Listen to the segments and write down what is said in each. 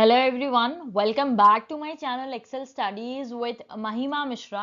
Hello everyone, welcome back to my channel Excel Studies with महिमा मिश्रा।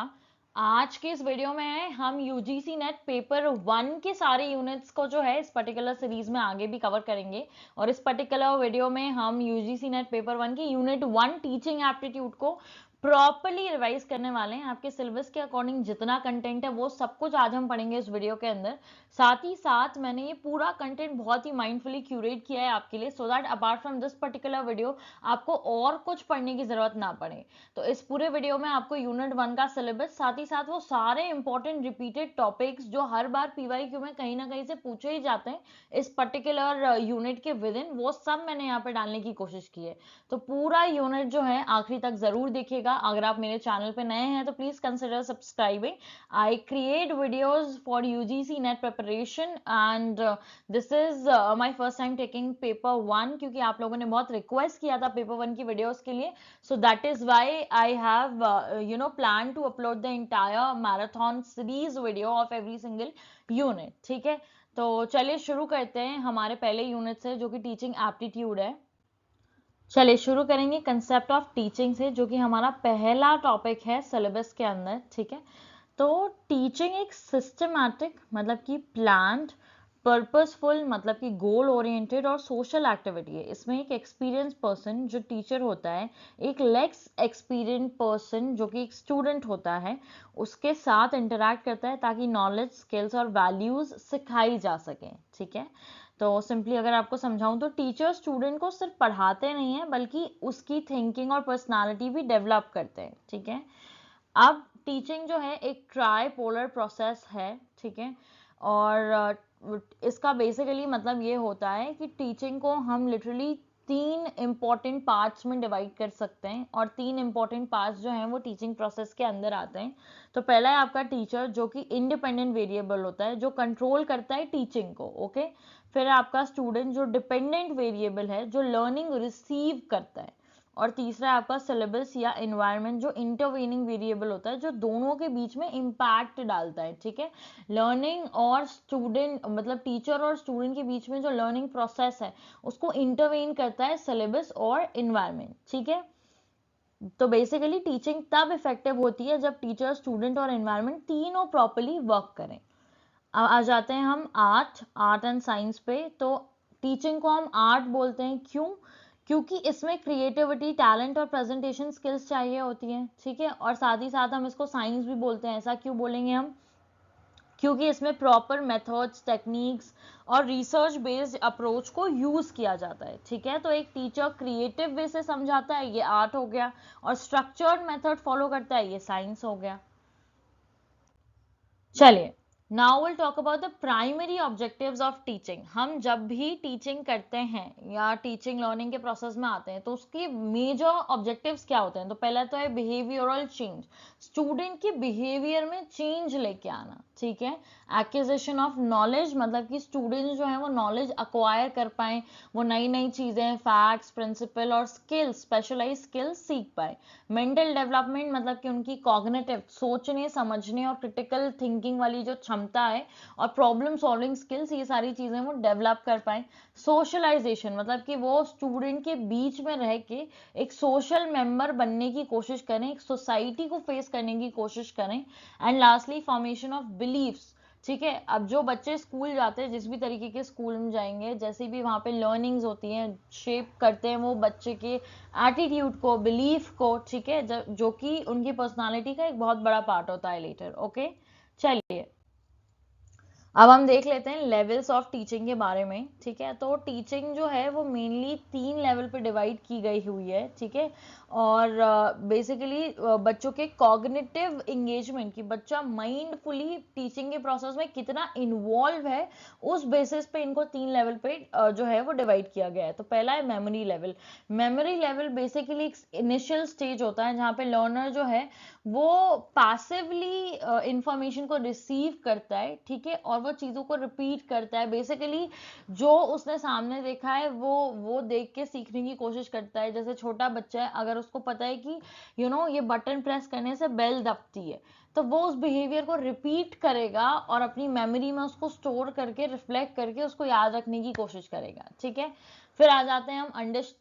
आज के इस वीडियो में हम यूजीसी नेट पेपर 1 के सारे यूनिट्स को जो है इस पर्टिकुलर सीरीज में आगे भी कवर करेंगे और इस पर्टिकुलर वीडियो में हम यूजीसी नेट पेपर 1 की यूनिट 1 टीचिंग एप्टीट्यूड को प्रॉपरली रिवाइज करने वाले हैं। आपके सिलेबस के अकॉर्डिंग जितना कंटेंट है वो सब कुछ आज हम पढ़ेंगे इस वीडियो के अंदर। साथ ही साथ मैंने ये पूरा कंटेंट बहुत ही माइंडफुली क्यूरेट किया है आपके लिए, so that apart from this particular video आपको और कुछ पढ़ने की जरूरत ना पड़े। तो इस पूरे वीडियो में आपको यूनिट 1 का सिलेबस, साथ ही साथ वो सारे इंपॉर्टेंट रिपीटेड टॉपिक्स जो हर बार पीवाईक्यू में कहीं ना कहीं से पूछे ही जाते हैं इस पर्टिकुलर यूनिट के विद इन, वो सब मैंने यहाँ पे डालने की कोशिश की है। तो पूरा यूनिट जो है आखिरी तक जरूर देखिएगा। अगर आप मेरे चैनल पे नए हैं तो please consider subscribing. I create videos for UGC net preparation and this is my first time taking paper 1, क्योंकि आप लोगों ने बहुत रिक्वेस्ट किया था पेपर 1 की वीडियोस के लिए। So that is why I have plan to upload the entire marathon series video of every single unit. ठीक है, तो चलिए शुरू करते हैं हमारे पहले यूनिट से जो कि टीचिंग एप्टीट्यूड है। चलिए शुरू करेंगे कंसेप्ट ऑफ टीचिंग से, जो कि हमारा पहला टॉपिक है सिलेबस के अंदर। ठीक है, तो टीचिंग एक सिस्टमैटिक मतलब कि प्लान्ड, पर्पसफुल मतलब कि गोल ओरिएंटेड और सोशल एक्टिविटी है। इसमें एक एक्सपीरियंस पर्सन जो टीचर होता है, एक लेस एक्सपीरियंस पर्सन जो कि एक स्टूडेंट होता है, उसके साथ इंटरैक्ट करता है ताकि नॉलेज, स्किल्स और वैल्यूज सिखाई जा सके। ठीक है, तो सिंपली अगर आपको समझाऊं तो टीचर स्टूडेंट को सिर्फ पढ़ाते नहीं है बल्कि उसकी थिंकिंग और पर्सनालिटी भी डेवलप करते हैं। ठीक है, अब टीचिंग जो है एक ट्राइपोलर प्रोसेस है। ठीक है, और इसका बेसिकली मतलब ये होता है कि टीचिंग को हम लिटरली 3 इंपॉर्टेंट पार्ट्स में डिवाइड कर सकते हैं, और 3 इंपॉर्टेंट पार्ट्स जो हैं वो टीचिंग प्रोसेस के अंदर आते हैं। तो पहला है आपका टीचर, जो कि इंडिपेंडेंट वेरिएबल होता है, जो कंट्रोल करता है टीचिंग को। ओके, फिर आपका स्टूडेंट जो डिपेंडेंट वेरिएबल है, जो लर्निंग रिसीव करता है। और तीसरा आपका सिलेबस या एनवायरनमेंट, जो इंटरवेनिंग वेरिएबल होता है, जो दोनों के बीच में इम्पैक्ट डालता है। ठीक है, लर्निंग और स्टूडेंट मतलब टीचर और स्टूडेंट के बीच में जो लर्निंग प्रोसेस है उसको इंटरवेन करता है सिलेबस और एनवायरनमेंट। ठीक है, तो बेसिकली टीचिंग तब इफेक्टिव होती है जब टीचर, स्टूडेंट और एनवायरनमेंट तीनों प्रॉपरली वर्क करें। अब आ जाते हैं हम आर्ट एंड साइंस पे। तो टीचिंग को हम आर्ट बोलते हैं, क्यों? क्योंकि इसमें क्रिएटिविटी, टैलेंट और प्रेजेंटेशन स्किल्स चाहिए होती हैं। ठीक है, और साथ ही साथ हम इसको साइंस भी बोलते हैं। ऐसा क्यों बोलेंगे हम? क्योंकि इसमें प्रॉपर मेथड्स, टेक्निक्स और रिसर्च बेस्ड अप्रोच को यूज किया जाता है। ठीक है, तो एक टीचर क्रिएटिव वे से समझाता है, ये आर्ट हो गया, और स्ट्रक्चर्ड मेथड फॉलो करता है, ये साइंस हो गया। चलिए, now will talk about the primary objectives of teaching. हम जब भी टीचिंग करते हैं या टीचिंग लर्निंग के प्रोसेस में आते हैं तो उसके मेजर ऑब्जेक्टिव्स क्या होते हैं? तो पहला तो है बिहेवियरल चेंज, स्टूडेंट के बिहेवियर में चेंज लेके आना। ठीक है, एक्विजिशन ऑफ नॉलेज मतलब कि स्टूडेंट जो है वो नॉलेज अक्वायर कर पाए, वो नई नई चीजें, फैक्ट्स, प्रिंसिपल और स्किल्स, स्पेशलाइज स्किल्स सीख पाए। मेंटल डेवलपमेंट मतलब कि उनकी कॉग्निटिव, सोचने समझने और क्रिटिकल थिंकिंग वाली जो क्षमता है और प्रॉब्लम सॉल्विंग स्किल्स, ये सारी चीजें वो डेवलप कर पाए। सोशलाइजेशन मतलब कि वो स्टूडेंट के बीच में रह के एक सोशल मेंबर बनने की कोशिश करें, एक सोसाइटी को फेस करने की कोशिश करें। And lastly formation of beliefs. ठीक है, अब जो बच्चे स्कूल जाते हैं, जिस भी तरीके के स्कूल में जाएंगे, जैसे भी वहाँ पे लर्निंग्स होती हैं, शेप करते हैं वो बच्चे के एटीट्यूड को, बिलीफ को। ठीक है, जो कि उनकी पर्सनालिटी का एक बहुत बड़ा पार्ट होता है लेटर। ओके, चलिए अब हम देख लेते हैं लेवल्स ऑफ टीचिंग के बारे में। ठीक है, तो टीचिंग जो है वो मेनली 3 लेवल पे डिवाइड की गई हुई है। ठीक है, और बेसिकली बच्चों के कॉग्निटिव एंगेजमेंट की, बच्चा माइंडफुली टीचिंग के प्रोसेस में कितना इन्वॉल्व है, उस बेसिस पे इनको 3 लेवल पे जो है वो डिवाइड किया गया है। तो पहला है memory level. Memory level basically एक इनिशियल स्टेज होता है जहाँ पे लर्नर जो है वो पैसिवली इंफॉर्मेशन को रिसीव करता है। ठीक है, और वो चीजों को रिपीट करता है। बेसिकली जो उसने सामने देखा है वो देख के सीखने की कोशिश करता है। जैसे छोटा बच्चा है, अगर उसको पता है कि ये बटन प्रेस करने से बेल दबती है, तो वो उस बिहेवियर को रिपीट करेगा और अपनी मेमोरी में उसको स्टोर करके रिफ्लेक्ट करके उसको याद रखने की कोशिश करेगा, ठीक है। फिर आ जाते हैं हम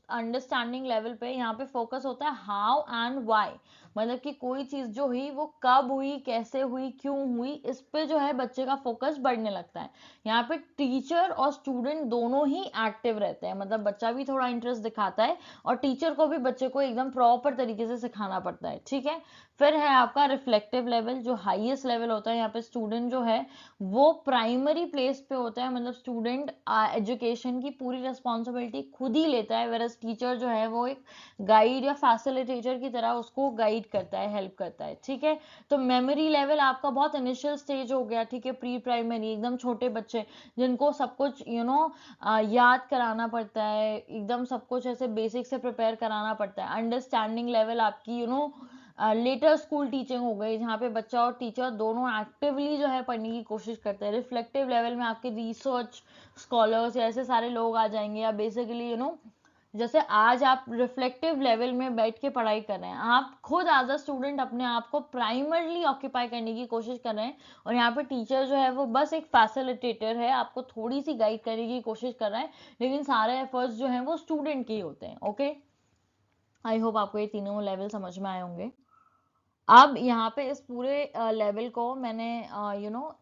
अंडरस्टैंडिंग लेवल पे। यहाँ पे फोकस होता है हाउ एंड व्हाई, मतलब कि कोई चीज जो हुई वो कब हुई, कैसे हुई, क्यों हुई, इस पे जो है बच्चे का फोकस बढ़ने लगता है। यहाँ पे टीचर और स्टूडेंट दोनों ही एक्टिव रहते हैं, मतलब बच्चा भी थोड़ा इंटरेस्ट दिखाता है और टीचर को भी बच्चे को एकदम प्रॉपर तरीके से सिखाना पड़ता है, ठीक है। फिर है आपका रिफ्लेक्टिव लेवल, जो हाईएस्ट लेवल होता है। यहाँ पे स्टूडेंट जो है वो प्राइमरी प्लेस पे होता है, मतलब स्टूडेंट एजुकेशन की पूरी रिस्पॉन्सिबिलिटी खुद ही लेता है, वेरस टीचर जो है वो एक गाइड या फैसिलिटेटर की तरह उसको गाइड करता है, हेल्प करता है, ठीक है। तो मेमोरी लेवल आपका बहुत इनिशियल स्टेज हो गया, ठीक है, प्री प्राइमरी, एकदम छोटे बच्चे जिनको सब कुछ याद कराना पड़ता है, एकदम सब कुछ ऐसे बेसिक से प्रिपेयर कराना पड़ता है। अंडरस्टैंडिंग लेवल आपकी लेटर स्कूल टीचिंग हो गई, जहाँ पे बच्चा और टीचर दोनों एक्टिवली जो है पढ़ने की कोशिश करते हैं। रिफ्लेक्टिव लेवल में आपके रिसर्च स्कॉलर्स या ऐसे सारे लोग आ जाएंगे, या बेसिकली जैसे आज आप रिफ्लेक्टिव लेवल में बैठ के पढ़ाई कर रहे हैं, आप खुद एज अ स्टूडेंट अपने आप को प्राइमरली ऑक्यूपाई करने की कोशिश कर रहे हैं, और यहाँ पे टीचर जो है वो बस एक फैसिलिटेटर है, आपको थोड़ी सी गाइड करने की कोशिश कर रहा है, लेकिन सारे एफर्ट्स जो हैं वो स्टूडेंट के ही होते हैं। ओके, आई होप आपको ये तीनों लेवल समझ में आए होंगे। अब यहाँ पे इस पूरे लेवल को मैंने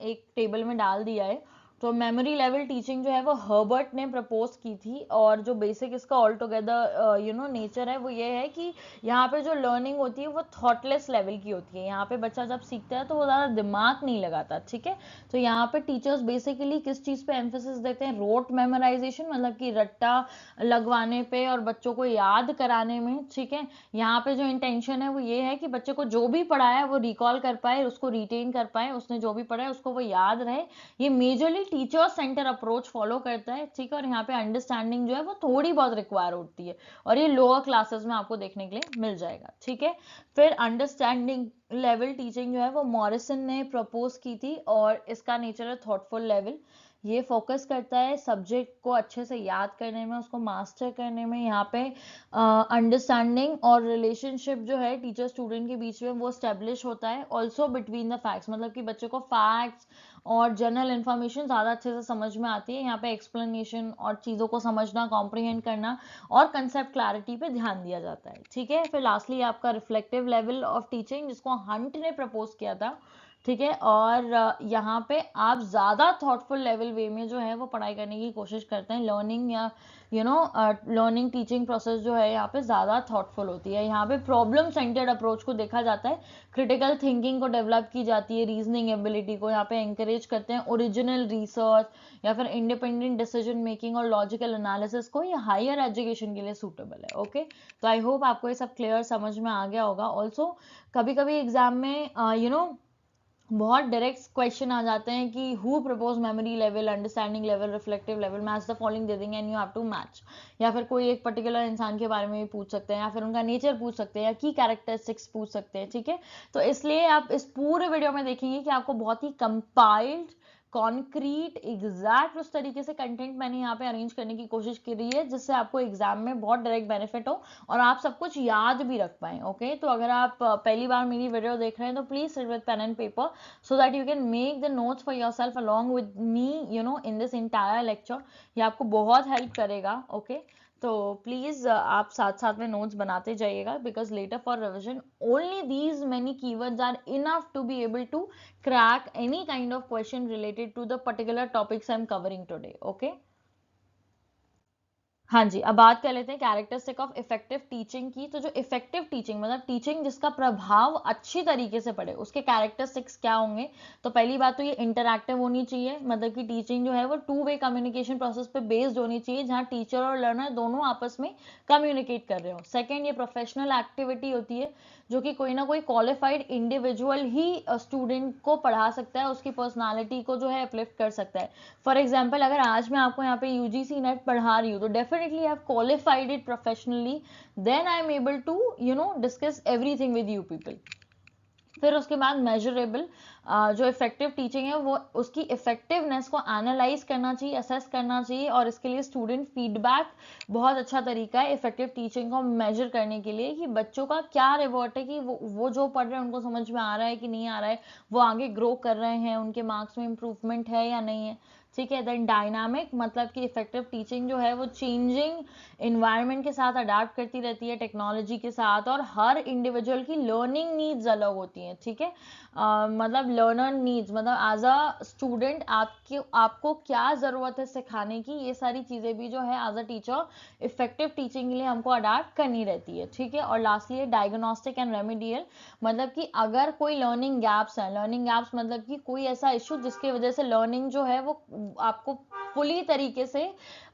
एक टेबल में डाल दिया है। तो मेमोरी लेवल टीचिंग जो है वो हर्बर्ट ने प्रपोज की थी, और जो बेसिक इसका ऑल टुगेदर नेचर है वो ये है कि यहाँ पे जो लर्निंग होती है वो थॉटलेस लेवल की होती है। यहाँ पे बच्चा जब सीखता है तो वो ज़्यादा दिमाग नहीं लगाता, ठीक है। तो यहाँ पे टीचर्स बेसिकली किस चीज़ पे एम्फेसिस देते हैं, रोट मेमोराइजेशन, मतलब कि रट्टा लगवाने पे और बच्चों को याद कराने में, ठीक है। यहाँ पे जो इंटेंशन है वो ये है कि बच्चे को जो भी पढ़ाया है वो रिकॉल कर पाए, उसको रिटेन कर पाए, उसने जो भी पढ़ा है उसको वो याद रहे। ये majorly teacher centre approach follow करता है, ठीक है। और यहाँ पे अंडरस्टैंडिंग जो है वो थोड़ी बहुत रिक्वायर होती है, और ये लोअर क्लासेस में आपको देखने के लिए मिल जाएगा, ठीक है। फिर अंडरस्टैंडिंग लेवल टीचिंग जो है वो मॉरिसन ने प्रपोज की थी, और इसका नेचर है थॉटफुल लेवल। ये फोकस करता है सब्जेक्ट को अच्छे से याद करने में, उसको मास्टर करने में। यहाँ पे अंडरस्टैंडिंग और रिलेशनशिप जो है टीचर स्टूडेंट के बीच में वो स्टेब्लिश होता है। ऑल्सो बिटवीन द फैक्ट्स, मतलब कि बच्चे को फैक्ट्स और जनरल इंफॉर्मेशन ज़्यादा अच्छे से समझ में आती है। यहाँ पे एक्सप्लेनेशन और चीज़ों को समझना, कॉम्प्रिहेंड करना और कंसेप्ट क्लैरिटी पे ध्यान दिया जाता है, ठीक है। फिर लास्टली आपका रिफ्लेक्टिव लेवल ऑफ टीचिंग, जिसको हंट ने प्रपोज किया था, ठीक है। और यहाँ पे आप ज़्यादा थॉटफुल लेवल वे में जो है वो पढ़ाई करने की कोशिश करते हैं। लर्निंग या लर्निंग टीचिंग प्रोसेस जो है यहाँ पे ज़्यादा थॉटफुल होती है। यहाँ पे प्रॉब्लम सेंटर्ड अप्रोच को देखा जाता है, क्रिटिकल थिंकिंग को डेवलप की जाती है, रीजनिंग एबिलिटी को यहाँ पे एंकरेज करते हैं, ओरिजिनल रिसर्च या फिर इंडिपेंडेंट डिसीजन मेकिंग और लॉजिकल एनालिसिस को ये हायर एजुकेशन के लिए सूटेबल है। ओके, तो आई होप आपको ये सब क्लियर समझ में आ गया होगा। ऑल्सो कभी कभी एग्जाम में बहुत डायरेक्ट क्वेश्चन आ जाते हैं कि who propose memory level, understanding level, reflective level, match the following दे देंगे and you have to match. या फिर कोई एक पर्टिकुलर इंसान के बारे में भी पूछ सकते हैं, या फिर उनका नेचर पूछ सकते हैं, या की कैरेक्टरिस्टिक्स पूछ सकते हैं, ठीक है। तो इसलिए आप इस पूरे वीडियो में देखेंगे कि आपको बहुत ही कंपाइल्ड, कॉन्क्रीट, एग्जैक्ट उस तरीके से कंटेंट मैंने यहाँ पे अरेंज करने की कोशिश करी है जिससे आपको एग्जाम में बहुत डायरेक्ट बेनिफिट हो और आप सब कुछ याद भी रख पाए। ओके, तो अगर आप पहली बार मेरी वीडियो देख रहे हैं तो please sit with pen and paper so that you can make the notes for yourself along with me in this entire lecture। ये आपको बहुत हेल्प करेगा। ओके, तो प्लीज आप साथ साथ में नोट्स बनाते जाइएगा, because later for revision only these many keywords are enough to be able to crack any kind of question related to the particular topics I am covering today. Okay, हाँ जी, अब बात कर लेते हैं कैरेक्टरिस्टिक ऑफ इफेक्टिव टीचिंग की। तो जो इफेक्टिव टीचिंग मतलब टीचिंग जिसका प्रभाव अच्छी तरीके से पड़े, उसके कैरेक्टरिस्टिक्स क्या होंगे। तो पहली बात तो ये इंटरैक्टिव होनी चाहिए, मतलब कि टीचिंग जो है वो टू वे कम्युनिकेशन प्रोसेस पे बेस्ड होनी चाहिए, जहाँ टीचर और लर्नर दोनों आपस में कम्युनिकेट कर रहे हो। सेकेंड, ये प्रोफेशनल एक्टिविटी होती है, जो कि कोई ना कोई क्वालिफाइड इंडिविजुअल ही स्टूडेंट को पढ़ा सकता है, उसकी पर्सनालिटी को जो है अपलिफ्ट कर सकता है। फॉर एग्जाम्पल, अगर आज मैं आपको यहाँ पे यूजीसी नेट पढ़ा रही हूँ तो definitely I have qualified it professionally, then I am able to discuss everything with you people. फिर उसके बाद मेजरेबल, जो इफेक्टिव टीचिंग है वो उसकी इफेक्टिवनेस को एनालाइज करना चाहिए, असेस करना चाहिए, और इसके लिए स्टूडेंट फीडबैक बहुत अच्छा तरीका है इफेक्टिव टीचिंग को मेजर करने के लिए कि बच्चों का क्या रिवॉर्ड है, कि वो जो पढ़ रहे हैं उनको समझ में आ रहा है कि नहीं आ रहा है, वो आगे ग्रो कर रहे हैं, उनके मार्क्स में इंप्रूवमेंट है या नहीं है। ठीक है। देन डायनामिक मतलब कि इफेक्टिव टीचिंग जो है वो चेंजिंग इन्वायरमेंट के साथ अडाप्ट करती रहती है, टेक्नोलॉजी के साथ, और हर इंडिविजुअल की लर्निंग नीड्स अलग होती हैं। ठीक है। मतलब लर्नर नीड्स मतलब एज अ स्टूडेंट आपको क्या ज़रूरत है सिखाने की, ये सारी चीज़ें भी जो है as a teacher effective teaching के लिए हमको अडाप्ट करनी रहती है। ठीक है। और लास्टली है डायग्नोस्टिक एंड रेमिडियल, मतलब कि अगर कोई लर्निंग गैप्स है, लर्निंग गैप्स मतलब कि कोई ऐसा इशू जिसकी वजह से लर्निंग जो है वो आपको फुली तरीके से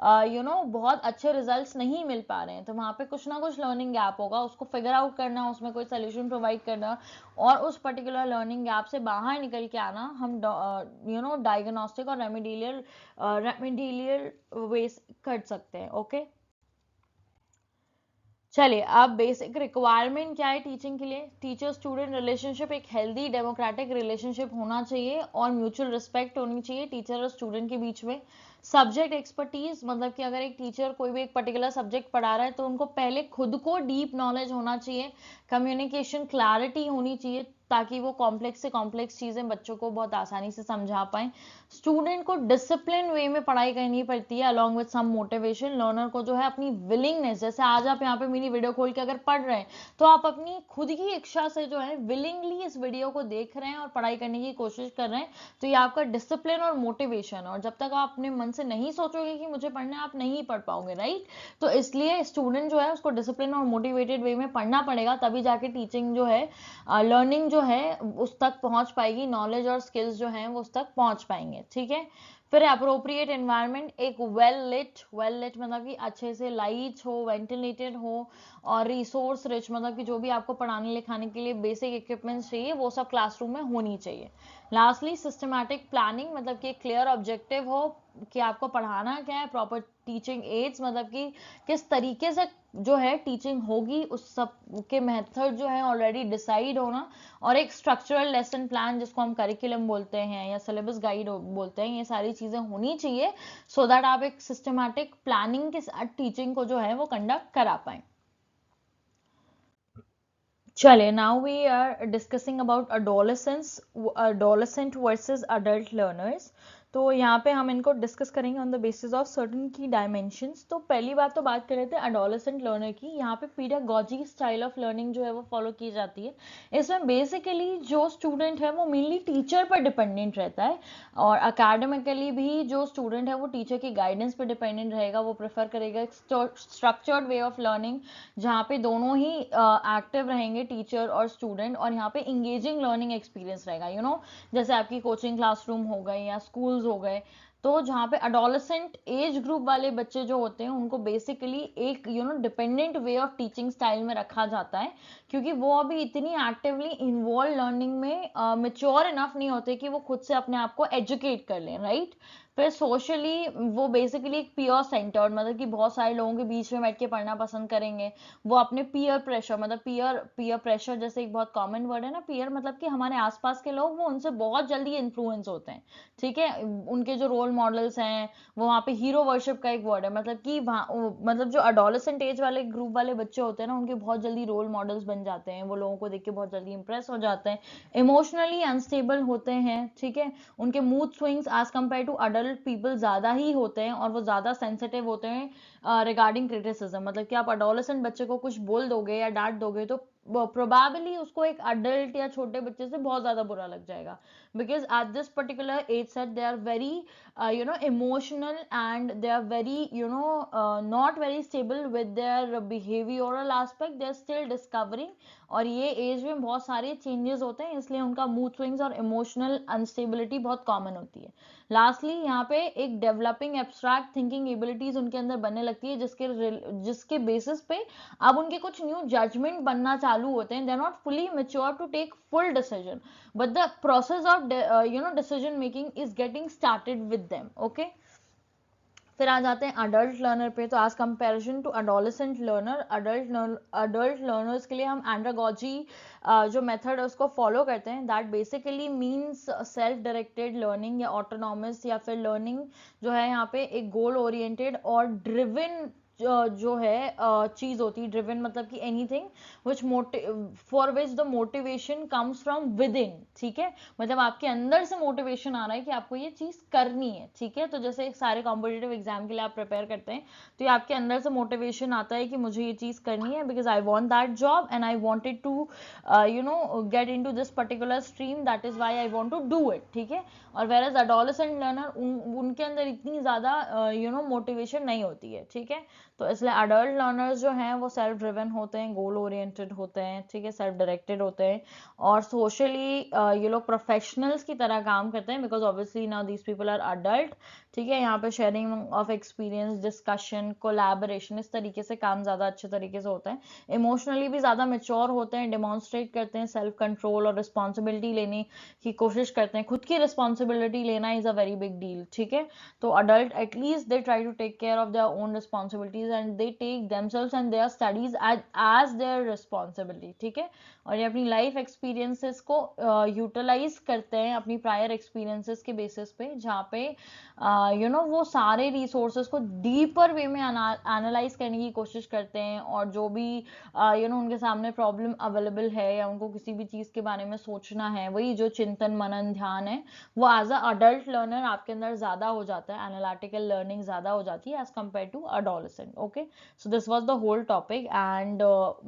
बहुत अच्छे रिजल्ट्स नहीं मिल पा रहे हैं, तो वहाँ पे कुछ ना कुछ लर्निंग गैप होगा, उसको फिगर आउट करना, उसमें कोई सोल्यूशन प्रोवाइड करना, और उस पर्टिकुलर लर्निंग गैप से बाहर निकल के आना हम डायग्नोस्टिक और रेमेडियल वेज कर सकते हैं। ओके। चलिए, अब बेसिक रिक्वायरमेंट क्या है टीचिंग के लिए। टीचर स्टूडेंट रिलेशनशिप एक हेल्दी डेमोक्रेटिक रिलेशनशिप होना चाहिए और म्यूचुअल रिस्पेक्ट होनी चाहिए टीचर और स्टूडेंट के बीच में। सब्जेक्ट एक्सपर्टीज मतलब कि अगर एक टीचर कोई भी एक पर्टिकुलर सब्जेक्ट पढ़ा रहा है तो उनको पहले खुद को डीप नॉलेज होना चाहिए, कम्युनिकेशन क्लैरिटी होनी चाहिए, ताकि वो कॉम्प्लेक्स से कॉम्प्लेक्स चीज़ें बच्चों को बहुत आसानी से समझा पाएं। स्टूडेंट को डिसिप्लिन वे में पढ़ाई करनी पड़ती है along with some motivation. Learner को जो है अपनी विलिंगनेस, जैसे आज आप यहाँ पे मेरी वीडियो खोल के अगर पढ़ रहे हैं तो आप अपनी खुद की इच्छा से जो है विलिंगली इस वीडियो को देख रहे हैं और पढ़ाई करने की कोशिश कर रहे हैं, तो ये आपका डिसिप्लिन और मोटिवेशन। और जब तक आप अपने मन से नहीं सोचोगे कि मुझे पढ़ना है, आप नहीं पढ़ पाओगे, राइट। तो इसलिए स्टूडेंट जो है उसको डिसिप्लिन और मोटिवेटेड वे में पढ़ना पड़ेगा, तभी जाके टीचिंग जो है लर्निंग जो है उस तक पहुंच पाएगी, नॉलेज और स्किल्स जो हैं वो उस तक पहुंच पाएंगे। ठीक है। फिर अप्रोप्रिएट एनवायरनमेंट, एक वेल लिट मतलब कि अच्छे से लाइट हो, वेंटिलेटेड हो, और रिसोर्स रिच मतलब कि जो भी आपको पढ़ाने लिखाने के लिए बेसिक इक्विपमेंट्स चाहिए वो सब क्लासरूम में होनी चाहिए। लास्टली सिस्टमैटिक प्लानिंग मतलब कि क्लियर ऑब्जेक्टिव हो कि आपको पढ़ाना क्या है, प्रॉपर टीचिंग एड्स मतलब कि किस तरीके से जो है टीचिंग होगी, उस सब के मेथड जो है ऑलरेडी डिसाइड होना, और एक स्ट्रक्चरल लेसन प्लान जिसको हम करिकुलम बोलते हैं या सिलेबस गाइड बोलते हैं, ये सारी चीजें होनी चाहिए सो दैट आप एक सिस्टमैटिक प्लानिंग के साथ टीचिंग को जो है वो कंडक्ट करा पाए। चलिए, now we are discussing about adolescent versus adult learners. तो यहाँ पे हम इनको डिस्कस करेंगे on the basis of certain की डायमेंशंस। तो पहली बात तो बात कर रहे थे अडोलेसेंट लर्नर की। यहाँ पे पीडागोजी स्टाइल ऑफ लर्निंग जो है वो फॉलो की जाती है। इसमें बेसिकली जो स्टूडेंट है वो मेनली टीचर पर डिपेंडेंट रहता है, और अकेडमिकली भी जो स्टूडेंट है वो टीचर की गाइडेंस पर डिपेंडेंट रहेगा। वो प्रेफर करेगा स्ट्रक्चर्ड वे ऑफ लर्निंग जहाँ पे दोनों ही एक्टिव रहेंगे, टीचर और स्टूडेंट, और यहाँ पे इंगेजिंग लर्निंग एक्सपीरियंस रहेगा। जैसे आपकी कोचिंग क्लासरूम हो गए या स्कूल्स हो गए, तो जहाँ पे अडोलेसेंट एज ग्रुप वाले बच्चे जो होते हैं उनको बेसिकली एक dependent way of teaching style में रखा जाता है, क्योंकि वो अभी इतनी एक्टिवली इन्वॉल्व लर्निंग में मेच्योर इनफ नहीं होते कि वो खुद से अपने आप को एजुकेट कर लें, राइट। फिर सोशली वो बेसिकली एक पीयर सेंटर्ड मतलब कि बहुत सारे लोगों के बीच में बैठ के पढ़ना पसंद करेंगे। वो अपने पीयर प्रेशर मतलब पीयर प्रेशर जैसे एक बहुत कॉमन वर्ड है ना, पीयर मतलब कि हमारे आसपास के लोग वो उनसे बहुत जल्दी इन्फ्लुएंस होते हैं। ठीक है। उनके जो रोल मॉडल्स हैं वो वहाँ पे हीरो वर्शिप का एक वर्ड है, मतलब कि मतलब जो अडोलेसेंट एज वाले ग्रुप वाले बच्चे होते हैं ना, उनके बहुत जल्दी रोल मॉडल्स बन जाते हैं, वो लोगों को देख के बहुत जल्दी इंप्रेस हो जाते हैं, इमोशनली अनस्टेबल होते हैं। ठीक है। उनके mood swings as compare to adult people ज्यादा ही होते हैं, और वो ज्यादा सेंसिटिव होते हैं रिगार्डिंग क्रिटिसिज्म। मतलब कि आप अडोलेसेंट बच्चे को कुछ बोल दोगे या डांट दोगे तो प्रोबेबली उसको एक अडल्ट या छोटे बच्चे से बहुत ज्यादा बुरा लग जाएगा, because at this particular age set they are very emotional, and they are very not very stable with their behavioral aspect, they are still discovering, और ये एज में बहुत सारे चेंजेस होते हैं, इसलिए उनका मूड स्विंग्स और इमोशनल अनस्टेबिलिटी बहुत कॉमन होती है। लास्टली यहाँ पे एक डेवलपिंग एब्स्ट्रैक्ट थिंकिंग एबिलिटीज उनके अंदर बनने लगती है, जिसके बेसिस पे अब उनके कुछ न्यू जजमेंट बनना चालू होते हैं। They are not fully mature to take full decision, but the process of decision making is getting started with them. Okay. फिर आ जाते हैं अडल्ट लर्नर पे। तो as comparison to adolescent learner, adult learners के लिए हम एंड्रागोजी जो method है उसको फॉलो करते हैं। That basically means self directed learning या ऑटोनॉमस, या फिर लर्निंग जो है यहाँ पे एक गोल ओरिएंटेड और ड्रिवन जो है चीज होती है। ड्रिवन मतलब कि anything which for which the motivation comes from with in, ठीक है, मतलब आपके अंदर से मोटिवेशन आ रहा है कि आपको ये चीज करनी है, ठीक है। तो जैसे एक सारे कॉम्पिटेटिव एग्जाम के लिए आप प्रिपेयर करते हैं तो ये आपके अंदर से मोटिवेशन आता है कि मुझे ये चीज करनी है, because I want that job and I wanted to get in to this particular stream, that is why I want to do it, ठीक है। और वेर एज अडोलेसेंट लर्नर उनके अंदर इतनी ज्यादा मोटिवेशन नहीं होती है, ठीक है। तो इसलिए अडल्ट लर्नर्स जो हैं वो सेल्फ ड्रिवन होते हैं, गोल ओरिएंटेड होते हैं, ठीक है, सेल्फ डायरेक्टेड होते हैं और सोशली ये लोग प्रोफेशनल्स की तरह काम करते हैं, because obviously now these people are adult, ठीक है। यहाँ पे sharing of experience, discussion, collaboration, इस तरीके से काम ज्यादा अच्छे तरीके से होता है। इमोशनली भी ज्यादा मेच्योर होते हैं, डेमोन्स्ट्रेट करते हैं सेल्फ कंट्रोल और रिस्पॉन्सिबिलिटी लेने की कोशिश करते हैं। खुद की रिस्पॉन्सिबिलिटी लेना is a very big deal, ठीक है। तो adult at least they try to take care of their own responsibilities and they take themselves and their studies as their responsibility, ठीक है। और ये अपनी लाइफ एक्सपीरियंसेस को यूटिलाइज करते हैं अपनी प्रायर एक्सपीरियंसेस के बेसिस पे, जहाँ पे वो सारे रिसोर्सेज को डीपर वे में एनालाइज करने की कोशिश करते हैं और जो भी उनके सामने प्रॉब्लम अवेलेबल है या उनको किसी भी चीज के बारे में सोचना है, वही जो चिंतन मनन ध्यान है वो एज अ अडल्ट लर्नर आपके अंदर ज्यादा हो जाता है, एनालिटिकल लर्निंग ज्यादा हो जाती है as compare to adolescent. Okay, so this was the whole topic and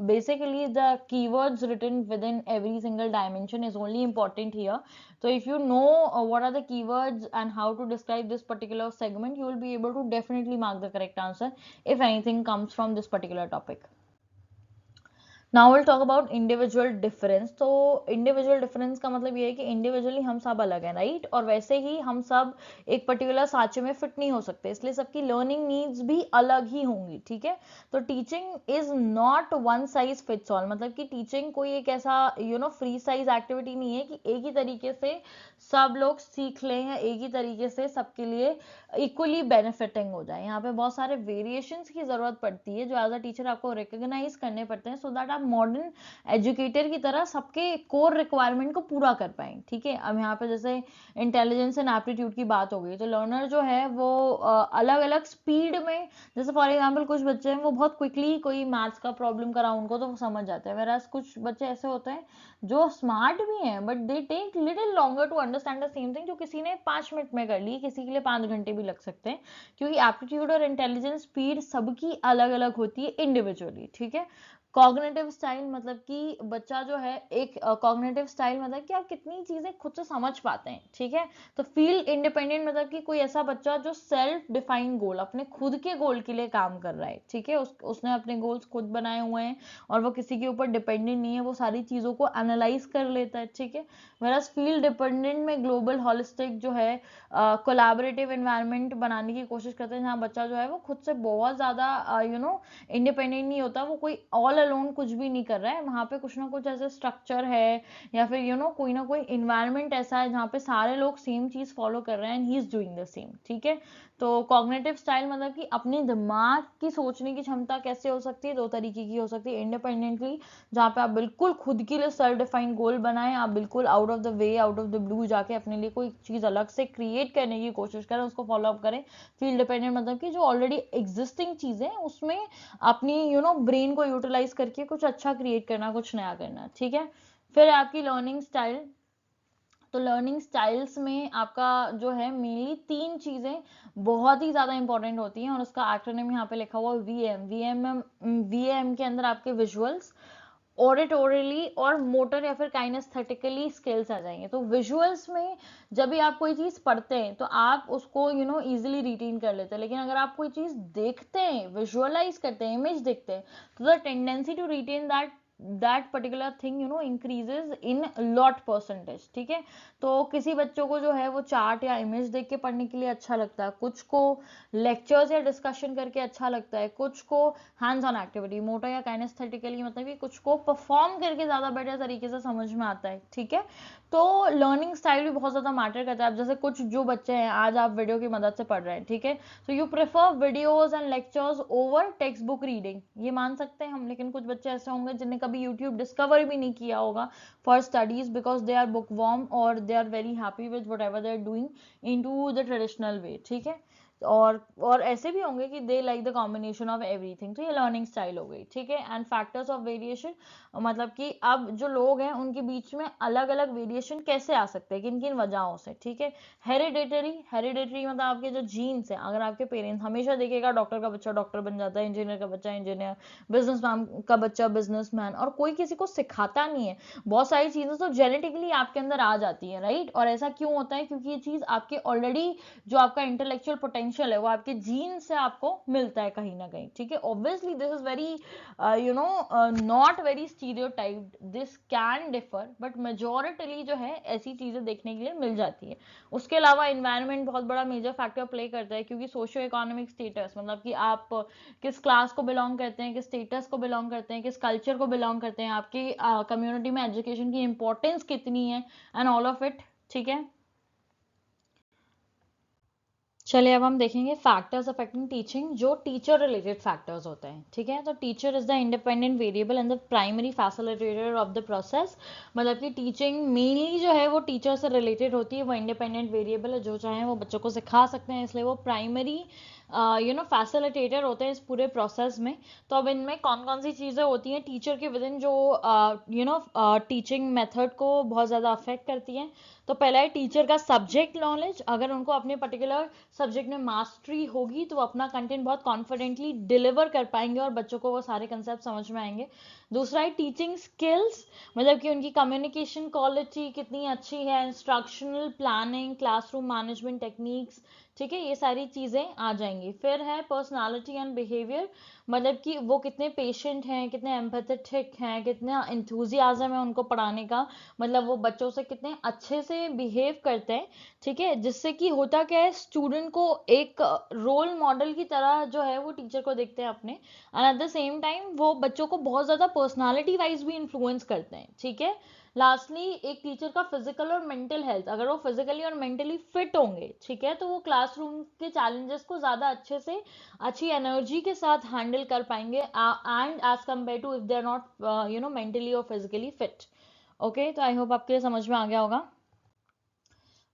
basically the keywords written within every single dimension is only important here. So if you know what are the keywords and how to describe this particular segment, you will be able to definitely mark the correct answer if anything comes from this particular topic. Now will talk about individual difference. तो individual difference का मतलब ये है कि individually हम सब अलग हैं, राइट, और वैसे ही हम सब एक पर्टिकुलर सांचे में फिट नहीं हो सकते, इसलिए सबकी लर्निंग नीड्स भी अलग ही होंगी, ठीक है। तो teaching is not one size fits all, मतलब कि टीचिंग कोई एक ऐसा फ्री साइज एक्टिविटी नहीं है कि एक ही तरीके से सब लोग सीख लें या एक ही तरीके से सबके लिए इक्वली बेनिफिटिंग हो जाए। यहाँ पे बहुत सारे वेरिएशंस की जरूरत पड़ती है जो एज अ टीचर आपको रिकॉग्नाइज करने पड़ते हैं, सो दैट आप मॉडर्न एजुकेटर की तरह सबके कोर रिक्वायरमेंट को पूरा कर पाए, ठीक है। अब यहाँ पे जैसे इंटेलिजेंस एंड एप्टीट्यूड की बात हो गई, तो लर्नर जो है वो अलग अलग स्पीड में, जैसे फॉर एग्जाम्पल कुछ बच्चे हैं वो बहुत क्विकली कोई मैथ्स का प्रॉब्लम करा उनको तो वो समझ जाते हैं, वेराज कुछ बच्चे ऐसे होते हैं जो स्मार्ट भी हैं but they take little longer to understand the same thing, जो किसी ने 5 मिनट में कर ली, किसी के लिए 5 घंटे भी लग सकते हैं, क्योंकि एप्टीट्यूड और इंटेलिजेंस स्पीड सबकी अलग अलग होती है इंडिविजुअली, ठीक है। कॉग्निटिव स्टाइल मतलब कि बच्चा जो है एक कॉग्निटिव स्टाइल मतलब कि आप कितनी चीजें खुद से समझ पाते हैं, ठीक है। तो फील इंडिपेंडेंट मतलब कि कोई ऐसा बच्चा जो सेल्फ डिफाइंड गोल, अपने खुद के गोल के लिए काम कर रहा है, ठीक है, उसने अपने गोल्स खुद बनाए हुए हैं और वो किसी के ऊपर डिपेंडेंट नहीं है, वो सारी चीजों को एनालाइज कर लेता है, ठीक है। वेराज फील डिपेंडेंट में ग्लोबल हॉलिस्टिक जो है कोलैबोरेटिव एनवायरनमेंट बनाने की कोशिश करते हैं, जहाँ बच्चा जो है वो खुद से बहुत ज्यादा इंडिपेंडेंट नहीं होता, वो कोई ऑल अलोन कुछ भी नहीं कर रहा है, वहां पे कुछ ना कुछ ऐसे स्ट्रक्चर है या फिर कोई ना कोई इन्वायरमेंट ऐसा है जहाँ पे सारे लोग सेम चीज फॉलो कर रहे हैं and he is doing the same, ठीक है। तो कॉग्निटिव स्टाइल मतलब कि अपने दिमाग की सोचने की क्षमता कैसे हो सकती है, दो तरीके की हो सकती है, इंडिपेंडेंटली जहाँ पे आप बिल्कुल खुद के लिए सेल्फ डिफाइंड गोल बनाएं, आप बिल्कुल out of the way, out of the blue जाके अपने लिए कोई चीज अलग से क्रिएट करने की कोशिश करें, उसको फॉलो अप करें। फील डिपेंडेंट मतलब कि जो ऑलरेडी एग्जिस्टिंग चीजें उसमें अपनी ब्रेन को यूटिलाइज करके कुछ अच्छा क्रिएट करना, कुछ नया करना, ठीक है। फिर आपकी लर्निंग स्टाइल, तो लर्निंग स्टाइल्स में आपका जो है मेनली 3 चीजें बहुत ही ज्यादा इंपॉर्टेंट होती हैं और उसका एक्रोनिम यहाँ पे लिखा हुआ वीएम के अंदर आपके विजुअल्स, ऑडिटोरियली और मोटर या फिर काइनेस्थेटिकली स्किल्स आ जाएंगे। तो विजुअल्स में जब भी आप कोई चीज पढ़ते हैं तो आप उसको इजीली रिटेन कर लेते हैं, लेकिन अगर आप कोई चीज देखते हैं, विजुअलाइज करते हैं, इमेज देखते हैं, तो the tendency to retain that that particular thing increases in lot percentage, ठीक है। तो किसी बच्चों को जो है वो चार्ट या इमेज देख के पढ़ने के लिए अच्छा लगता है, कुछ को लेक्चर्स या डिस्कशन करके अच्छा लगता है, कुछ को हैंड्स ऑन एक्टिविटी मोटर या काइनेस्थेटिकली, मतलब कि कुछ को परफॉर्म करके ज्यादा बेटर तरीके से समझ में आता है, ठीक है। तो लर्निंग स्टाइल भी बहुत ज्यादा मैटर करता है। अब जैसे कुछ जो बच्चे हैं, आज आप वीडियो की मदद से पढ़ रहे हैं, ठीक है, तो you prefer videos and lectures over text book reading, ये मान सकते हैं हम। लेकिन कुछ बच्चे ऐसे होंगे जिन्हें कभी यूट्यूब डिस्कवर भी नहीं किया होगा for studies, because they are book worm और they are very happy with whatever they are doing in to the traditional way, ठीक है। और ऐसे भी होंगे कि they like the combination of everything, तो ये लर्निंग स्टाइल हो गई, ठीक है। एंड फैक्टर्स ऑफ वेरिएशन, मतलब कि अब जो लोग हैं उनके बीच में अलग अलग वेरिएशन कैसे आ सकते हैं, किन किन वजहों से, ठीक है। हेरिडेटरी मतलब आपके जो जीन्स है, अगर आपके पेरेंट्स, हमेशा देखिएगा डॉक्टर का बच्चा डॉक्टर बन जाता है, इंजीनियर का बच्चा इंजीनियर, बिजनेसमैन का बच्चा बिजनेसमैन, और कोई किसी को सिखाता नहीं है। बहुत सारी चीजें तो जेनेटिकली आपके अंदर आ जाती है, राइट। और ऐसा क्यों होता है? क्योंकि ये चीज आपके ऑलरेडी, जो आपका इंटेलेक्चुअल पोटेंशियल है वो आपके जीन से आपको मिलता है कहीं ना कहीं, ठीक है। Obviously this is very not very stereotyped, this can differ, but majorly जो है ऐसी चीजें देखने के लिए मिल जाती है। उसके अलावा एनवायरनमेंट बहुत बड़ा मेजर फैक्टर प्ले करता है, क्योंकि सोशियो इकोनॉमिक स्टेटस, मतलब कि आप किस क्लास को बिलोंग करते हैं, किस स्टेटस को बिलोंग करते हैं, किस कल्चर को बिलोंग करते हैं, आपकी कम्युनिटी में एजुकेशन की इंपॉर्टेंस कितनी है, एंड ऑल ऑफ इट, ठीक है। चलिए अब हम देखेंगे फैक्टर्स अफेक्टिंग टीचिंग, जो टीचर रिलेटेड फैक्टर्स होते हैं, ठीक है। तो teacher is the independent variable and the primary facilitator of the process, मतलब कि टीचिंग मेनली जो है वो टीचर से रिलेटेड होती है, वो इंडिपेंडेंट वेरिएबल है, जो चाहे वो बच्चों को सिखा सकते हैं, इसलिए वो प्राइमरी फैसिलिटेटर होते हैं इस पूरे प्रोसेस में। तो अब इनमें कौन कौन सी चीज़ें होती हैं टीचर के विद इन, जो टीचिंग मेथड को बहुत ज़्यादा अफेक्ट करती हैं। तो पहला है टीचर का सब्जेक्ट नॉलेज, अगर उनको अपने पर्टिकुलर सब्जेक्ट में मास्टरी होगी तो वो अपना कंटेंट बहुत कॉन्फिडेंटली डिलीवर कर पाएंगे और बच्चों को वो सारे कंसेप्ट समझ में आएंगे। दूसरा है टीचिंग स्किल्स, मतलब कि उनकी कम्युनिकेशन क्वालिटी कितनी अच्छी है, instructional planning, classroom management techniques, ठीक है, ये सारी चीज़ें आ जाएंगी। फिर है पर्सनालिटी एंड बिहेवियर, मतलब कि वो कितने पेशेंट हैं, कितने एम्पैथेटिक हैं, कितना इंथुजियाज्म है उनको पढ़ाने का, मतलब वो बच्चों से कितने अच्छे से बिहेव करते हैं, ठीक है। जिससे कि होता क्या है, स्टूडेंट को एक रोल मॉडल की तरह जो है वो टीचर को देखते हैं अपने, and at the same time वो बच्चों को बहुत ज़्यादा पर्सनालिटी वाइज भी इन्फ्लुएंस करते हैं, ठीक है। लास्टली एक टीचर का फिजिकल और मेंटल हेल्थ, अगर वो फिजिकली और मेंटली फिट होंगे, ठीक है, तो वो क्लासरूम के चैलेंजेस को ज़्यादा अच्छे से, अच्छी एनर्जी के साथ हैंडल कर पाएंगे, and as compare to if they are not mentally और फिजिकली फिट। ओके, तो आई होप आपके समझ में आ गया होगा।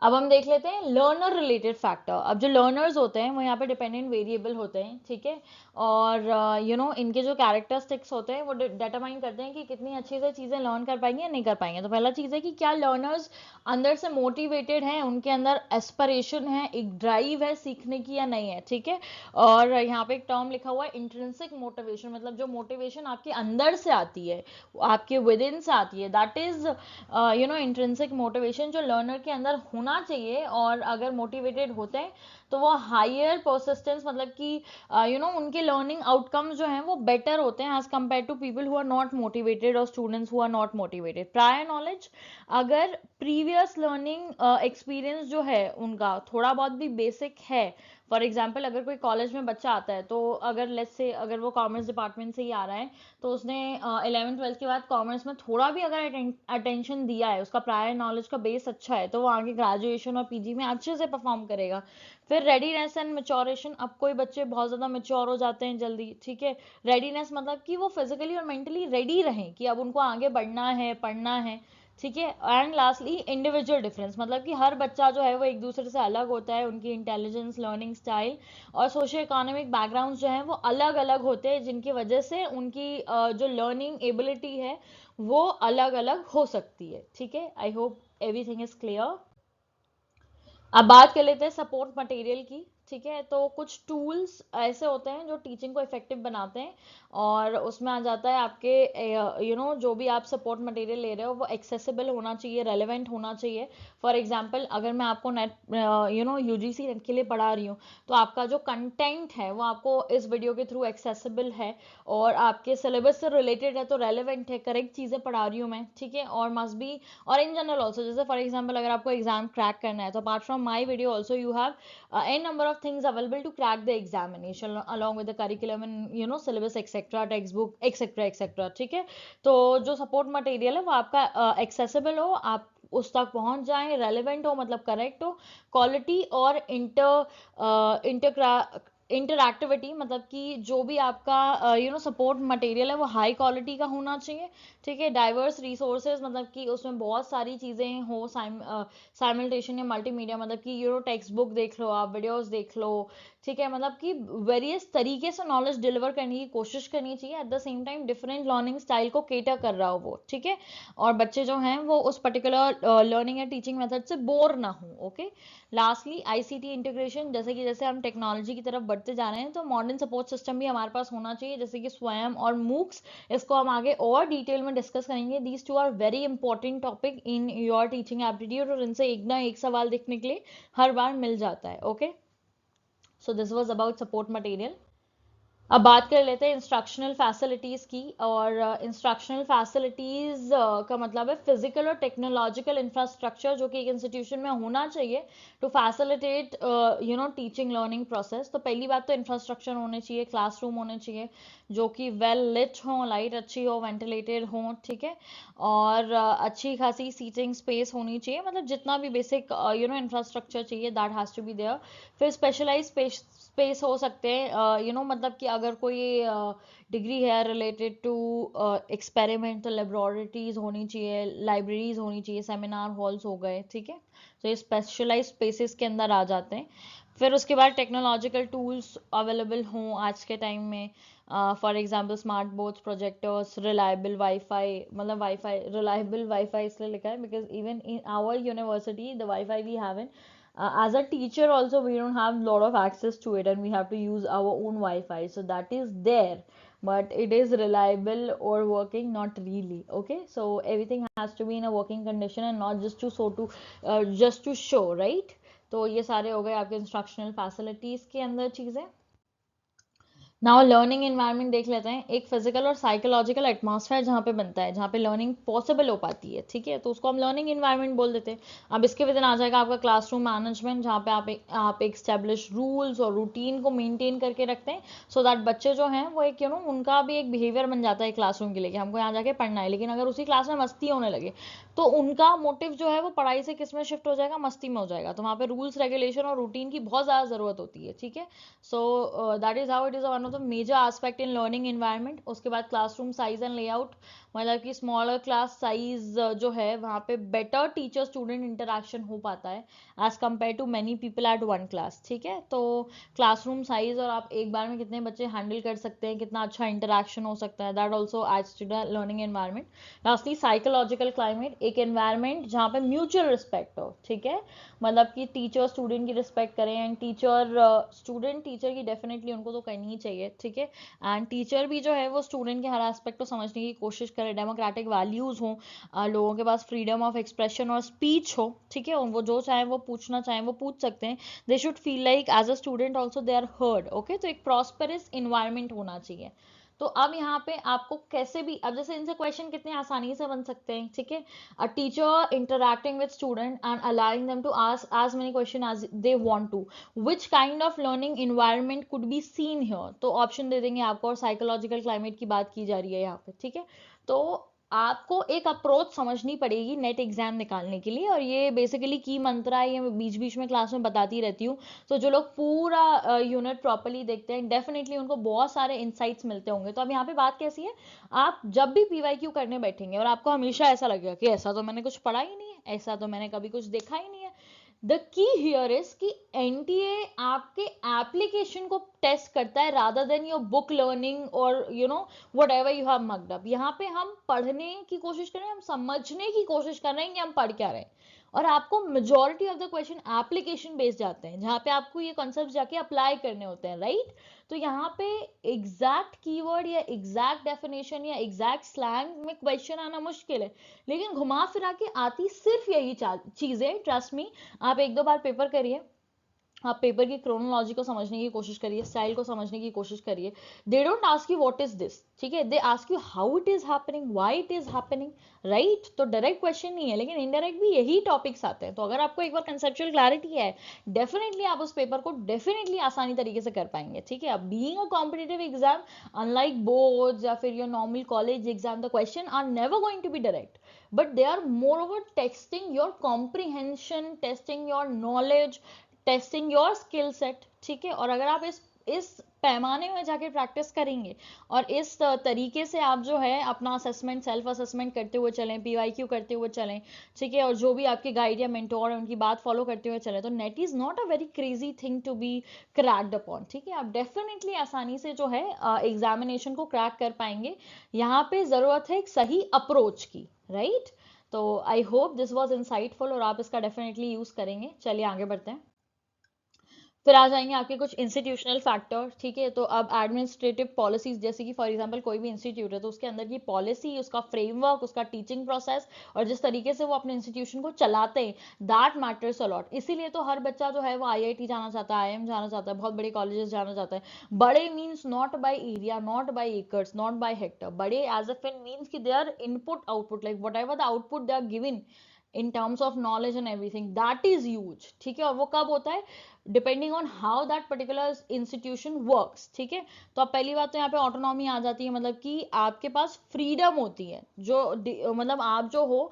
अब हम देख लेते हैं लर्नर रिलेटेड फैक्टर। अब जो लर्नर्स होते हैं वो यहाँ पे डिपेंडेंट वेरिएबल होते हैं, ठीक है। और इनके जो कैरेक्टरिस्टिक्स होते हैं वो डिटरमाइन करते हैं कि कितनी अच्छे से चीज़ें लर्न कर पाएंगे या नहीं कर पाएंगे। तो पहला चीज़ है कि क्या लर्नर्स अंदर से मोटिवेटेड हैं, उनके अंदर एस्पिरेशन है, एक ड्राइव है सीखने की या नहीं है, ठीक है। और यहाँ पे एक टर्म लिखा हुआ है इंट्रिंसिक मोटिवेशन, मतलब जो मोटिवेशन आपके अंदर से आती है, आपके विद इन से आती है, दैट इज इंट्रिंसिक मोटिवेशन, जो लर्नर के अंदर होना चाहिए। और अगर मोटिवेटेड होते हैं तो वो हायर परसिस्टेंस, मतलब कि उनके लर्निंग आउटकम्स जो हैं वो बेटर होते हैं as compare to people who are not motivated और students who are not motivated. Prior knowledge, अगर प्रीवियस लर्निंग एक्सपीरियंस जो है उनका थोड़ा बहुत भी बेसिक है, फॉर एग्जाम्पल अगर कोई कॉलेज में बच्चा आता है, तो अगर लेट्स से अगर वो कॉमर्स डिपार्टमेंट से ही आ रहा है, तो उसने 11th 12th के बाद कॉमर्स में थोड़ा भी अगर अटेंशन दिया है, उसका प्रायर नॉलेज का बेस अच्छा है, तो वो आगे ग्रेजुएशन और पीजी में अच्छे से परफॉर्म करेगा। फिर रेडीनेस एंड मेच्योरेशन, अब कोई बच्चे बहुत ज़्यादा मेच्योर हो जाते हैं जल्दी, ठीक है। रेडीनेस मतलब कि वो फिजिकली और मेंटली रेडी रहें कि अब उनको आगे बढ़ना है, पढ़ना है, ठीक है। एंड लास्टली इंडिविजुअल डिफरेंस, मतलब कि हर बच्चा जो है वो एक दूसरे से अलग होता है, उनकी इंटेलिजेंस, लर्निंग स्टाइल और सोशियो इकोनॉमिक बैकग्राउंड जो है वो अलग अलग होते हैं, जिनकी वजह से उनकी जो लर्निंग एबिलिटी है वो अलग अलग हो सकती है, ठीक है। I hope everything is clear. अब बात कर लेते हैं सपोर्ट मटेरियल की। ठीक है, तो कुछ टूल्स ऐसे होते हैं जो टीचिंग को इफेक्टिव बनाते हैं, और उसमें आ जाता है आपके जो भी आप सपोर्ट मटेरियल ले रहे हो वो एक्सेसिबल होना चाहिए, रेलेवेंट होना चाहिए। फॉर एग्जांपल, अगर मैं आपको नेट यूजीसी नेट के लिए पढ़ा रही हूँ, तो आपका जो कंटेंट है वो आपको इस वीडियो के थ्रू एक्सेसिबल है, और आपके सिलेबस से रिलेटेड है, तो रेलेवेंट है, करेक्ट चीज़ें पढ़ा रही हूँ मैं। ठीक है, और मस्ट बी, और इन जनरल ऑल्सो, जैसे फॉर एग्जाम्पल अगर आपको एग्जाम क्रैक करना है, तो apart from my video also you have n number of things available to crack the examination along with the curriculum and syllabus etc, textbook etc etc। ठीक है, तो जो सपोर्ट मटेरियल है वो आपका एक्सेसिबल हो, आप उस तक पहुंच जाएं, रेलेवेंट हो मतलब करेक्ट हो, क्वालिटी और इंटर इंटरएक्टिविटी, मतलब कि जो भी आपका सपोर्ट मटेरियल है वो हाई क्वालिटी का होना चाहिए। ठीक है, डाइवर्स रिसोर्सेज, मतलब कि उसमें बहुत सारी चीज़ें हो, साइमल्टेशन या मल्टीमीडिया, मतलब कि टेक्स्ट बुक देख लो, आप वीडियोस देख लो। ठीक है, मतलब कि वेरियस तरीके से नॉलेज डिलीवर करने की कोशिश करनी चाहिए, at the same time different learning style को केटर कर रहा हो वो। ठीक है, और बच्चे जो हैं वो उस पर्टिकुलर लर्निंग या टीचिंग मेथड से बोर ना हो। ओके, लास्टली आईसीटी इंटीग्रेशन, जैसे हम टेक्नोलॉजी की तरफ बढ़ते जा रहे हैं, तो मॉडर्न सपोर्ट सिस्टम भी हमारे पास होना चाहिए, जैसे कि स्वयं और मूक्स। इसको हम आगे और डिटेल में डिस्कस करेंगे। These two are very important topic in your teaching aptitude, और इनसे एक ना एक सवाल देखने के लिए हर बार मिल जाता है। Okay, so this was about support material. अब बात कर लेते हैं इंस्ट्रक्शनल फैसिलिटीज़ की, और इंस्ट्रक्शनल फैसिलिटीज़ का मतलब है फिजिकल और टेक्नोलॉजिकल इंफ्रास्ट्रक्चर जो कि एक इंस्टीट्यूशन में होना चाहिए to facilitate teaching learning process. तो पहली बात तो इंफ्रास्ट्रक्चर होने चाहिए, क्लासरूम होने चाहिए जो कि वेल लिट हो, लाइट अच्छी हो, वेंटिलेटेड हो। ठीक है, और अच्छी खासी सीटिंग स्पेस होनी चाहिए, मतलब जितना भी बेसिक इंफ्रास्ट्रक्चर चाहिए that has to be there. फिर स्पेशलाइज स्पेस हो सकते हैं, मतलब कि अगर कोई डिग्री है रिलेटेड टू एक्सपेरिमेंटल लेबोरेटरीज होनी चाहिए, लाइब्रेरीज होनी चाहिए, सेमिनार हॉल्स हो गए। ठीक है, तो ये स्पेशलाइज स्पेसेस के अंदर आ जाते हैं। फिर उसके बाद टेक्नोलॉजिकल टूल्स अवेलेबल हों आज के टाइम में, for example smart boards, projectors, reliable wifi, मतलब वाईफाई रिलायबल वाईफाई इसलिए लिखा है because even in our university the wifi we have in, as a teacher also we don't have a lot of access to it and we have to use our own Wi-Fi, so that is there, but it is reliable or working not really. Okay, so everything has to be in a working condition and not just to show, right? तो ये सारे हो गए आपके instructional facilities के अंदर चीजें। Now learning environment देख लेते हैं। एक फिजिकल और साइकोलॉजिकल एटमॉस्फेयर जहाँ पे बनता है, जहाँ पे लर्निंग पॉसिबल हो पाती है। ठीक है, तो उसको हम लर्निंग एनवायरनमेंट बोल देते हैं। अब इसके विद आ जाएगा आपका क्लासरूम मैनेजमेंट, जहाँ पे आप एक स्टैब्लिश रूल्स और रूटीन को मेंटेन करके रखते हैं, सो दैट बच्चे जो हैं वो एक उनका भी एक बिहेवियर बन जाता है क्लासरूम के लिए कि हमको यहाँ जाके पढ़ना है। लेकिन अगर उसी क्लास में मस्ती होने लगे तो उनका मोटिव जो है वो पढ़ाई से किस में शिफ्ट हो जाएगा, मस्ती में हो जाएगा। तो वहाँ पे रूल्स रेगुलेशन और रूटीन की बहुत ज़्यादा ज़रूरत होती है। ठीक है, so that is how it is one of the major aspect in learning environment। उसके बाद क्लासरूम साइज एंड लेआउट, मतलब कि स्मॉलर क्लास साइज जो है वहाँ पे बेटर टीचर स्टूडेंट इंटरेक्शन हो पाता है as compare to many people at one class. ठीक है, तो क्लासरूम साइज और आप एक बार में कितने बच्चे हैंडल कर सकते हैं, कितना अच्छा इंटरेक्शन हो सकता है, that also adds to the learning environment. Lastly psychological climate, एक एनवायरनमेंट जहाँ पे म्यूचुअल रिस्पेक्ट हो। ठीक है, मतलब कि टीचर स्टूडेंट की रिस्पेक्ट करें, एंड स्टूडेंट टीचर की डेफिनेटली उनको तो करनी ही चाहिए। ठीक है, एंड टीचर भी जो है वो स्टूडेंट के हर एस्पेक्ट को समझने की कोशिश करे, डेमोक्रेटिक वैल्यूज हो, लोगों के पास फ्रीडम ऑफ एक्सप्रेशन और स्पीच हो। ठीक है, वो जो चाहे वो पूछना चाहे वो पूछ सकते हैं, they should feel like as a student also they are heard. Okay, तो एक प्रॉस्पेरस इन्वायरमेंट होना चाहिए। तो अब यहाँ पे आपको कैसे भी, अब जैसे इनसे क्वेश्चन कितने आसानी से बन सकते हैं। ठीक है, a teacher interacting with student and allowing them to ask as many questions as they want to, which kind of learning environment could be seen here, तो ऑप्शन दे देंगे आपको, और साइकोलॉजिकल क्लाइमेट की बात की जा रही है यहाँ पे। ठीक है, तो आपको एक अप्रोच समझनी पड़ेगी नेट एग्जाम निकालने के लिए, और ये बेसिकली की मंत्रा है, ये बीच बीच में क्लास में बताती रहती हूँ। तो जो लोग पूरा यूनिट प्रॉपरली देखते हैं डेफिनेटली उनको बहुत सारे इंसाइट्स मिलते होंगे। तो अब यहाँ पे बात कैसी है, आप जब भी पीवाईक्यू करने बैठेंगे और आपको हमेशा ऐसा लगेगा कि ऐसा तो मैंने कुछ पढ़ा ही नहीं है, ऐसा तो मैंने कभी कुछ देखा ही नहीं है, द की हियर इज कि एनटीए आपके एप्लीकेशन को टेस्ट करता है rather than your book learning और whatever you have mugged up. यहाँ पे हम पढ़ने की कोशिश कर रहे हैं, हम समझने की कोशिश कर रहे हैं कि हम पढ़ क्या रहे हैं। और आपको majority of the question application based जाते हैं, जहाँ पे आपको ये कॉन्सेप्ट जाके अप्लाई करने होते हैं, राइट। तो यहाँ पे एग्जैक्ट कीवर्ड या एग्जैक्ट डेफिनेशन या एग्जैक्ट स्लैंग में क्वेश्चन आना मुश्किल है, लेकिन घुमा फिरा के आती सिर्फ यही चीजें, ट्रस्ट मी। आप एक दो बार पेपर करिए, आप पेपर की क्रोनोलॉजी को समझने की कोशिश करिए, स्टाइल को समझने की कोशिश करिए। They don't ask you what is this, ठीक है, they ask you how it is happening, why it is happening, right. तो डायरेक्ट क्वेश्चन नहीं है, लेकिन इनडायरेक्ट भी यही टॉपिक्स आते हैं। तो अगर आपको एक बार कंसेप्चुअल क्लैरिटी है, डेफिनेटली आप उस पेपर को डेफिनेटली आसानी तरीके से कर पाएंगे, ठीक है। अब being a competitive exam, unlike boards या फिर your normal college exam, the question are never going to be direct, but they are moreover testing your comprehension, testing your knowledge, testing your skill set, ठीक है। और अगर आप इस पैमाने में जाके प्रैक्टिस करेंगे और इस तरीके से आप जो है अपना असेसमेंट, सेल्फ असेसमेंट करते हुए चलें, पीवाईक्यू करते हुए चलें, ठीक है, और जो भी आपके गाइड या मेंटोर है उनकी बात फॉलो करते हुए चलें, तो NET is not a very crazy thing to be cracked upon, ठीक है। आप डेफिनेटली आसानी से जो है एग्जामिनेशन को क्रैक कर पाएंगे। यहाँ पे जरूरत है एक सही अप्रोच की, राइट। तो I hope this was insightful और आप इसका डेफिनेटली यूज करेंगे। चलिए आगे बढ़ते हैं। फिर आ जाएंगे आपके कुछ इंस्टीट्यूशनल फैक्टर, ठीक है। तो अब एडमिनिस्ट्रेटिव पॉलिसीज, जैसे कि फॉर एग्जांपल कोई भी इंस्टीट्यूट है तो उसके अंदर की पॉलिसी, उसका फ्रेमवर्क, उसका टीचिंग प्रोसेस और जिस तरीके से वो अपने इंस्टीट्यूशन को चलाते हैं, दैट मैटर्स अ लॉट। इसीलिए तो हर बच्चा जो है वो आईआईटी जाना चाहता है, आईएम जाना चाहता है, बहुत बड़े कॉलेजेस जाना चाहता है। बड़े means not by area, not by acres, not by hectare, बड़े एज अ फिन मीन्स कि they are input output, like whatever the output they are given in terms of knowledge and everything, that is huge, ठीक है। और वो कब होता है, depending on how that particular institution works, ठीक है। तो अब पहली बात तो यहाँ पे ऑटोनॉमी आ जाती है, मतलब कि आपके पास फ्रीडम होती है, जो मतलब आप जो हो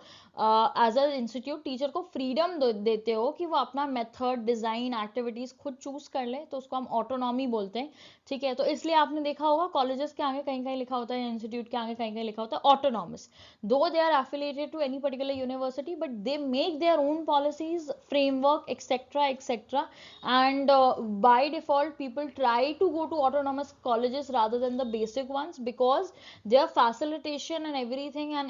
एज अ इंस्टीट्यूट टीचर को फ्रीडम देते हो कि वो अपना मेथड, डिजाइन, एक्टिविटीज खुद चूज कर ले, तो उसको हम ऑटोनॉमी बोलते हैं, ठीक है। तो इसलिए आपने देखा होगा कॉलेजेस के आगे कहीं कहीं लिखा होता है, इंस्टीट्यूट के आगे कहीं कहीं लिखा होता है autonomous, though they are affiliated to any particular university, but they make their own policies, framework, etc. And by default people try to go to autonomous colleges rather than the basic ones, because their facilitation and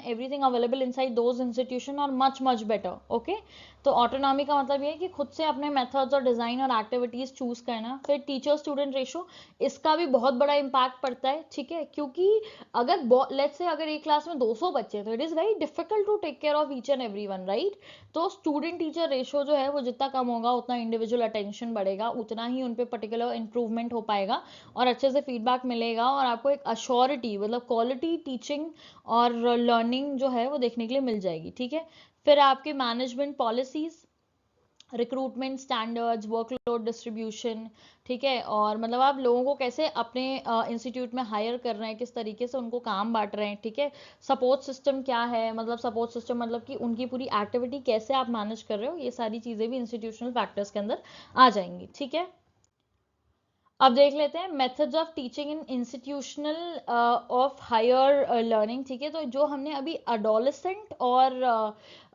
everything available inside those institutions are much better, okay। तो autonomy का मतलब ये है कि खुद से अपने methods और डिजाइन और एक्टिविटीज चूज करना। फिर टीचर स्टूडेंट रेशो, इसका भी बहुत बड़ा इम्पैक्ट पड़ता है, ठीक है, क्योंकि अगर लेट्स से अगर एक क्लास में 200 बच्चे हैं तो it is very difficult to take care of each and everyone, right. तो स्टूडेंट टीचर रेशो जो है वो जितना कम होगा उतना इंडिविजुअल अटेंशन बढ़ेगा, उतना ही उन पे पर्टिकुलर इंप्रूवमेंट हो पाएगा और अच्छे से फीडबैक मिलेगा और आपको एक अश्योरिटी, मतलब क्वालिटी टीचिंग और लर्निंग जो है वो देखने के लिए मिल जाएगी, ठीक है। फिर आपके management policies, recruitment standards, workload distribution, ठीक है, और मतलब आप लोगों को कैसे अपने इंस्टीट्यूट में हायर कर रहे हैं, किस तरीके से उनको काम बांट रहे हैं, ठीक है। सपोर्ट सिस्टम क्या है, मतलब सपोर्ट सिस्टम मतलब कि उनकी पूरी एक्टिविटी कैसे आप मैनेज कर रहे हो, ये सारी चीजें भी इंस्टीट्यूशनल फैक्टर्स के अंदर आ जाएंगी, ठीक है। अब देख लेते हैं methods of teaching in institutional of higher learning, ठीक है। तो जो हमने अभी अडोलेसेंट और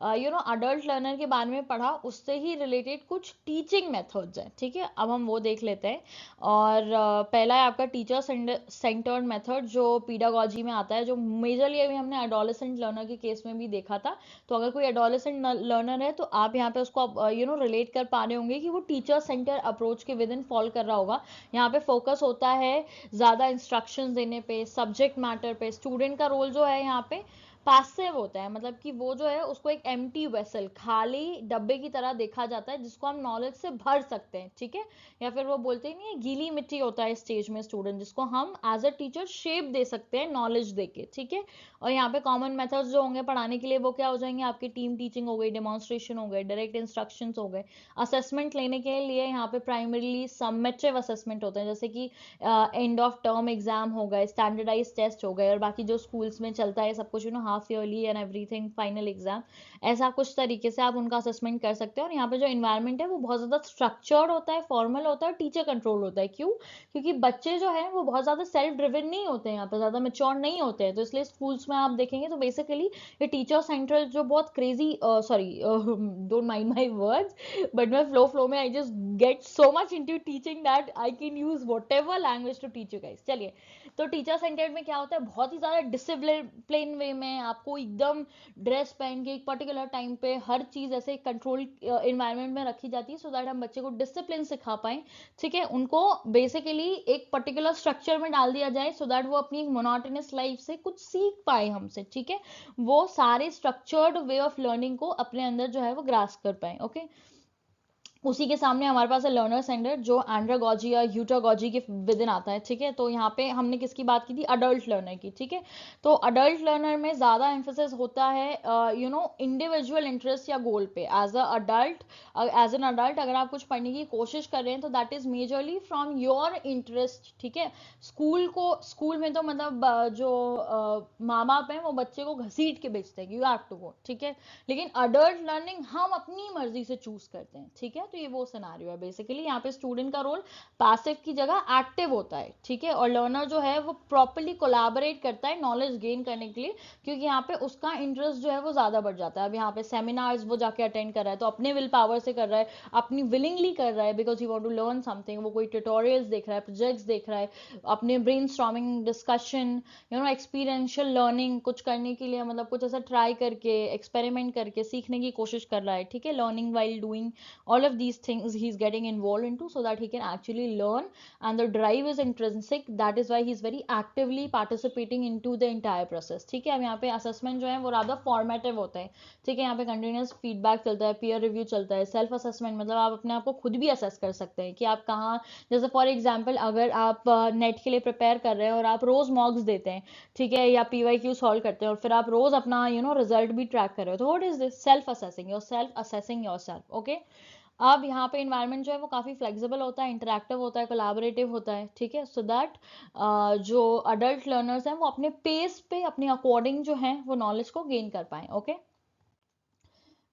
अडल्ट लर्नर के बारे में पढ़ा, उससे ही रिलेटेड कुछ टीचिंग मेथड्स हैं, ठीक है। अब हम वो देख लेते हैं। और पहला है आपका टीचर सेंटर्ड मेथड, जो पीडागोजी में आता है, जो मेजरली अभी हमने अडोलेसेंट लर्नर के केस में भी देखा था। तो अगर कोई एडोलेसेंट लर्नर है तो आप यहाँ पे उसको रिलेट कर पा रहे होंगे कि वो टीचर सेंटर अप्रोच के विद इन फॉल कर रहा होगा। यहाँ पे फोकस होता है ज्यादा इंस्ट्रक्शंस देने पे, सब्जेक्ट मैटर पे। स्टूडेंट का रोल जो है यहाँ पे पैसिव होता है, मतलब कि वो जो है उसको एक एम्प्टी वेसल, खाली डब्बे की तरह देखा जाता है जिसको हम नॉलेज से भर सकते हैं, ठीक है। या फिर वो बोलते ही नहीं है, गीली मिट्टी होता है स्टेज में स्टूडेंट, जिसको हम एज अ टीचर शेप दे सकते हैं नॉलेज देके, ठीक है। और यहाँ पे कॉमन मेथड्स जो होंगे पढ़ाने के लिए वो क्या हो जाएंगे, आपकी टीम टीचिंग हो गई, डेमोन्स्ट्रेशन हो गए, डायरेक्ट इंस्ट्रक्शंस हो गए। असेसमेंट लेने के लिए यहाँ पे प्राइमरीली समेटिव असेसमेंट होते हैं, जैसे कि एंड ऑफ टर्म एग्जाम हो गए, स्टैंडर्डाइज टेस्ट हो गए, और बाकी जो स्कूल्स में चलता है सब कुछ half yearly and everything, final exam, ऐसा कुछ तरीके से आप उनका असेसमेंट कर सकते हैं। और यहाँ पे जो इन्वायरमेंट है वो बहुत ज्यादा स्ट्रक्चर्ड होता है, फॉर्मल होता है, टीचर कंट्रोल होता है। क्यों? क्योंकि बच्चे जो है वो बहुत ज्यादा सेल्फ ड्रिवन नहीं होते हैं, यहाँ पे ज्यादा मेच्योर नहीं होते हैं, तो इसलिए स्कूल्स में आप देखेंगे तो बेसिकली ये टीचर सेंट्रल जो बहुत crazy, sorry don't mind my words, but मैं फ्लो में I just get so much into teaching that I can use whatever language to teach you guys. चलिए, तो टीचर सेंटर्ड में क्या होता है, बहुत ही ज्यादा डिसिप्लिन वे में आपको एकदम ड्रेस पहन के एक पर्टिकुलर टाइम पे हर चीज़ ऐसे कंट्रोल इन्वायरमेंट में रखी जाती है, सो दैट हम बच्चे को डिसिप्लिन सिखा पाएं। ठीक है, उनको बेसिकली एक पर्टिकुलर स्ट्रक्चर में डाल दिया जाए सो दैट वो अपनी एक मोनोटोनस लाइफ से कुछ सीख पाए हमसे। ठीक है, वो सारे स्ट्रक्चर्ड वे ऑफ लर्निंग को अपने अंदर जो है वो ग्रास्प कर पाए। ओके, उसी के सामने हमारे पास है लर्नर सेंटर, जो एंड्रागोजी या यूटागोजी के विद इन आता है। ठीक है, तो यहाँ पे हमने किसकी बात की थी, अडल्ट लर्नर की। ठीक है, तो अडल्ट लर्नर में ज्यादा एम्फोसिस होता है इंडिविजुअल इंटरेस्ट या गोल पे। एज एन अडल्ट अगर आप कुछ पढ़ने की कोशिश कर रहे हैं तो that is majorly from your interest. ठीक है, स्कूल में तो मतलब माँ बाप है वो बच्चे को घसीट के भेजते हैं, यू हैव टू गो। ठीक है, लेकिन अडल्ट लर्निंग हम अपनी मर्जी से चूज करते हैं। ठीक है, तो ये वो सिनेरियो है बेसिकली। यहाँ पे स्टूडेंट का रोल पैसिव की जगह एक्टिव होता है। ठीक है, और लर्नर जो है वो प्रॉपर्ली कोलैबोरेट करता है नॉलेज गेन करने के लिए, क्योंकि यहाँ पे उसका इंटरेस्ट जो है वो ज्यादा बढ़ जाता है। अब यहाँ पे सेमिनार्स वो जाके अटेंड कर रहा है तो अपने विल पावर से कर रहा है, अपनी विलिंगली कर रहा है, because you want to learn something. वो कोई ट्यूटोरियल्स देख रहा है, प्रोजेक्ट्स देख रहा है, अपने ब्रेनस्टॉर्मिंग डिस्कशन एक्सपीरियंशियल लर्निंग कुछ करने के लिए, मतलब कुछ ऐसा ट्राई करके एक्सपेरिमेंट करके सीखने की कोशिश कर रहा है। ठीक है, learning while doing all of these things he is getting involved into so that he can actually learn, and the drive is intrinsic, that is why he is very actively participating into the entire process. ठीक है, अब यहाँ पे assessment जो है वो rather formative होता है। ठीक है, यहाँ पे कंटिन्यूस फीडबैक चलता है, पीयर रिव्यू चलता है, सेल्फ असेसमेंट मतलब आप अपने आप को खुद भी असेस कर सकते हैं कि आप कहाँ, जैसे फॉर एग्जाम्पल अगर आप नेट के लिए प्रिपेयर कर रहे हैं और आप रोज मॉक्स देते हैं, ठीक है, या PYQ सॉल्व करते हैं और फिर आप रोज अपना रिजल्ट भी ट्रैक कर रहे हो, तो what is this, self assessing your self. Okay, अब यहाँ पे इन्वायरमेंट जो है वो काफ़ी फ्लेक्सिबल होता है, इंटरेक्टिव होता है, कोलैबोरेटिव होता है। ठीक है, सो दैट जो अडल्ट लर्नर्स हैं वो अपने पेस पे अपने अकॉर्डिंग जो है वो नॉलेज को गेन कर पाए। ओके,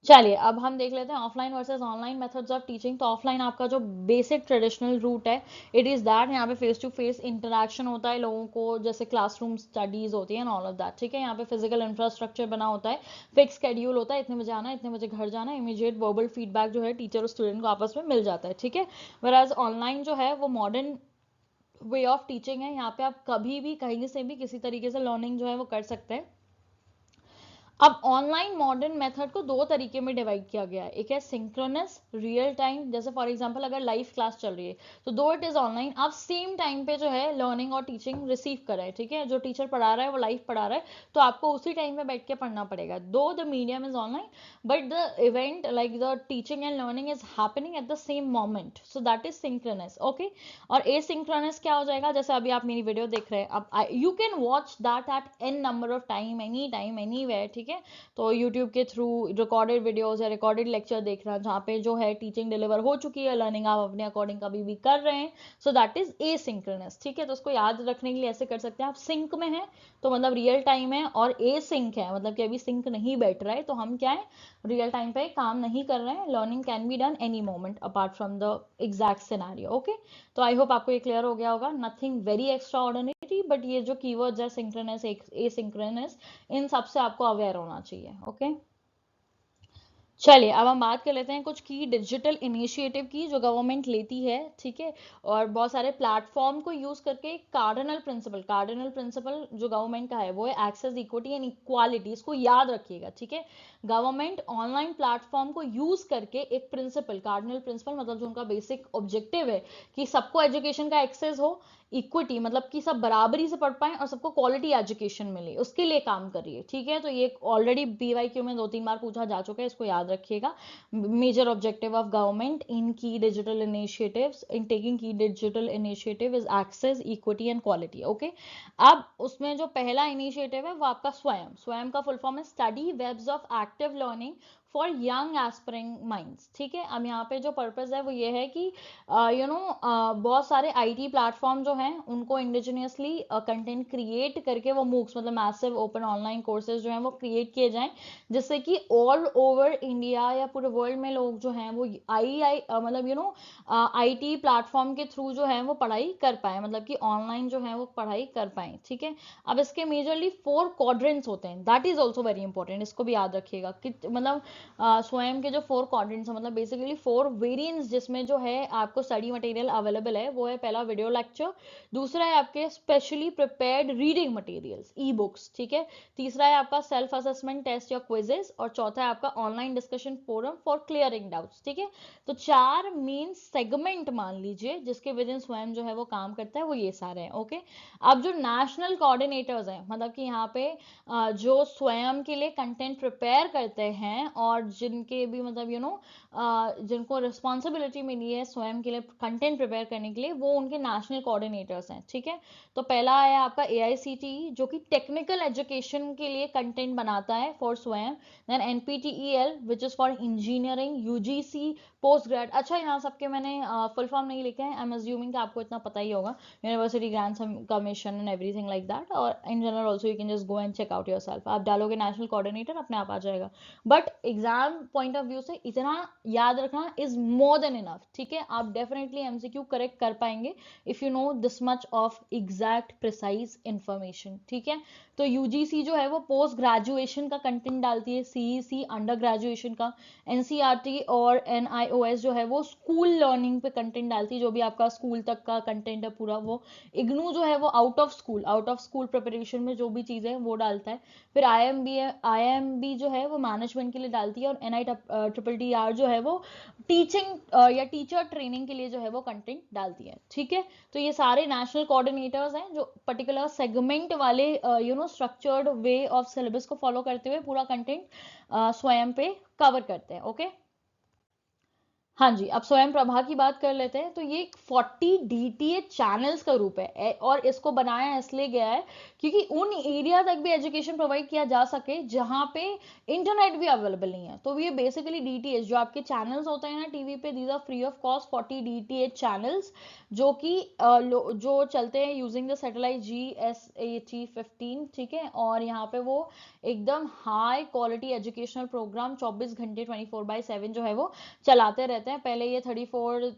चलिए अब हम देख लेते हैं offline versus online methods of teaching. तो ऑफलाइन आपका जो बेसिक ट्रेडिशनल रूट है, इट इज़ दैट यहाँ पे फेस टू फेस इंटरेक्शन होता है लोगों को, जैसे क्लासरूम स्टडीज होती है ऑल ऑफ दैट। ठीक है, यहाँ पे फिजिकल इंफ्रास्ट्रक्चर बना होता है, फिक्स शेड्यूल होता है, इतने बजे आना, इतने बजे घर जाना, इमीडिएट वर्बल फीडबैक जो है टीचर और स्टूडेंट को आपस में मिल जाता है। ठीक है, वेराज ऑनलाइन जो है वो मॉडर्न वे ऑफ टीचिंग है, यहाँ पे आप कभी भी कहीं से भी किसी तरीके से लर्निंग जो है वो कर सकते हैं। अब ऑनलाइन मॉडर्न मेथड को दो तरीके में डिवाइड किया गया है, एक है सिंक्रोनस रियल टाइम, जैसे फॉर एग्जांपल अगर लाइव क्लास चल रही है तो दो इट इज ऑनलाइन, आप सेम टाइम पे जो है लर्निंग और टीचिंग रिसीव कर रहे हैं। ठीक है, जो टीचर पढ़ा रहा है वो लाइव पढ़ा रहा है तो आपको उसी टाइम पे बैठ के पढ़ना पड़ेगा, दो the medium is online but the event like the teaching and learning is happening at the same moment, so that is synchronous. Okay, और एसिंक्रोनस क्या हो जाएगा, जैसे अभी आप मेरी वीडियो देख रहे हैं, अब you can watch that at an number of time anywhere. ठीक है, तो यूट्यूब के थ्रू रिकॉर्डेड वीडियोस या रिकॉर्डेड लेक्चर देख रहा है जहाँ पे जो है टीचिंग डिलीवर हो चुकी है, लर्निंग आप अपने अकॉर्डिंग कभी भी कर रहे हैं, सो दैट इज एसिंक्रोनस। ठीक है, तो उसको याद रखने के लिए ऐसे कर सकते हैं, आप सिंक में है तो मतलब रियल टाइम है, और ए सिंक है मतलब कि अभी सिंक नहीं बैठ रहा है तो हम क्या है, रियल टाइम पे काम नहीं कर रहे हैं, learning can be done any moment apart from the exact scenario. Okay, तो आई होप आपको ये क्लियर हो गया होगा, nothing very extra ordinary, but ये जो कीवर्ड्स है सिंक्रोनस एसिंक्रोनस, इन सबसे आपको अवेयर होना चाहिए। ओके, चलिए अब हम बात कर लेते हैं कुछ की डिजिटल इनिशिएटिव की जो गवर्नमेंट लेती है। ठीक है, और बहुत सारे प्लेटफॉर्म को यूज करके कार्डिनल प्रिंसिपल जो गवर्नमेंट का है वो है एक्सेस, इक्विटी एंड इक्वालिटी, इसको याद रखिएगा। ठीक है, गवर्नमेंट ऑनलाइन प्लेटफॉर्म को यूज करके एक प्रिंसिपल, कार्डिनल प्रिंसिपल मतलब जो उनका बेसिक ऑब्जेक्टिव है कि सबको एजुकेशन का एक्सेस हो, इक्विटी मतलब कि सब बराबरी से पढ़ पाए और सबको क्वालिटी एजुकेशन मिले, उसके लिए काम कर रही है। ठीक है, तो ये ऑलरेडी BYQ में 2-3 बार पूछा जा चुका है, इसको याद रखिएगा। Major objective of government in key digital initiatives, in taking key digital initiative is access, equity and quality. Okay, अब उसमें जो पहला इनिशिएटिव है वो आपका स्वयं, स्वयं का फुल फॉर्म है study webs of active learning for young aspiring minds. ठीक है, अब यहाँ पे जो पर्पस है वो ये है कि बहुत सारे IT प्लेटफॉर्म जो हैं उनको इंडिजिनियसली कंटेंट क्रिएट करके वो MOOCs मतलब मैसिव ओपन ऑनलाइन कोर्सेज जो हैं वो क्रिएट किए जाएं, जिससे कि ऑल ओवर इंडिया या पूरे वर्ल्ड में लोग जो हैं वो IT प्लेटफॉर्म के थ्रू जो है वो पढ़ाई कर पाए, मतलब कि ऑनलाइन जो है वो पढ़ाई कर पाए। ठीक है, अब इसके मेजरली 4 क्वाड्रेंट्स होते हैं, that is also very important, इसको भी याद रखिएगा कि मतलब स्वयं के जो 4 क्वाड्रेंट्स हैं, मतलब बेसिकली 4 वेरिएंट्स जिसमें जो है आपको स्टडी मटेरियल अवेलेबल है, वो है पहला वीडियो लेक्चर, दूसरा है आपके specially prepared reading materials e books, ठीक है, तीसरा है आपका सेल्फ असेसमेंट टेस्ट या क्विजेस, और चौथा है आपका online discussion forum for clearing doubts, ठीक है। तो 4 मेन सेगमेंट मान लीजिए जिसके विद इन स्वयं जो है वो काम करता है, वो ये सारे हैं। ओके, अब जो नेशनल कोऑर्डिनेटर्स हैं, मतलब कि यहाँ पे जो स्वयं के लिए कंटेंट प्रिपेयर करते हैं और जिनके भी मतलब जिनको रिस्पॉन्सिबिलिटी मिली है स्वयं के लिए कंटेंट प्रिपेयर करने के लिए, वो उनके नेशनल कोऑर्डिनेटर्स हैं, ठीक है। तो पहला है आपका AICTE जो कि टेक्निकल एजुकेशन के लिए कंटेंट बनाता है for Swayam, then NPTEL which is for engineering, UGC post grade. अच्छा, यहाँ सबके मैंने फुल फॉर्म नहीं लिखे हैं, आई एम अज्यूमिंग कि आपको इतना पता ही होगा, university grants commission and everything like that, और in general also you can just go and check out yourself, आप डालोगे नेशनल कोऑर्डिनेटर अपने आप आ जाएगा। But exam point of view से इतना याद रखना इज मोर देन इनफ, ठीक है, आप डेफिनेटली MCQ करेक्ट कर पाएंगे if you know this much of exact precise information, ठीक है। तो UGC जो है वो पोस्ट ग्रेजुएशन का कंटेंट डालती है, CEC अंडर ग्रेजुएशन का, NCERT और NIOS जो है वो स्कूल लर्निंग पे कंटेंट डालती है, जो भी आपका स्कूल तक का कंटेंट है पूरा वो। IGNOU जो है वो आउट ऑफ स्कूल प्रिपरेशन में जो भी चीजें हैं वो डालता है। फिर IIMB जो है वो मैनेजमेंट के लिए डालती है, और NITTR जो है वो टीचिंग या टीचर ट्रेनिंग के लिए जो है वो कंटेंट डालती है, ठीक है। तो ये सारे नेशनल कोऑर्डिनेटर्स हैं जो पर्टिकुलर सेगमेंट वाले स्ट्रक्चर्ड वे ऑफ सिलेबस को फॉलो करते हुए पूरा कंटेंट स्वयं पे कवर करते हैं। ओके, हाँ जी, अब स्वयं प्रभा की बात कर लेते हैं। तो ये 40 DTH चैनल्स का ग्रुप है, और इसको बनाया इसलिए गया है क्योंकि उन एरिया तक भी एजुकेशन प्रोवाइड किया जा सके जहां पे इंटरनेट भी अवेलेबल नहीं है। तो ये बेसिकली DTH जो आपके चैनल्स होते हैं ना टीवी पे, these are free of cost 40 DTH channels जो कि जो चलते हैं यूजिंग द सैटेलाइट GSAT-15, ठीक है। और यहाँ पे वो एकदम हाई क्वालिटी एजुकेशनल प्रोग्राम 24 घंटे 24/7 जो है वो चलाते रहते हैं। पहले ये 34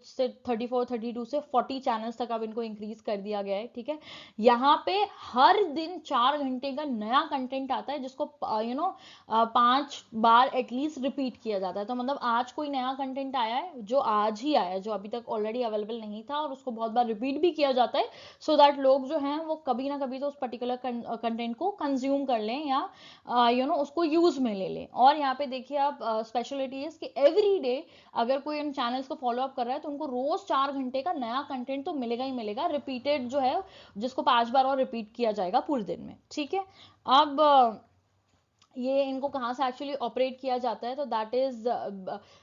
32 से 40 चैनल्स तक अब इनको इंक्रीज कर दिया गया है, ठीक है। यहाँ पे हर दिन 4 घंटे का नया कंटेंट आता है जिसको 5 बार एटलीस्ट रिपीट किया जाता है। तो मतलब आज कोई नया कंटेंट आया है जो आज ही आया है, जो अभी तक ऑलरेडी अवेलेबल नहीं था, और उसको बहुत बार रिपीट भी किया जाता है सो दैट लोग जो हैं वो कभी ना कभी तो उस पर्टिकुलर कंटेंट को कंज्यूम कर लें या उसको यूज में ले लें। और यहाँ पे देखिए आप स्पेशलिटी कि एवरी डे अगर कोई इन चैनल्स को फॉलो अप कर रहा है तो उनको रोज 4 घंटे का नया कंटेंट तो मिलेगा ही मिलेगा, रिपीटेड जो है, जिसको 5 बार और रिपीट किया जाएगा पूरे दिन में, ठीक है। अब ये इनको कहाँ से एक्चुअली ऑपरेट किया जाता है, तो दैट इज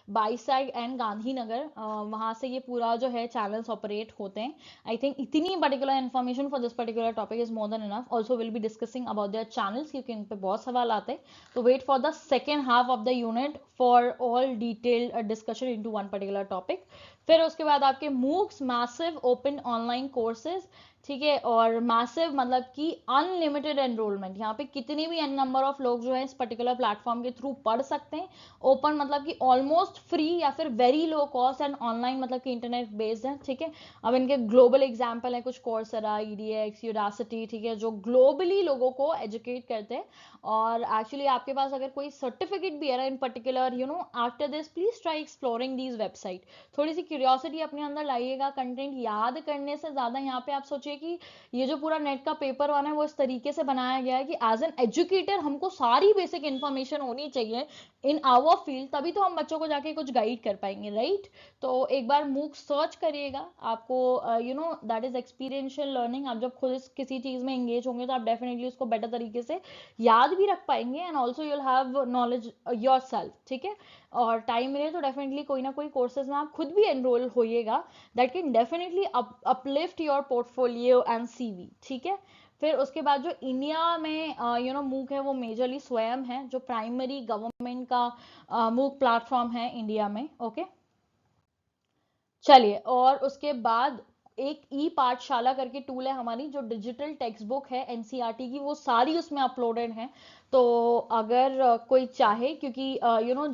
बाईसाइड एंड गांधीनगर, वहां से ये पूरा जो है चैनल्स ऑपरेट होते हैं। आई थिंक इतनी particular information for this particular topic is more than enough. Also will be discussing about their channels क्योंकि इन पे बहुत सवाल आते हैं। तो wait for the second half of the unit for all detailed discussion into one particular topic. फिर उसके बाद आपके MOOCs massive open online courses, ठीक है, और मैसिव मतलब कि अनलिमिटेड एनरोलमेंट, यहाँ पे कितनी भी एन नंबर ऑफ लोग जो है इस पर्टिकुलर प्लेटफॉर्म के थ्रू पढ़ सकते हैं। ओपन मतलब कि ऑलमोस्ट फ्री या फिर very low cost, and online मतलब कि इंटरनेट बेस्ड है, ठीक है। अब इनके ग्लोबल एग्जाम्पल है कुछ कोर्सेरा, EDX, यूडासिटी, ठीक है, जो ग्लोबली लोगों को एजुकेट करते हैं। और एक्चुअली आपके पास अगर कोई सर्टिफिकेट भी है ना इन particular after this please try exploring these website. थोड़ी सी क्यूरियोसिटी अपने अंदर लाइएगा, कंटेंट याद करने से ज्यादा यहाँ पे आप सोचिए कि ये जो पूरा नेट का पेपर वन है वो इस तरीके से बनाया गया है कि एज एन एजुकेटर हमको सारी बेसिक इंफॉर्मेशन होनी चाहिए इन आवर फील्ड, तभी तो हम बच्चों को जाके कुछ गाइड कर पाएंगे, राइट। तो एक बार मूक सर्च करिएगा, आपको दैट इज एक्सपीरियंशियल लर्निंग। आप जब खुद किसी चीज में एंगेज होंगे तो आप डेफिनेटली उसको बेटर तरीके से याद भी रख पाएंगे, and also you'll have knowledge your self, ठीक है। और टाइम मिले तो डेफिनेटली कोई ना कोई कोर्सेज में आप खुद भी एनरोल होइएगा, that can definitely uplift your portfolio and CV, ठीक है। फिर उसके बाद जो इंडिया में मूक है वो मेजरली स्वयं है, जो प्राइमरी गवर्नमेंट का मूक प्लेटफॉर्म है इंडिया में। ओके, चलिए, और उसके बाद एक पाठशाला करके टूल है हमारी, जो डिजिटल टेक्स्ट बुक है NCERT की, वो सारी उसमें अपलोडेड है। तो अगर कोई चाहे, क्योंकि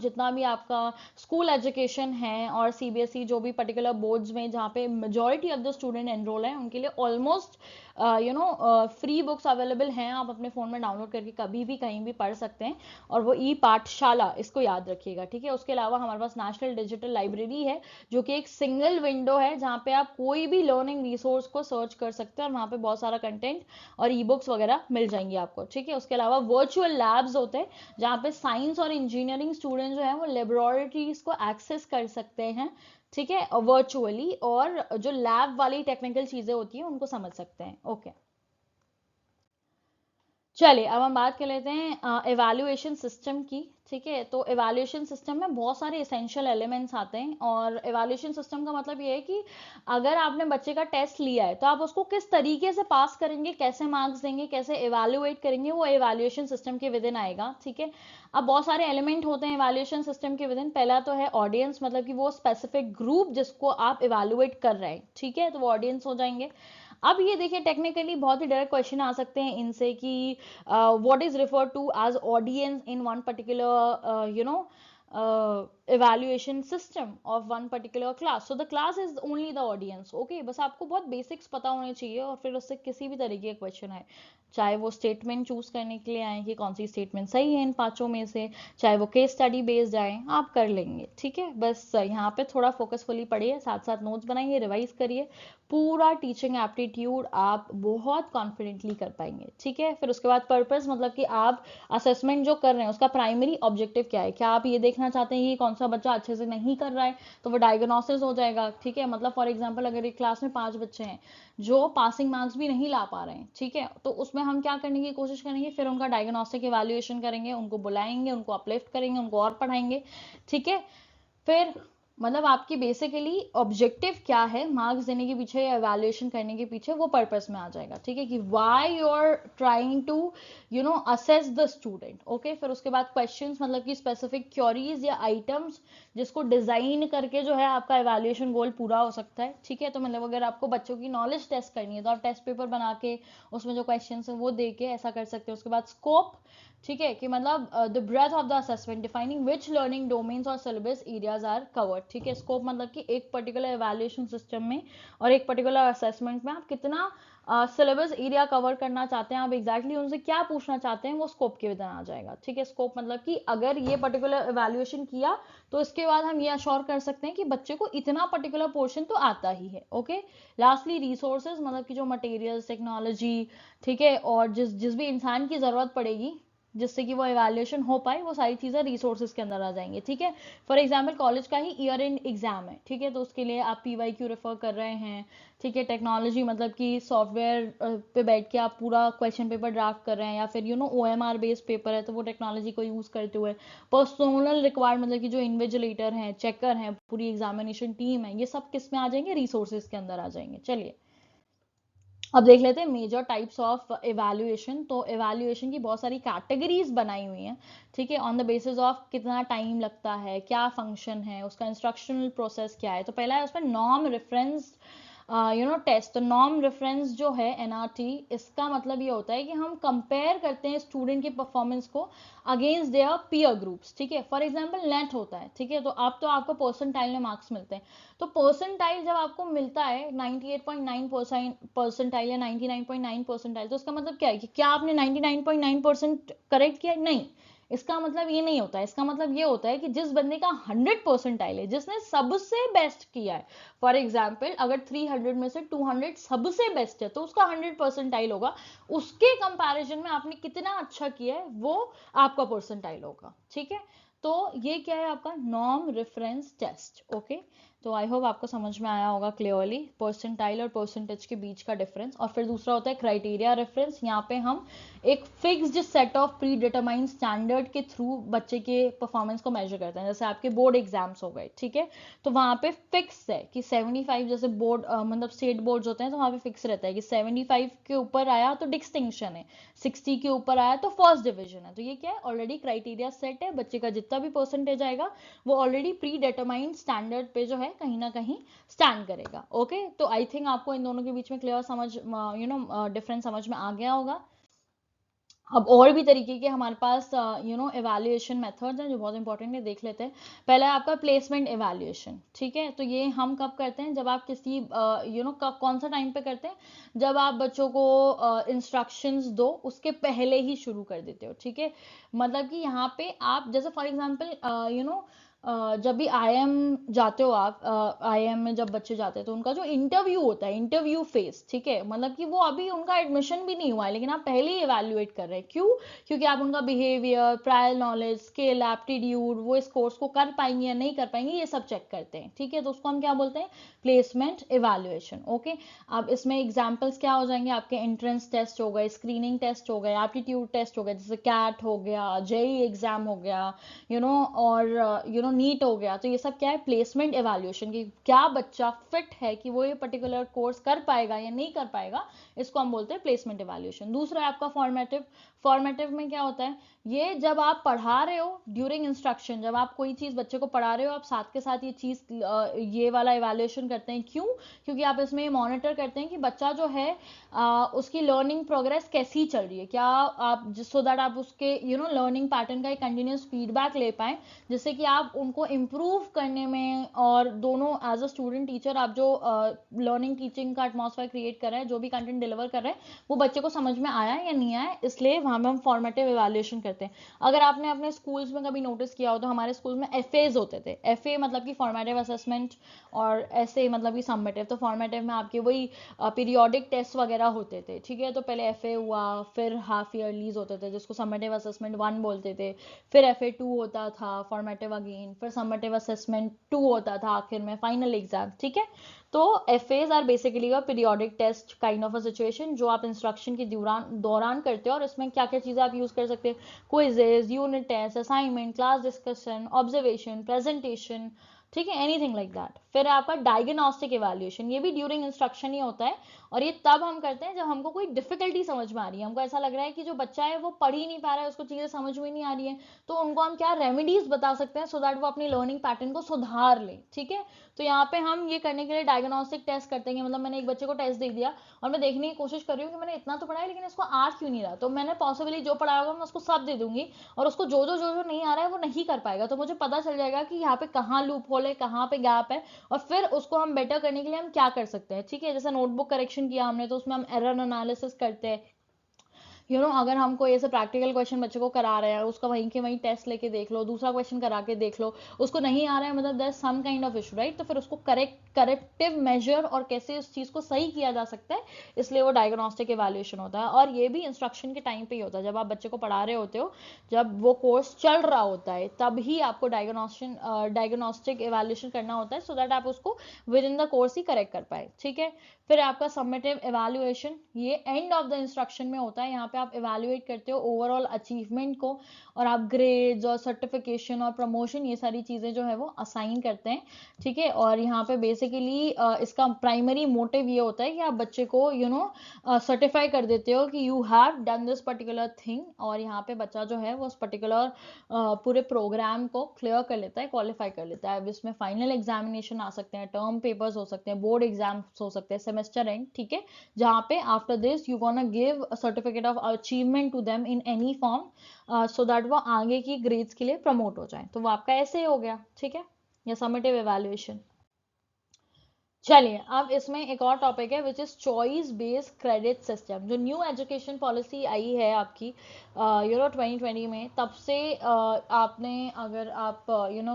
जितना भी आपका स्कूल एजुकेशन है और सीबीएसई जो भी पर्टिकुलर बोर्ड्स में जहाँ पे majority of the student enrol है, उनके लिए ऑलमोस्ट फ्री बुक्स अवेलेबल हैं, आप अपने फ़ोन में डाउनलोड करके कभी भी कहीं भी पढ़ सकते हैं। और वो ई पाठशाला, इसको याद रखिएगा, ठीक है। उसके अलावा हमारे पास नेशनल डिजिटल लाइब्रेरी है, जो कि एक सिंगल विंडो है जहाँ पे आप कोई भी लर्निंग रिसोर्स को सर्च कर सकते हैं और वहाँ पे बहुत सारा कंटेंट और ई बुक्स वगैरह मिल जाएंगी आपको, ठीक है। उसके अलावा वर्चुअल लैब्स होते हैं जहाँ पे साइंस और इंजीनियरिंग स्टूडेंट जो है वो लेबोरेटरीज को एक्सेस कर सकते हैं, ठीक है, वर्चुअली, और जो लैब वाली टेक्निकल चीजें होती हैं उनको समझ सकते हैं। ओके, चलिए अब हम बात कर लेते हैं एवैल्यूएशन सिस्टम की, ठीक है। तो एवैल्यूएशन सिस्टम में बहुत सारे एसेंशियल एलिमेंट्स आते हैं, और एवैल्यूएशन सिस्टम का मतलब ये है कि अगर आपने बच्चे का टेस्ट लिया है तो आप उसको किस तरीके से पास करेंगे, कैसे मार्क्स देंगे, कैसे एवैल्यूएट करेंगे, वो एवैल्यूएशन सिस्टम के विद इन आएगा, ठीक है। अब बहुत सारे एलिमेंट होते हैं एवैल्यूएशन सिस्टम के विद इन। पहला तो है ऑडियंस, मतलब कि वो स्पेसिफिक ग्रुप जिसको आप एवैल्यूएट कर रहे हैं, ठीक है, तो वो ऑडियंस हो जाएंगे। अब ये देखिए, टेक्निकली बहुत ही डायरेक्ट क्वेश्चन आ सकते हैं इनसे कि what is referred to as audience in one particular evaluation system of one particular class. So the class is only the audience. Okay, बस आपको बहुत बेसिक्स पता होने चाहिए, और फिर उससे किसी भी तरीके का क्वेश्चन आए, चाहे वो स्टेटमेंट चूज करने के लिए आए कि कौन सी स्टेटमेंट सही है इन पांचों में से, चाहे वो केस स्टडी बेस्ड आए, आप कर लेंगे, ठीक है। बस यहाँ पे थोड़ा फोकसफुली पढ़िए, साथ साथ नोट्स बनाइए, रिवाइज करिए, पूरा टीचिंग एप्टीट्यूड आप बहुत कॉन्फिडेंटली कर पाएंगे, ठीक है। फिर उसके बाद पर्पस, मतलब कि आप असेसमेंट जो कर रहे हैं उसका प्राइमरी ऑब्जेक्टिव क्या है, क्या आप ये देखना चाहते हैं कि कौन सा बच्चा अच्छे से नहीं कर रहा है, तो वो डायग्नोसिस हो जाएगा, ठीक है। मतलब फॉर एग्जांपल अगर एक क्लास में 5 बच्चे हैं जो पासिंग मार्क्स भी नहीं ला पा रहे हैं, ठीक है, तो उसमें हम क्या करने की कोशिश करेंगे, फिर उनका डायग्नोस्टिक इवैल्यूएशन करेंगे, उनको बुलाएंगे, उनको अपलिफ्ट करेंगे, उनको और पढ़ाएंगे, ठीक है। फिर मतलब आपकी बेसिकली ऑब्जेक्टिव क्या है मार्क्स देने के पीछे या एवैल्यूएशन करने के पीछे, वो पर्पस में आ जाएगा, ठीक है, कि why you are trying to assess the student. Okay, फिर उसके बाद क्वेश्चंस, मतलब कि स्पेसिफिक क्वेरीज या आइटम्स जिसको डिजाइन करके जो है आपका एवैल्यूएशन गोल पूरा हो सकता है, ठीक है। तो मतलब अगर आपको बच्चों की नॉलेज टेस्ट करनी है तो आप टेस्ट पेपर बना के उसमें जो क्वेश्चन है वो दे के ऐसा कर सकते हैं। उसके बाद स्कोप, ठीक है, कि मतलब the breath of the assessment defining which learning domains और सिलेबस एरियाज आर कवर्ड, ठीक है। स्कोप मतलब कि एक पर्टिकुलर एवैल्यूएशन सिस्टम में और एक पर्टिकुलर असेसमेंट में आप कितना सिलेबस एरिया कवर करना चाहते हैं, आप एग्जैक्टली उनसे क्या पूछना चाहते हैं, वो स्कोप के विदन आ जाएगा, ठीक है। स्कोप मतलब कि अगर ये पर्टिकुलर एवैल्यूएशन किया तो इसके बाद हम ये अश्योर कर सकते हैं कि बच्चे को इतना पर्टिकुलर पोर्शन तो आता ही है। ओके, लास्टली रिसोर्सेज, मतलब कि जो मटेरियल्स, टेक्नोलॉजी, ठीक है, और जिस जिस भी इंसान की जरूरत पड़ेगी जिससे कि वो इवैल्यूएशन हो पाए, वो सारी चीज़ें रिसोर्सेज के अंदर आ जाएंगी, ठीक है। फॉर एग्जाम्पल कॉलेज का ही ईयर एंड एग्जाम है, ठीक है, तो उसके लिए आप PYQ रेफर कर रहे हैं, ठीक है। टेक्नोलॉजी मतलब कि सॉफ्टवेयर पे बैठ के आप पूरा क्वेश्चन पेपर ड्राफ्ट कर रहे हैं, या फिर OMR बेस्ड पेपर है तो वो टेक्नोलॉजी को यूज़ करते हुए। पर्सनल रिक्वायर्ड मतलब कि जो इन्विजिलेटर हैं, चेकर हैं, पूरी एग्जामिनेशन टीम है, ये सब किस में आ जाएंगे, रिसोर्सेज के अंदर आ जाएंगे। चलिए अब देख लेते हैं मेजर टाइप्स ऑफ इवैल्यूएशन। तो इवैल्यूएशन की बहुत सारी कैटेगरीज बनाई हुई हैं, ठीक है, ऑन द बेसिस ऑफ कितना टाइम लगता है, क्या फंक्शन है, उसका इंस्ट्रक्शनल प्रोसेस क्या है। तो पहला है उसमें नॉर्म रेफरेंस टेस्ट। तो नॉर्म रेफरेंस जो है NRT, इसका मतलब ये होता है कि हम कंपेयर करते हैं स्टूडेंट के परफॉर्मेंस को अगेंस्ट देयर पीयर ग्रुप्स, ठीक है। फॉर एग्जांपल नेट होता है, ठीक है, तो अब तो आपको परसेंटाइल में मार्क्स मिलते हैं। तो परसेंटाइल जब आपको मिलता है 98.9 परसेंटाइल या 99.9 परसेंटाइल, तो उसका मतलब क्या है कि क्या आपने 99.9% करेक्ट किया? नहीं, इसका मतलब ये नहीं होता है। इसका मतलब ये होता है कि जिस बंदे का 100 परसेंटाइल है, जिसने सबसे बेस्ट किया है, फॉर एग्जाम्पल अगर 300 में से 200 सबसे बेस्ट है तो उसका 100 परसेंटाइल होगा। उसके कंपैरिजन में आपने कितना अच्छा किया है वो आपका परसेंटाइल होगा, ठीक है। तो ये क्या है आपका नॉर्म रेफरेंस टेस्ट। ओके, तो आई होप आपको समझ में आया होगा क्लियरली परसेंटाइल और परसेंटेज के बीच का डिफरेंस। और फिर दूसरा होता है क्राइटेरिया रेफरेंस। यहाँ पे हम एक fixed set of pre determined standard के थ्रू बच्चे के परफॉर्मेंस को मेजर करते हैं। जैसे आपके बोर्ड एग्जाम्स हो गए, ठीक है, तो वहाँ पे फिक्स है कि 75, जैसे बोर्ड मतलब स्टेट बोर्ड्स होते हैं तो वहाँ पे फिक्स रहता है कि 75 के ऊपर आया तो डिस्टिंक्शन है, 60 के ऊपर आया तो फर्स्ट डिवीजन है। तो ये क्या है, ऑलरेडी क्राइटेरिया सेट है, बच्चे का जितना भी परसेंटेज आएगा वो ऑलरेडी प्री डिटरमाइंड स्टैंडर्ड पे जो है कहीं ना कहीं स्टैंड करेगा। ओके, तो आई थिंक आपको इन दोनों के बीच में क्लियर समझ डिफरेंस समझ में आ गया होगा। अब और भी तरीके के हमारे पास एवैल्यूएशन मेथड्स हैं जो बहुत इंपॉर्टेंट है, देख लेते हैं। पहला है आपका प्लेसमेंट एवैल्यूएशन, ठीक है। तो ये हम कब करते हैं, जब आप किसी कब कौन सा टाइम पे करते हैं, जब आप बच्चों को इंस्ट्रक्शंस दो उसके पहले ही शुरू कर देते हो, ठीक है। मतलब कि यहाँ पे आप जैसे फॉर एग्जांपल जब भी आईएम जाते हो आप, आईएम में जब बच्चे जाते हैं तो उनका जो इंटरव्यू होता है, इंटरव्यू फेज, ठीक है, मतलब कि वो अभी उनका एडमिशन भी नहीं हुआ है लेकिन आप पहले ही इवैल्यूएट कर रहे हैं। क्यों? क्योंकि आप उनका behaviour, prior knowledge, skill, aptitude, वो इस कोर्स को कर पाएंगे या नहीं कर पाएंगे, ये सब चेक करते हैं, ठीक है। तो उसको हम क्या बोलते हैं, प्लेसमेंट इवैल्यूएशन, ओके। अब इसमें एग्जाम्पल्स क्या हो जाएंगे, आपके एंट्रेंस टेस्ट हो गए, स्क्रीनिंग टेस्ट हो गए, एप्टीट्यूड टेस्ट हो गए, जैसे कैट हो गया, जेई एग्जाम हो गया, और नीट हो गया। तो ये सब क्या है, प्लेसमेंट एवैल्यूएशन की, क्या बच्चा फिट है कि वो ये पर्टिकुलर कोर्स कर पाएगा या नहीं कर पाएगा, इसको हम बोलते हैं प्लेसमेंट एवैल्यूएशन। दूसरा है आपका फॉर्मेटिव। फॉर्मेटिव में क्या होता है, ये जब आप पढ़ा रहे हो ड्यूरिंग इंस्ट्रक्शन, जब आप कोई चीज बच्चे को पढ़ा रहे हो, आप साथ के साथ ये चीज ये वाला इवैल्यूएशन करते हैं। क्यों? क्योंकि आप इसमें मॉनिटर करते हैं कि बच्चा जो है उसकी लर्निंग प्रोग्रेस कैसी चल रही है, क्या आप सो दैट आप उसके लर्निंग पैटर्न का एक कंटिन्यूस फीडबैक ले पाए, जिससे कि आप उनको इम्प्रूव करने में, और दोनों एज अ स्टूडेंट टीचर आप जो लर्निंग टीचिंग का एटमॉस्फेयर क्रिएट कर रहे हैं, जो भी कंटेंट डिलीवर कर रहे हैं, वो बच्चे को समझ में आया है या नहीं आया, इसलिए वहां पे हम फॉर्मेटिव इवैल्यूएशन करते हैं। अगर आपने अपने स्कूल्स में कभी नोटिस किया हो तो हमारे स्कूल में एफएज होते थे। एफए मतलब कि फॉर्मेटिव असेसमेंट, और ऐसे मतलब कि सबमिटिव। तो फॉर्मेटिव में आपके वही पीरियोडिक टेस्ट वगैरह होते थे, ठीक है। तो पहले एफए हुआ, फिर हाफ ईयरलीज होते थे जिसको समेटिव असेसमेंट 1 बोलते थे, फिर एफए 2 होता था, फॉर्मेटिव अगेन, फिर समेटिव असेसमेंट 2 होता था, आखिर में फाइनल एग्जाम, ठीक है। तो FAs are basically a periodic test kind of a situation जो आप इंस्ट्रक्शन के दौरान करते हो, और इसमें क्या क्या चीजें आप यूज कर सकते हैं, quizzes, unit test, assignment, class discussion, observation, presentation, ठीक है, एनीथिंग लाइक दैट। फिर आपका डायग्नोस्टिक इवैल्यूएशन, ये भी ड्यूरिंग इंस्ट्रक्शन ही होता है, और ये तब हम करते हैं जब हमको कोई डिफिकल्टी समझ में आ रही है, हमको ऐसा लग रहा है कि जो बच्चा है वो पढ़ ही नहीं पा रहा है, उसको चीजें समझ में नहीं आ रही है, तो उनको हम क्या रेमेडीज बता सकते हैं सो दैट वो अपनी लर्निंग पैटर्न को सुधार ले, ठीक है। तो यहाँ पे हम ये करने के लिए डायग्नोस्टिक टेस्ट करते हैं, मतलब मैंने एक बच्चे को टेस्ट दे दिया और मैं देखने की कोशिश कर रही हूँ कि मैंने इतना तो पढ़ा है लेकिन इसको आ क्यों नहीं रहा, तो मैंने पॉसिबली जो पढ़ाया होगा मैं उसको सब दे दूंगी, और उसको जो नहीं आ रहा है वो नहीं कर पाएगा, तो मुझे पता चल जाएगा कि यहाँ पे कहाँ लूप होल है, कहाँ पे गैप है, और फिर उसको हम बेटर करने के लिए हम क्या कर सकते हैं, ठीक है। जैसे नोटबुक करेक्शन किया हमने तो उसमें हम एरर एनालिसिस करते हैं, अगर हम कोई ऐसे प्रैक्टिकल क्वेश्चन बच्चे को करा रहे हैं, उसका वहीं के वहीं टेस्ट लेके देख लो, दूसरा क्वेश्चन करा के देख लो, उसको नहीं आ रहा है, मतलब there some kind of issue, right. तो फिर उसको करेक्टिव मेजर और कैसे उस चीज को सही किया जा सकता है, इसलिए वो डायग्नोस्टिक इवैल्यूएशन होता है। और ये भी इंस्ट्रक्शन के टाइम पे ही होता है, जब आप बच्चे को पढ़ा रहे होते हो, जब वो कोर्स चल रहा होता है तब ही आपको डायग्नोस्टिक इवैल्यूएशन करना होता है, सो दैट आप उसको with in the course he correct कर पाए, ठीक है। फिर आपका सबमिटिव इवैल्यूएशन, ये एंड ऑफ द इंस्ट्रक्शन में होता है, यहाँ पे आप इवैल्यूएट करते हो ओवरऑल अचीवमेंट को, और आप ग्रेड्स और सर्टिफिकेशन और प्रमोशन ये सारी चीजें जो है वो असाइन करते हैं, ठीक है। और यहाँ पे बेसिकली इसका प्राइमरी मोटिव ये होता है कि आप बच्चे को सर्टिफाई कर देते हो कि you have done this particular thing, और यहाँ पे बच्चा जो है वो उस पर्टिकुलर पूरे प्रोग्राम को क्लियर कर लेता है, क्वालिफाई कर लेता है। अब इसमें फाइनल एग्जामिनेशन आ सकते हैं, टर्म पेपर्स हो सकते हैं, बोर्ड एग्जाम्स हो सकते हैं, सेमेस्टर एंड, ठीक है, जहाँ पे after this you gonna give certificate of achievement to them in any form, so that वो आगे की ग्रेड्स के लिए प्रमोट हो जाए। तो वो आपका ऐसे ही हो गया, ठीक है, या समेटिव इवैल्यूएशन। चलिए, अब इसमें एक और टॉपिक है which is choice based credit system. जो न्यू एजुकेशन पॉलिसी आई है आपकी 2020 में, तब से आपने, अगर आप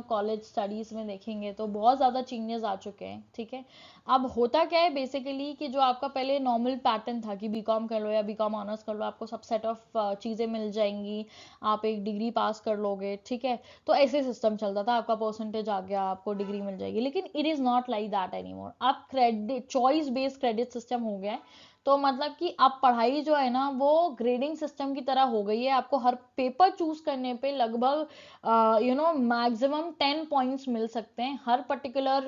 कॉलेज स्टडीज में देखेंगे तो बहुत ज़्यादा चेंजेस आ चुके हैं, ठीक है। अब होता क्या है बेसिकली कि जो आपका पहले नॉर्मल पैटर्न था कि बीकॉम कर लो या बीकॉम ऑनर्स कर लो, आपको सब सेट ऑफ चीज़ें मिल जाएंगी, आप एक डिग्री पास कर लोगे, ठीक है। तो ऐसे सिस्टम चलता था, आपका परसेंटेज आ गया आपको डिग्री मिल जाएगी, लेकिन it is not like that any more. अब credit, choice based credit system हो गया है, तो मतलब कि अब पढ़ाई जो है ना वो ग्रेडिंग सिस्टम की तरह हो गई है। आपको हर पेपर चूज करने पे लगभग मैक्सिमम 10 पॉइंट्स मिल सकते हैं, हर पर्टिकुलर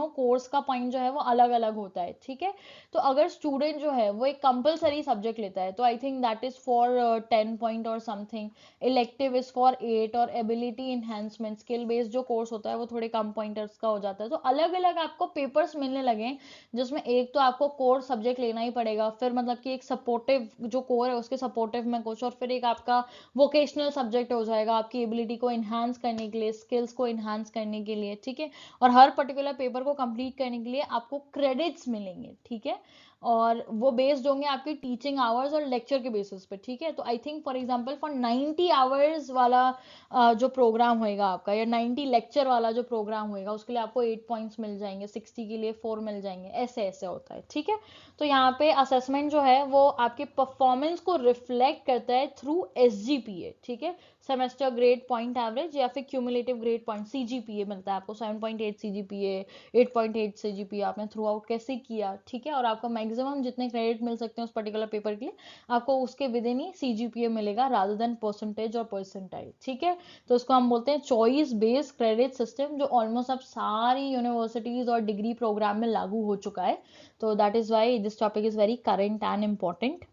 कोर्स का पॉइंट जो है वो अलग अलग होता है, ठीक है। तो अगर स्टूडेंट जो है वो एक कंपलसरी सब्जेक्ट लेता है तो I think that is for 10 point और समथिंग, इलेक्टिव इज फॉर 8, और एबिलिटी इन्हेंसमेंट स्किल बेस्ड जो कोर्स होता है वो थोड़े कम पॉइंटर्स का हो जाता है। तो अलग अलग आपको पेपर्स मिलने लगे जिसमें एक तो आपको कोर सब्जेक्ट लेना ही पड़ेगा, फिर मतलब कि एक सपोर्टिव जो कोर है उसके सपोर्टिव में कुछ, और फिर एक आपका वोकेशनल सब्जेक्ट हो जाएगा आपकी एबिलिटी को इन्हांस करने के लिए, स्किल्स को इन्हांस करने के लिए, ठीक है। और हर पर्टिकुलर पेपर को कंप्लीट करने के लिए आपको क्रेडिट्स मिलेंगे, ठीक है। और वो बेस्ड होंगे आपकी टीचिंग आवर्स और लेक्चर के बेसिस पे, ठीक है। तो I think for example for 90 hours वाला जो प्रोग्राम होएगा आपका, या 90 लेक्चर वाला जो प्रोग्राम होएगा, उसके लिए आपको 8 पॉइंट्स मिल जाएंगे, 60 के लिए 4 मिल जाएंगे, ऐसे ऐसे होता है, ठीक है। तो यहाँ पे असेसमेंट जो है वो आपके परफॉर्मेंस को रिफ्लेक्ट करता है थ्रू SGPA, ठीक है, सेमेस्टर ग्रेड पॉइंट एवरेज, या फिर क्यूमुलेटिव ग्रेड पॉइंट CGPA मिलता है आपको, 7.8 CGPA, 8.8 CGPA आपने थ्रू आउट कैसे किया, ठीक है। और आपको मैक्सिमम जितने क्रेडिट मिल सकते हैं उस पर्टिकुलर पेपर के लिए आपको उसके विद इन ही CGPA मिलेगा रादर देन परसेंटेज और परसेंटाइल, ठीक है। तो उसको हम बोलते हैं चॉइस बेस्ड क्रेडिट सिस्टम, जो ऑलमोस्ट अब सारी यूनिवर्सिटीज और डिग्री प्रोग्राम में लागू हो चुका है। तो that is why this topic is very current and important.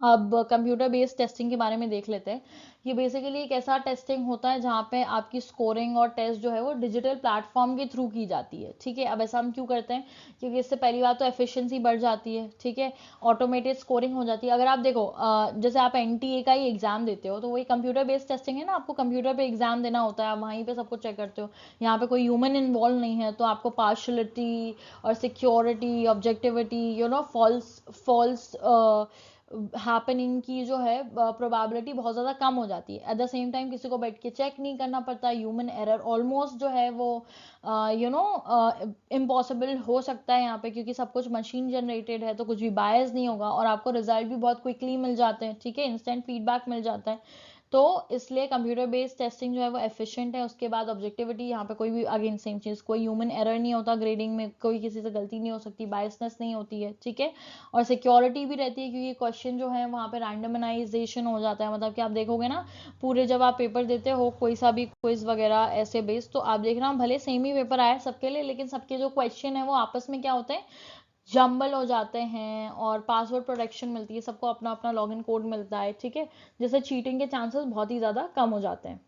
अब कंप्यूटर बेस्ड टेस्टिंग के बारे में देख लेते हैं। ये बेसिकली एक ऐसा टेस्टिंग होता है जहाँ पे आपकी स्कोरिंग और टेस्ट जो है वो डिजिटल प्लेटफॉर्म के थ्रू की जाती है, ठीक है। अब ऐसा हम क्यों करते हैं, क्योंकि इससे पहली बात तो एफिशिएंसी बढ़ जाती है, ठीक है, ऑटोमेटेड स्कोरिंग हो जाती है। अगर आप देखो जैसे आप NTA का ही एग्जाम देते हो तो वही कंप्यूटर बेस्ड टेस्टिंग है ना, आपको कंप्यूटर पे एग्जाम देना होता है, आप वहीं पे सब कुछ चेक करते हो, यहाँ पे कोई ह्यूमन इन्वॉल्व नहीं है, तो आपको पार्शलिटी और security, objectivity, false false happening की जो है प्रोबेबिलिटी बहुत ज़्यादा कम हो जाती है। एट द सेम टाइम किसी को बैठ के चेक नहीं करना पड़ता, ह्यूमन एरर ऑलमोस्ट जो है वो इम्पॉसिबल हो सकता है यहाँ पे, क्योंकि सब कुछ मशीन जनरेटेड है तो कुछ भी बायस नहीं होगा, और आपको रिजल्ट भी बहुत क्विकली मिल जाते हैं, ठीक है, इंस्टेंट फीडबैक मिल जाता है। तो इसलिए कंप्यूटर बेस्ड टेस्टिंग जो है वो एफिशिएंट है। उसके बाद ऑब्जेक्टिविटी, यहाँ पे कोई भी अगेन सेम चीज़, कोई ह्यूमन एरर नहीं होता ग्रेडिंग में, कोई किसी से गलती नहीं हो सकती, बायसनेस नहीं होती है, ठीक है। और सिक्योरिटी भी रहती है क्योंकि क्वेश्चन जो है वहाँ पे रैंडमाइजेशन हो जाता है, मतलब कि आप देखोगे ना पूरे जब आप पेपर देते हो कोई सा भी क्विज वगैरह ऐसे बेस्ड, तो आप देखना भले सेम ही पेपर आया सबके लिए, लेकिन सबके जो क्वेश्चन है वो आपस में क्या होते हैं, जंबल हो जाते हैं, और पासवर्ड प्रोटेक्शन मिलती है, सबको अपना अपना लॉगिन कोड मिलता है, ठीक है, जिससे चीटिंग के चांसेस बहुत ही ज़्यादा कम हो जाते हैं।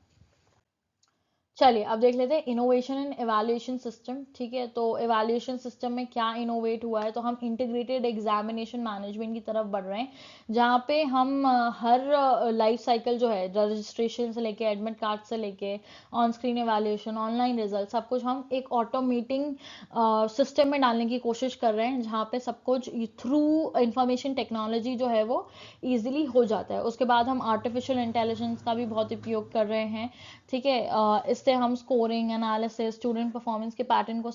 चलिए अब देख लेते हैं इनोवेशन इन एवेल्यूएशन सिस्टम, ठीक है। तो एवेल्यूएशन सिस्टम में क्या इनोवेट हुआ है, तो हम इंटीग्रेटेड एग्जामिनेशन मैनेजमेंट की तरफ बढ़ रहे हैं, जहाँ पे हम हर लाइफ साइकिल जो है, रजिस्ट्रेशन से लेके एडमिट कार्ड से लेके on screen evaluation, online result, सब कुछ हम एक ऑटोमेटिंग सिस्टम में डालने की कोशिश कर रहे हैं, जहाँ पे सब कुछ थ्रू इंफॉर्मेशन टेक्नोलॉजी जो है वो ईजिली हो जाता है। उसके बाद हम आर्टिफिशियल इंटेलिजेंस का भी बहुत उपयोग कर रहे हैं, ठीक है। इससे हम स्कोरिंग, एनालिसिस, स्टूडेंट परफॉर्मेंस के पैटर्न को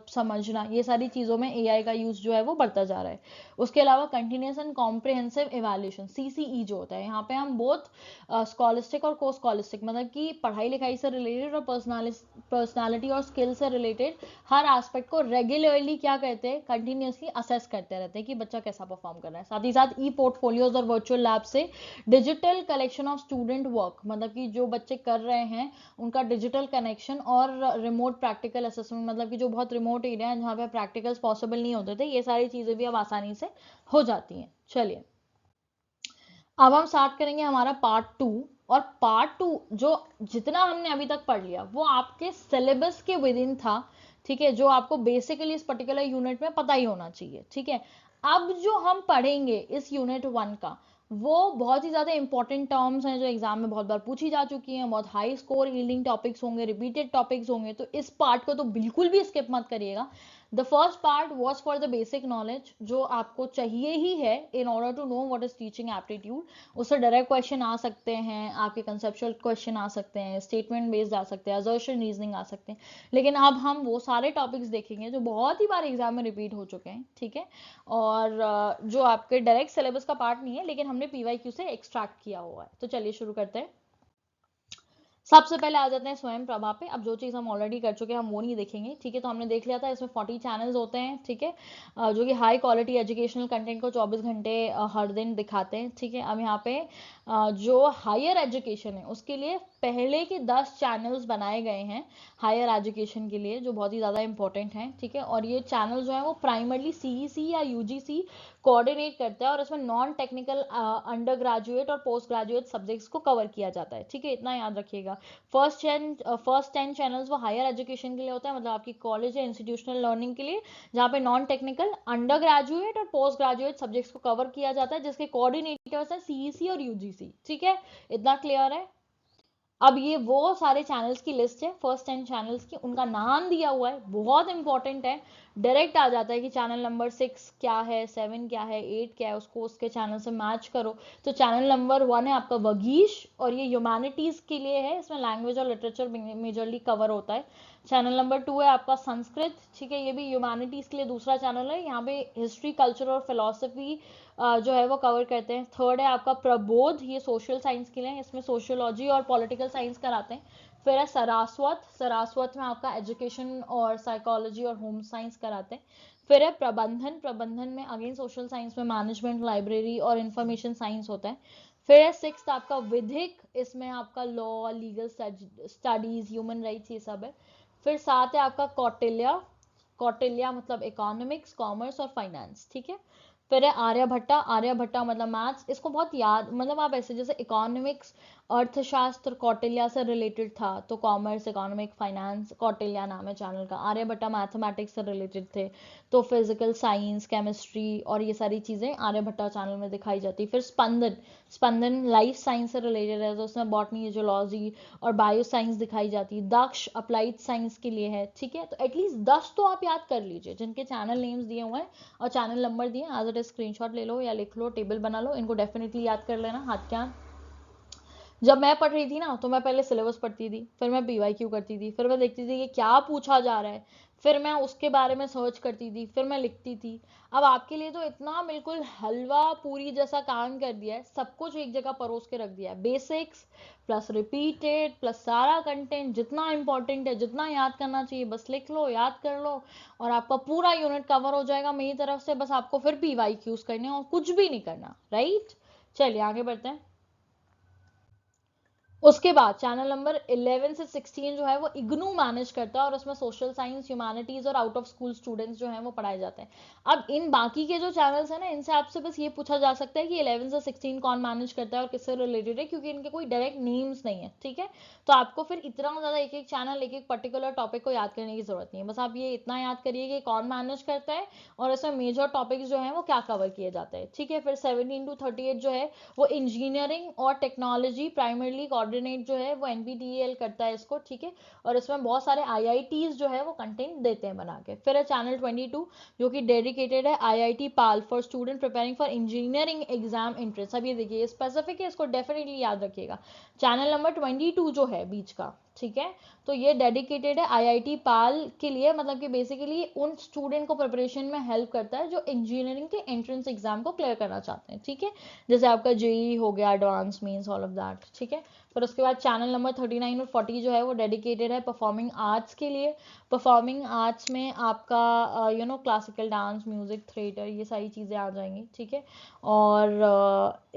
समझना, ये सारी चीज़ों में AI का यूज जो है वो बढ़ता जा रहा है। उसके अलावा continuous and comprehensive evaluation, CCE जो होता है, यहाँ पे हम बोथ स्कॉलिस्टिक और को स्कॉलिस्टिक, मतलब कि पढ़ाई लिखाई से रिलेटेड और पर्सनालिटी और स्किल से रिलेटेड हर एस्पेक्ट को रेगुलरली क्या करते हैं, कंटिन्यूसली असेस करते रहते हैं कि बच्चा कैसा परफॉर्म कर रहा है। साथ ही साथ ई पोर्टफोलियोज और वर्चुअल लैब से digital collection of student work, मतलब कि जो बच्चे कर रहे हैं उनका डिजिटल कनेक्शन, और रिमोट प्रैक्टिकल असेसमेंट, मतलब कि जो बहुत रिमोट एरिया है जहाँ पे प्रैक्टिकल्स पॉसिबल नहीं होते थे, ये सारी चीज़ें भी अब आसानी से हो जाती हैं। चलिए अब हम स्टार्ट करेंगे हमारा पार्ट 2। और पार्ट 2 जो जितना हमने अभी तक पढ़ लिया वो आपके सिलेबस के विद इन था, ठीक है, जो आपको बेसिकली इस पर्टिकुलर यूनिट में पता ही होना चाहिए, ठीक है। अब जो हम पढ़ेंगे इस यूनिट 1 का, वो बहुत ही ज्यादा इंपॉर्टेंट टर्म्स हैं जो एग्जाम में बहुत बार पूछी जा चुकी हैं, बहुत हाई स्कोर यील्डिंग टॉपिक्स होंगे, रिपीटेड टॉपिक्स होंगे, तो इस पार्ट को तो बिल्कुल भी स्किप मत करिएगा। The first part was for the basic knowledge, जो आपको चाहिए ही है in order to know what is teaching aptitude. उससे डायरेक्ट क्वेश्चन आ सकते हैं, आपके कंसेप्चुअल क्वेश्चन आ सकते हैं, स्टेटमेंट बेस्ड आ सकते हैं, असर्शन रीजनिंग आ सकते हैं, लेकिन अब हम वो सारे टॉपिक्स देखेंगे जो बहुत ही बार एग्जाम में रिपीट हो चुके हैं, ठीक है, और जो आपके डायरेक्ट सिलेबस का पार्ट नहीं है, लेकिन हमने PYQ से एक्सट्रैक्ट किया हुआ है। तो चलिए शुरू करते हैं। सबसे पहले आ जाते हैं स्वयं प्रभा पे। अब जो चीज़ हम ऑलरेडी कर चुके हैं हम वो नहीं देखेंगे, ठीक है। तो हमने देख लिया था इसमें 40 चैनल्स होते हैं, ठीक है, जो कि हाई क्वालिटी एजुकेशनल कंटेंट को 24 घंटे हर दिन दिखाते हैं, ठीक है। अब यहाँ पे जो हायर एजुकेशन है उसके लिए पहले के 10 चैनल्स बनाए गए हैं हायर एजुकेशन के लिए, जो बहुत ही ज़्यादा इंपॉर्टेंट हैं, ठीक है। और ये चैनल जो है वो प्राइमरली सीईसी या यूजीसी कोऑर्डिनेट करता है, और इसमें नॉन टेक्निकल अंडर ग्रेजुएट और पोस्ट ग्रेजुएट सब्जेक्ट्स को कवर किया जाता है, ठीक है। इतना याद रखिएगा। फर्स्ट 10 चैनल्स वो हायर एजुकेशन के लिए होता है, मतलब आपकी कॉलेज या इंस्टीट्यूशनल लर्निंग के लिए, जहाँ पे नॉन टेक्निकल अंडर ग्रेजुएट और पोस्ट ग्रेजुएट सब्जेक्ट्स को कवर किया जाता है, जिसके कोऑर्डिनेटर्स हैं सीईसी और यूजीसी, ठीक है। इतना क्लियर है। अब ये वो सारे चैनल्स की लिस्ट है, फर्स्ट 10 चैनल्स की, उनका नाम दिया हुआ है, बहुत इंपॉर्टेंट है। डायरेक्ट आ जाता है कि चैनल नंबर 6 क्या है, 7 क्या है, 8 क्या है, उसको उसके चैनल से मैच करो। तो चैनल नंबर 1 है आपका वगीश, और ये ह्यूमैनिटीज के लिए है, इसमें लैंग्वेज और लिटरेचर मेजरली कवर होता है। चैनल नंबर 2 है आपका संस्कृत, ठीक है, ये भी ह्यूमैनिटीज के लिए दूसरा चैनल है। यहाँ पे हिस्ट्री, कल्चर और फिलोसफी जो है वो कवर करते हैं। थर्ड है आपका प्रबोध, ये सोशल साइंस के लिए, इसमें सोशियोलॉजी और पॉलिटिकल साइंस कराते हैं। फिर है सरास्वत, सरास्वत में आपका एजुकेशन और साइकोलॉजी और होम साइंस कराते हैं। फिर है प्रबंधन, प्रबंधन में अगेन सोशल साइंस में मैनेजमेंट, लाइब्रेरी और इंफॉर्मेशन साइंस होता है। फिर है सिक्स्थ आपका विधिक, इसमें आपका law, legal studies, human rights, ये सब है। फिर साथ है आपका कौटिल्य, कौटिल्य मतलब इकोनॉमिक्स, कॉमर्स और फाइनेंस, ठीक है। फिर है आर्यभट्टा, आर्यभट्टा मतलब मैथ्स, इसको बहुत याद, मतलब आप ऐसे जैसे इकोनॉमिक्स अर्थशास्त्र कौटिल्य से रिलेटेड था, तो कॉमर्स, इकोनॉमिक, फाइनेंस, कौटिल्य नाम है चैनल का। आर्यभट्टा मैथमेटिक्स से रिलेटेड थे, तो फिजिकल साइंस, केमिस्ट्री और ये सारी चीज़ें आर्यभट्टा चैनल में दिखाई जाती। फिर स्पंदन, स्पंदन लाइफ साइंस से रिलेटेड है, तो उसमें बॉटनी, जूलॉजी और बायो साइंस दिखाई जाती है। दक्ष अप्लाइड साइंस के लिए है, ठीक है। तो एटलीस्ट 10 तो आप याद कर लीजिए जिनके चैनल नेम्स दिए हुए हैं और चैनल नंबर दिए, आज इट स्क्रीनशॉट ले लो या लिख लो, टेबल बना लो, इनको डेफिनेटली याद कर लेना हाथ क्या। जब मैं पढ़ रही थी ना तो मैं पहले सिलेबस पढ़ती थी, फिर मैं पीवाईक्यू करती थी, फिर मैं देखती थी कि क्या पूछा जा रहा है, फिर मैं उसके बारे में सर्च करती थी, फिर मैं लिखती थी। अब आपके लिए तो इतना बिल्कुल हलवा पूरी जैसा काम कर दिया है, सब कुछ एक जगह परोस के रख दिया है, बेसिक्स प्लस रिपीटेड प्लस सारा कंटेंट, जितना इंपॉर्टेंट है, जितना याद करना चाहिए बस लिख लो, याद कर लो, और आपका पूरा यूनिट कवर हो जाएगा मेरी तरफ से। बस आपको फिर पीवाईक्यूज करने और कुछ भी नहीं करना, राइट। चलिए आगे बढ़ते हैं। उसके बाद चैनल नंबर 11 से 16 जो है वो इग्नू मैनेज करता है, और उसमें सोशल साइंस, ह्यूमैनिटीज और आउट ऑफ स्कूल स्टूडेंट्स जो हैं वो पढ़ाए जाते हैं। अब इन बाकी के जो चैनल्स हैं ना, इनसे आपसे बस ये पूछा जा सकता है कि 11 से 16 कौन मैनेज करता है और किससे रिलेटेड है, क्योंकि इनके कोई डायरेक्ट नेम्स नहीं है, ठीक है। तो आपको फिर इतना ज्यादा एक एक चैनल, एक एक पर्टिकुलर टॉपिक को याद करने की जरूरत नहीं है, बस आप ये इतना याद करिए कि कौन मैनेज करता है और इसमें मेजर टॉपिक्स जो है वो क्या कवर किए जाते हैं, ठीक है। फिर 17 to 38 जो है वो इंजीनियरिंग और टेक्नोलॉजी प्राइमरली कोऑर्डिनेट जो है वो एनपीटीईएल करता है इसको, ठीक है। और इसमें बहुत सारे आईआईटीज जो है वो कंटेंट देते हैं बना के। फिर है चैनल 22 जो कि डेडिकेटेड है IIT Pal for student preparing for engineering exam entrance. अब ये देखिए स्पेसिफिक है, इसको डेफिनेटली याद रखिएगा। चैनल नंबर 22 जो है बीच का, ठीक है, तो ये डेडिकेटेड है आईआईटी पाल के लिए, मतलब कि बेसिकली उन स्टूडेंट को प्रिपरेशन में हेल्प करता है जो इंजीनियरिंग के एंट्रेंस एग्जाम को क्लियर करना चाहते हैं, ठीक है। जैसे आपका जेई हो गया, advance means all of that, ठीक है। फिर उसके बाद चैनल नंबर 39 और 40 जो है वो डेडिकेटेड है परफॉर्मिंग आर्ट्स के लिए। परफॉर्मिंग आर्ट्स में आपका क्लासिकल डांस, म्यूजिक, थिएटर, ये सारी चीज़ें आ जाएंगी, ठीक है। और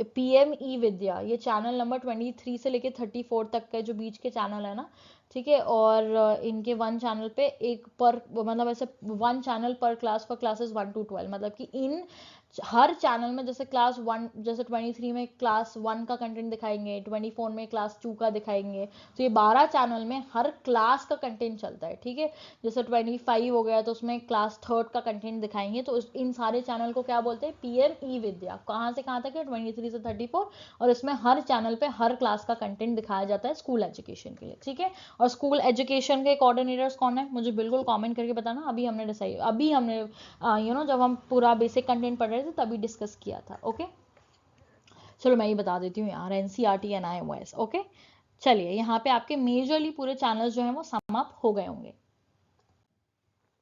पीएम ई विद्या, ये चैनल नंबर 23 से लेके 34 तक का जो बीच के चैनल है ना, ठीक है। और इनके वन चैनल पे एक पर, मतलब ऐसे वन चैनल पर क्लास फॉर क्लासेस 1 to 12, मतलब कि इन हर चैनल में जैसे क्लास 1, जैसे 23 में क्लास 1 का कंटेंट दिखाएंगे, 24 में क्लास 2 का दिखाएंगे, तो ये 12 चैनल में हर क्लास का कंटेंट चलता है, ठीक है। जैसे 25 हो गया तो उसमें क्लास 3 का कंटेंट दिखाएंगे, तो इन सारे चैनल को क्या बोलते हैं, पीएम ई विद्या। कहाँ से कहाँ तक है, 23 से 34, और इसमें हर चैनल पे हर क्लास का कंटेंट दिखाया जाता है स्कूल एजुकेशन के लिए, ठीक है। और स्कूल एजुकेशन के कोऑर्डिनेटर्स कौन है, मुझे बिल्कुल कमेंट करके बताना। अभी हमने जब हम पूरा बेसिक कंटेंट पढ़ रहे थे तभी डिस्कस किया था, ओके। चलो मैं ये बता देती हूँ यार, एनसीईआरटी एंड आईओएस, ओके। चलिए यहाँ पे आपके मेजरली पूरे चैनल्स जो हैं वो समाप्त हो गए होंगे।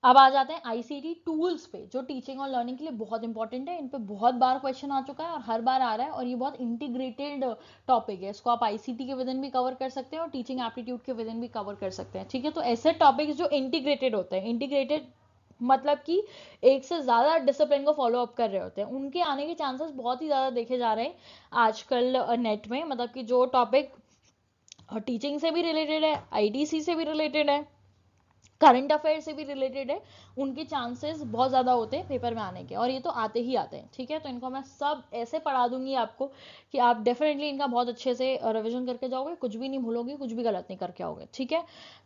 अब आ जाते हैं आईसीटी टूल्स पे, जो टीचिंग और लर्निंग के लिए बहुत इंपॉर्टेंट है। इन पे बहुत बार क्वेश्चन आ चुका है और हर बार आ रहा है, और ये बहुत इंटीग्रेटेड टॉपिक है। इसको आप आईसीटी के विदिन भी कवर कर सकते हैं और टीचिंग एप्टीट्यूड के विदिन भी कवर कर सकते हैं, ठीक है। तो ऐसे टॉपिक्स जो इंटीग्रेटेड होते हैं, इंटीग्रेटेड मतलब कि एक से ज़्यादा डिसिप्लिन को फॉलो अप कर रहे होते हैं, उनके आने के चांसेस बहुत ही ज़्यादा देखे जा रहे हैं आजकल नेट में। मतलब कि जो टॉपिक टीचिंग से भी रिलेटेड है, आईटीसी से भी रिलेटेड है, करंट अफेयर से भी रिलेटेड है, उनके चांसेस बहुत ज़्यादा होते हैं पेपर में आने के, और ये तो आते ही आते हैं, ठीक है। तो इनको मैं सब ऐसे पढ़ा दूंगी आपको कि आप डेफिनेटली इनका बहुत अच्छे से रिवीजन करके जाओगे, कुछ भी नहीं भूलोगे, कुछ भी गलत नहीं करके आओगे, ठीक है।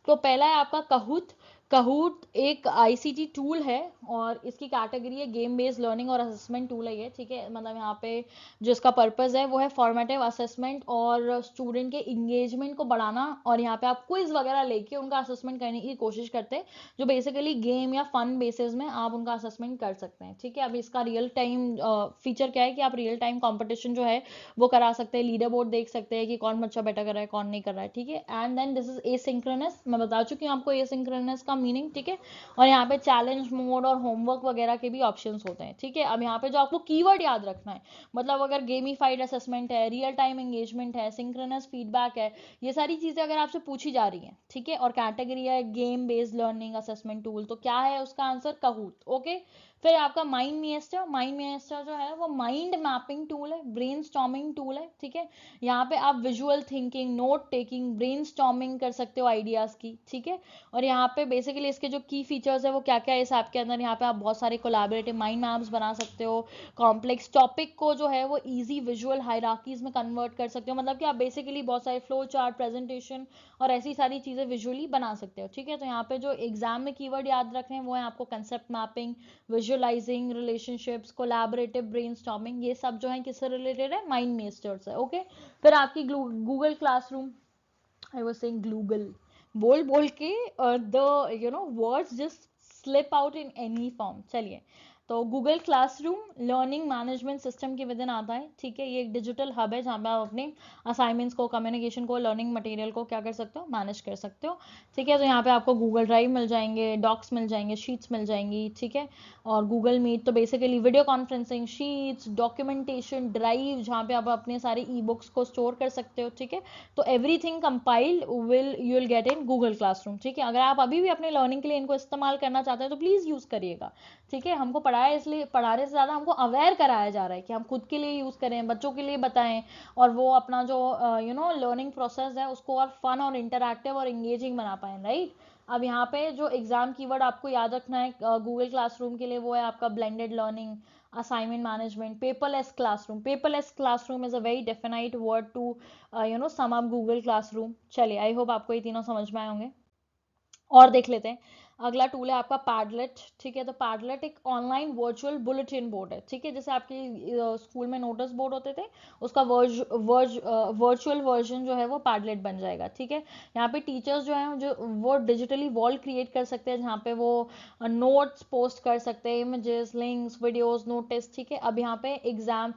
तो पहला है आपका कहूट। कहूट एक आईसीटी टूल है और इसकी कैटेगरी है गेम बेस्ड लर्निंग और असेसमेंट टूल है ये, ठीक है। मतलब यहाँ पे जो इसका पर्पस है वो है फॉर्मेटिव असेसमेंट और स्टूडेंट के इंगेजमेंट को बढ़ाना, और यहाँ पे आप क्विज वगैरह लेके उनका असेसमेंट करने की कोशिश करते हैं, जो बेसिकली गेम या फन बेसिस में आप उनका असेसमेंट कर सकते हैं, ठीक है। अब इसका रियल टाइम फीचर क्या है कि आप रियल टाइम कंपटीशन जो है वो करा सकते हैं, लीडर बोर्ड देख सकते हैं कि कौन बच्चा बेटर कर रहा है, कौन नहीं कर रहा है, ठीक है। And then this is asynchronous, मैं बता चुकी हूँ आपको एसिंक्रोनस का मीनिंग, ठीक है। और यहाँ पे चैलेंज मोड और होमवर्क वगैरह के भी ऑप्शंस होते हैं, ठीक है। अब यहाँ पे जो आपको कीवर्ड याद रखना है, मतलब अगर गेमिफाइड असेसमेंट है, रियल टाइम एंगेजमेंट है, सिंक्रोनस फीडबैक है, ये सारी चीजें अगर आपसे पूछी जा रही हैं, ठीक है, और कैटेगरी है game based learning assessment tool, तो क्या है उसका आंसर? कहूट, ओके। फिर आपका माइंड मेस्टर, माइंड मेस्टर जो है वो माइंड मैपिंग टूल है, ब्रेन स्टॉर्मिंग टूल है, ठीक है। यहाँ पे आप visual thinking, note taking, brain storming कर सकते हो आइडियाज की, ठीक है। और यहाँ पे बेसिकली इसके जो की फीचर्स है वो क्या क्या है इस ऐप के अंदर, यहाँ पे आप बहुत सारे कोलैबोरेटिव माइंड मैप्स बना सकते हो, कॉम्प्लेक्स टॉपिक को जो है वो इजी विजुअल हायरार्कीज में कन्वर्ट कर सकते हो, मतलब कि आप बेसिकली बहुत सारे फ्लो चार्ट, प्रेजेंटेशन और ऐसी सारी चीजें विजुअली बना सकते हो, ठीक है। तो यहाँ पे जो एग्जाम में कीवर्ड याद रखने हैं वो है आपको concept mapping, visualising, relationships, collaborative brainstorming, ये सब जो है किससे रिलेटेड है? माइंड मेस्टर्स है, ओके। फिर आपकी Google classroom, I was saying Google, बोल बोल के the words just slip out in any form. चलिए, तो Google classroom learning management system के विदिन आता है, ठीक है। ये एक डिजिटल हब है जहाँ पे आप अपने असाइनमेंट्स को, कम्युनिकेशन को, लर्निंग मटेरियल को क्या कर सकते हो? मैनेज कर सकते हो, ठीक है। तो यहाँ पे आपको गूगल ड्राइव मिल जाएंगे, डॉक्स मिल जाएंगे, शीट्स मिल जाएंगी, ठीक है। और गूगल मीट तो basically video conferencing, sheets, documentation, drive जहाँ पे आप अपने सारे ई बुक्स को स्टोर कर सकते हो, ठीक है। तो everything compiled will you will get in Google classroom, ठीक है। अगर आप अभी भी अपने लर्निंग के लिए इनको इस्तेमाल करना चाहते हैं तो प्लीज यूज करिएगा, ठीक है। हमको पढ़ाया इसलिए, पढ़ाने से ज्यादा हमको अवेयर कराया जा रहा है कि हम खुद के लिए यूज करें, बच्चों के लिए बताएं, और वो अपना जो लर्निंग प्रोसेस है उसको और फन और इंटरैक्टिव और एंगेजिंग बना पाए, राइट। अब यहाँ पे जो एग्जाम कीवर्ड आपको याद रखना है गूगल क्लासरूम के लिए वो है आपका blended learning, assignment management, paperless classroom. Paperless classroom is a very definite word to sum up Google Classroom. चलिए, आई होप आपको ये तीनों समझ में आए होंगे। और देख लेते हैं, अगला टूल है आपका पैडलेट, ठीक है। तो पैडलेट एक ऑनलाइन वर्चुअल बुलेटिन बोर्ड है, ठीक है। जैसे आपके स्कूल में नोटिस बोर्ड होते थे, उसका वर्चुअल वर्जन जो है वो पैडलेट बन जाएगा, ठीक है। यहाँ पे टीचर्स जो है जो वो डिजिटली वॉल क्रिएट कर सकते हैं जहाँ पे वो नोट्स पोस्ट कर सकते हैं, इमेजेस, लिंक्स, वीडियोस, नोटिस, ठीक है। अब यहाँ पे एग्जाम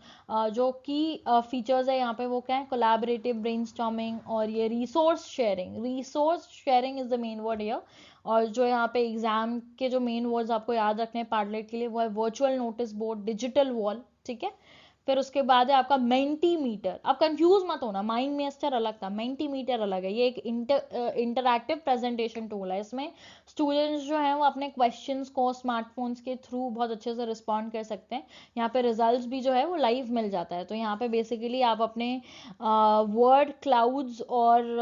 जो की फीचर्स है यहाँ पे वो क्या है? कोलैबोरेटिव ब्रेनस्टॉर्मिंग और ये resource sharing. Resource sharing is the main word here. और जो यहाँ पे एग्जाम के जो मेन वर्ड्स आपको याद रखने हैं पैडलेट के लिए वो है virtual notice board, digital wall, ठीक है। फिर उसके बाद है आपका मेंटीमीटर। अब कंफ्यूज मत होना, माइंड मेस्टर अलग था, मेंटीमीटर अलग है। ये एक इंटरैक्टिव प्रेजेंटेशन टूल है। इसमें स्टूडेंट्स जो हैं वो अपने क्वेश्चंस को स्मार्टफोन्स के थ्रू बहुत अच्छे से रिस्पॉन्ड कर सकते हैं। यहाँ पे रिजल्ट्स भी जो है वो लाइव मिल जाता है। तो यहाँ पे बेसिकली आप अपने वर्ड क्लाउड्स और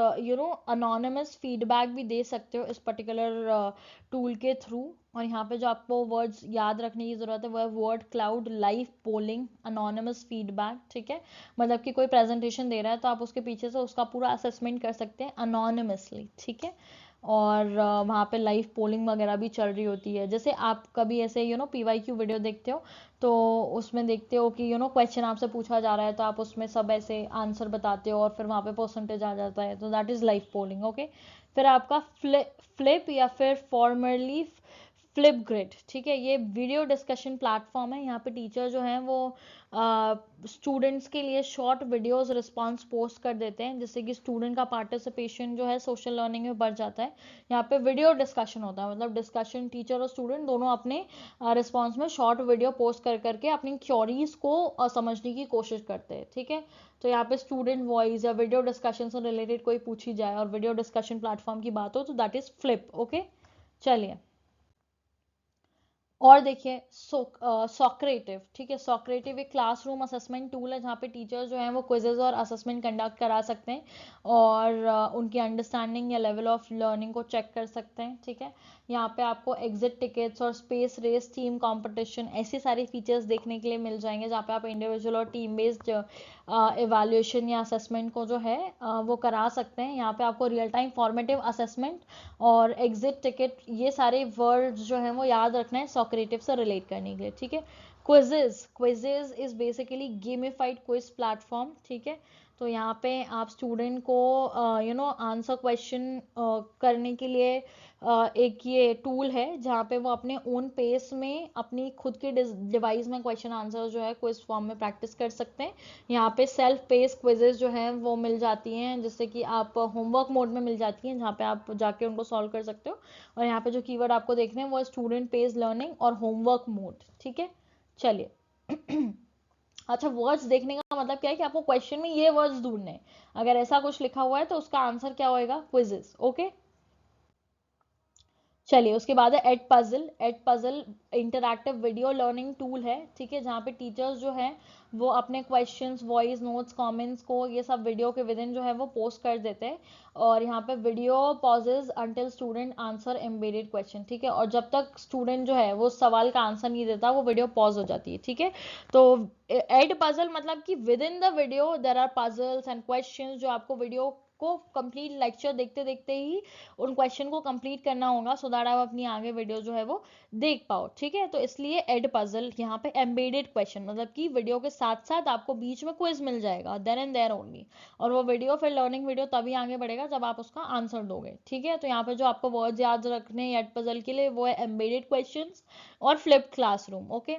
अनोनिमस फीडबैक भी दे सकते हो इस पर्टिकुलर टूल के थ्रू। और यहाँ पे जो आपको वर्ड्स याद रखने की जरूरत है वो है word cloud, live polling, anonymous feedback, ठीक है। मतलब कि कोई प्रेजेंटेशन दे रहा है तो आप उसके पीछे से उसका पूरा असेसमेंट कर सकते हैं अनोनिमसली, ठीक है। और वहाँ पे लाइव पोलिंग वगैरह भी चल रही होती है। जैसे आप कभी ऐसे पीवाईक्यू वीडियो देखते हो तो उसमें देखते हो कि क्वेश्चन आपसे पूछा जा रहा है तो आप उसमें सब ऐसे आंसर बताते हो और फिर वहाँ पे परसेंटेज आ जाता है, तो that is live polling, okay. फिर आपका फ्लिप या फिर फॉर्मरली फ्लिपग्रिड, ठीक है, ये वीडियो डिस्कशन प्लेटफॉर्म है। यहाँ पे टीचर जो हैं वो स्टूडेंट्स के लिए शॉर्ट वीडियोस रिस्पांस पोस्ट कर देते हैं, जिससे कि स्टूडेंट का पार्टिसिपेशन जो है सोशल लर्निंग में बढ़ जाता है। यहाँ पे वीडियो डिस्कशन होता है, मतलब डिस्कशन टीचर और स्टूडेंट दोनों अपने रिस्पांस में शॉर्ट वीडियो पोस्ट कर करके अपनी क्योरीज को समझने की कोशिश करते हैं, ठीक है। तो यहाँ पे स्टूडेंट वॉइस या वीडियो डिस्कशन से रिलेटेड कोई पूछी जाए और वीडियो डिस्कशन प्लेटफॉर्म की बात हो तो दैट इज फ्लिप, ओके। चलिए, और देखिए सॉक्रेटिव, ठीक है। सॉक्रेटिव एक क्लासरूम असेसमेंट टूल है, जहाँ पे टीचर जो हैं वो क्विजेज और असेसमेंट कंडक्ट करा सकते हैं और उनकी अंडरस्टैंडिंग या लेवल ऑफ लर्निंग को चेक कर सकते हैं, ठीक है। यहाँ पे आपको एग्जिट टिकट्स और स्पेस रेस, टीम कंपटीशन, ऐसे सारे फीचर्स देखने के लिए मिल जाएंगे, जहाँ पे आप इंडिविजुअल और टीम बेस्ड इवैल्यूएशन या असेसमेंट को जो है वो करा सकते हैं। यहाँ पे आपको रियल टाइम फॉर्मेटिव असेसमेंट और एग्जिट टिकट, ये सारे वर्ड्स जो हैं वो याद रखना है सॉक्रेटिव से रिलेट करने के लिए, ठीक है। Quizzes, quizzes is basically gamified quiz platform, ठीक है। तो यहाँ पे आप स्टूडेंट को आंसर क्वेश्चन करने के लिए एक ये टूल है, जहाँ पे वो अपने ओन पेस में अपनी खुद के डिवाइस में क्वेश्चन आंसर जो है क्विज फॉर्म में प्रैक्टिस कर सकते हैं। यहाँ पे सेल्फ पेस क्विजेज जो हैं वो मिल जाती हैं, जिससे कि आप होमवर्क मोड में मिल जाती हैं, जहाँ पे आप जाके उनको सॉल्व कर सकते हो। और यहाँ पे जो कीवर्ड आपको देखने हैं वो स्टूडेंट पेस लर्निंग और होमवर्क मोड, ठीक है। चलिए अच्छा, वर्ड्स देखने का मतलब क्या है कि आपको क्वेश्चन में ये वर्ड्स ढूंढने हैं। अगर ऐसा कुछ लिखा हुआ है तो उसका आंसर क्या होएगा, क्विजेस, ओके। चलिए, उसके बाद है Ed puzzle. Ed puzzle interactive video learning tool है, ठीक है, जहाँ पे टीचर्स जो हैं वो अपने क्वेश्चंस, वॉइस नोट्स, कमेंट्स को ये सब वीडियो के विदिन जो है वो पोस्ट कर देते हैं। और यहाँ पे video pauses until student answer embedded question, ठीक है। और जब तक स्टूडेंट जो है वो सवाल का आंसर नहीं देता वो वीडियो पॉज हो जाती है, ठीक है। तो एड पजल मतलब कि within the video there are puzzles and questions, जो आपको वीडियो को कंप्लीट लेक्चर देखते देखते ही उन क्वेश्चन को कंप्लीट करना होगा, सो दैट आप अपनी आगे वीडियो जो है वो देख पाओ, ठीक है। तो इसलिए एड पजल, यहाँ पे एम्बेडेड क्वेश्चन मतलब कि वीडियो के साथ साथ आपको बीच में क्विज मिल जाएगा, देन एंड देयर ओनली। और वो वीडियो फिर लर्निंग वीडियो तभी आगे बढ़ेगा जब आप उसका आंसर दोगे, ठीक है। तो यहाँ पे जो आपको वर्ड्स याद रखने एड पजल के लिए वो है एम्बेडेड क्वेश्चन और फ्लिप क्लासरूम, ओके।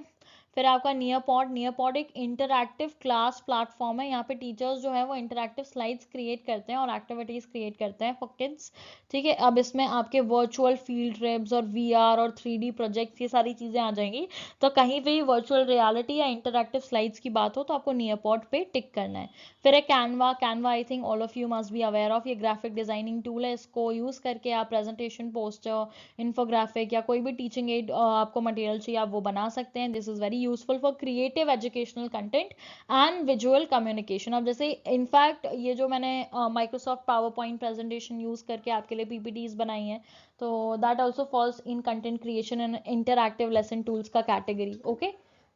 फिर आपका नियरपॉड। नियरपॉड एक इंटरैक्टिव क्लास प्लेटफॉर्म है। यहाँ पे टीचर्स जो है वो इंटरैक्टिव स्लाइड्स क्रिएट करते हैं और एक्टिविटीज क्रिएट करते हैं फॉर किड्स, ठीक है। अब इसमें आपके वर्चुअल फील्ड ट्रिप्स और वीआर और 3D प्रोजेक्ट्स, ये सारी चीज़ें आ जाएंगी। तो कहीं भी वर्चुअल रियलिटी या इंटरैक्टिव स्लाइड्स की बात हो तो आपको नियरपॉड पे टिक करना है। फिर है Canva. Canva I think all of you must be aware of, ये ग्राफिक डिजाइनिंग टूल है। इसको यूज़ करके आप प्रेजेंटेशन, पोस्टर, इन्फोग्राफिक या कोई भी टीचिंग एड आपको मटेरियल चाहिए आप वो बना सकते हैं। This is very useful for creative educational content and visual communication. अब जैसे इनफैक्ट ये जो मैंने Microsoft power point presentation use करके आपके लिए पीपीटीज बनाई है, तो that also falls in content creation and interactive lesson tools का कैटेगरी, ओके।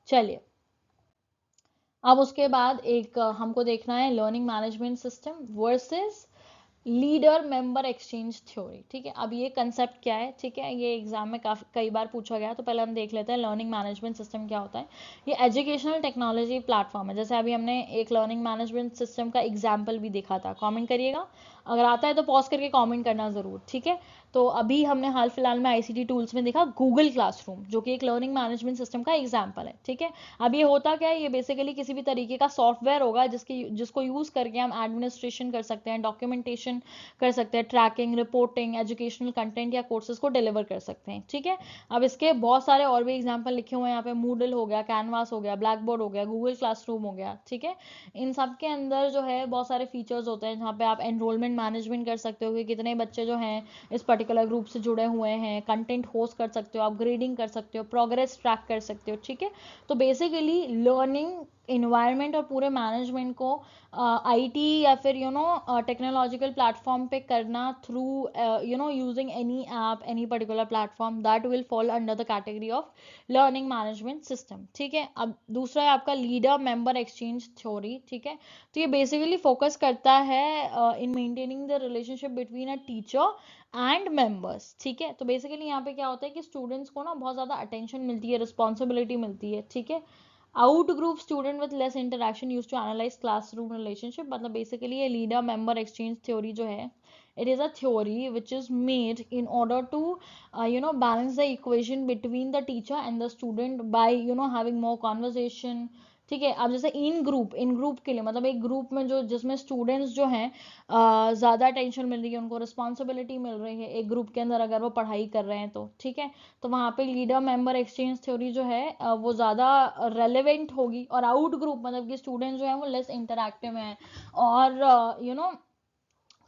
चलिए, अब उसके बाद एक हमको देखना है learning management system versus leader member exchange theory, ठीक है। अब ये कंसेप्ट क्या है, ठीक है, ये एग्जाम में काफी कई बार पूछा गया, तो पहले हम देख लेते हैं लर्निंग मैनेजमेंट सिस्टम क्या होता है। ये एजुकेशनल टेक्नोलॉजी प्लेटफॉर्म है। जैसे अभी हमने एक लर्निंग मैनेजमेंट सिस्टम का एग्जाम्पल भी देखा था, कमेंट करिएगा, अगर आता है तो पॉज करके कमेंट करना जरूर, ठीक है। तो अभी हमने हाल फिलहाल में आईसीटी टूल्स में देखा गूगल क्लासरूम, जो कि एक लर्निंग मैनेजमेंट सिस्टम का एग्जाम्पल है, ठीक है। अब ये होता क्या है, ये बेसिकली किसी भी तरीके का सॉफ्टवेयर होगा जिसको यूज करके हम एडमिनिस्ट्रेशन कर सकते हैं, डॉक्यूमेंटेशन कर सकते हैं, ट्रैकिंग, रिपोर्टिंग, एजुकेशनल कंटेंट या कोर्सेज को डिलीवर कर सकते हैं, ठीक है। अब इसके बहुत सारे और भी एग्जांपल लिखे हुए हैं यहाँ पे, मूडल हो गया, कैनवास हो गया, ब्लैक बोर्ड हो गया, गूगल क्लासरूम हो गया, ठीक है। इन सब के अंदर जो है बहुत सारे फीचर्स होते हैं, जहाँ पे आप एनरोलमेंट मैनेजमेंट कर सकते हो कि कितने बच्चे जो हैं इस पर्टिकुलर ग्रुप से जुड़े हुए हैं, कंटेंट होस्ट कर सकते हो, अपग्रेडिंग कर सकते हो, प्रोग्रेस ट्रैक कर सकते हो, ठीक है। तो बेसिकली लर्निंग इन्वायरमेंट और पूरे मैनेजमेंट को आईटी या फिर टेक्नोलॉजिकल प्लेटफॉर्म पे करना through using any app, any particular platform, that will fall under the category of learning management system, ठीक है। अब दूसरा है आपका लीडर मेंबर एक्सचेंज थ्योरी, ठीक है। तो ये बेसिकली फोकस करता है in maintaining the relationship between a teacher and members, ठीक है। तो बेसिकली यहाँ पे क्या होता है कि स्टूडेंट्स को ना बहुत ज्यादा अटेंशन मिलती है, रिस्पॉन्सिबिलिटी मिलती है, ठीक है। Out group student with less interaction use to analyze classroom relationship, मतलब बेसिकली ये लीडर मेंबर एक्सचेंज थ्योरी जो है It is a theory which is made in order to balance the equation between the teacher and the student by having more conversation. ठीक है, अब जैसे इन group के लिए मतलब एक ग्रुप में जो जिसमें स्टूडेंट्स जो हैं ज़्यादा टेंशन मिल रही है, उनको रिस्पॉन्सिबिलिटी मिल रही है एक ग्रुप के अंदर अगर वो पढ़ाई कर रहे हैं तो ठीक है, तो वहाँ पे लीडर मेंबर एक्सचेंज थ्योरी जो है वो ज़्यादा रेलेवेंट होगी। और आउट ग्रुप मतलब कि स्टूडेंट जो है वो लेस इंटरैक्टिव हैं और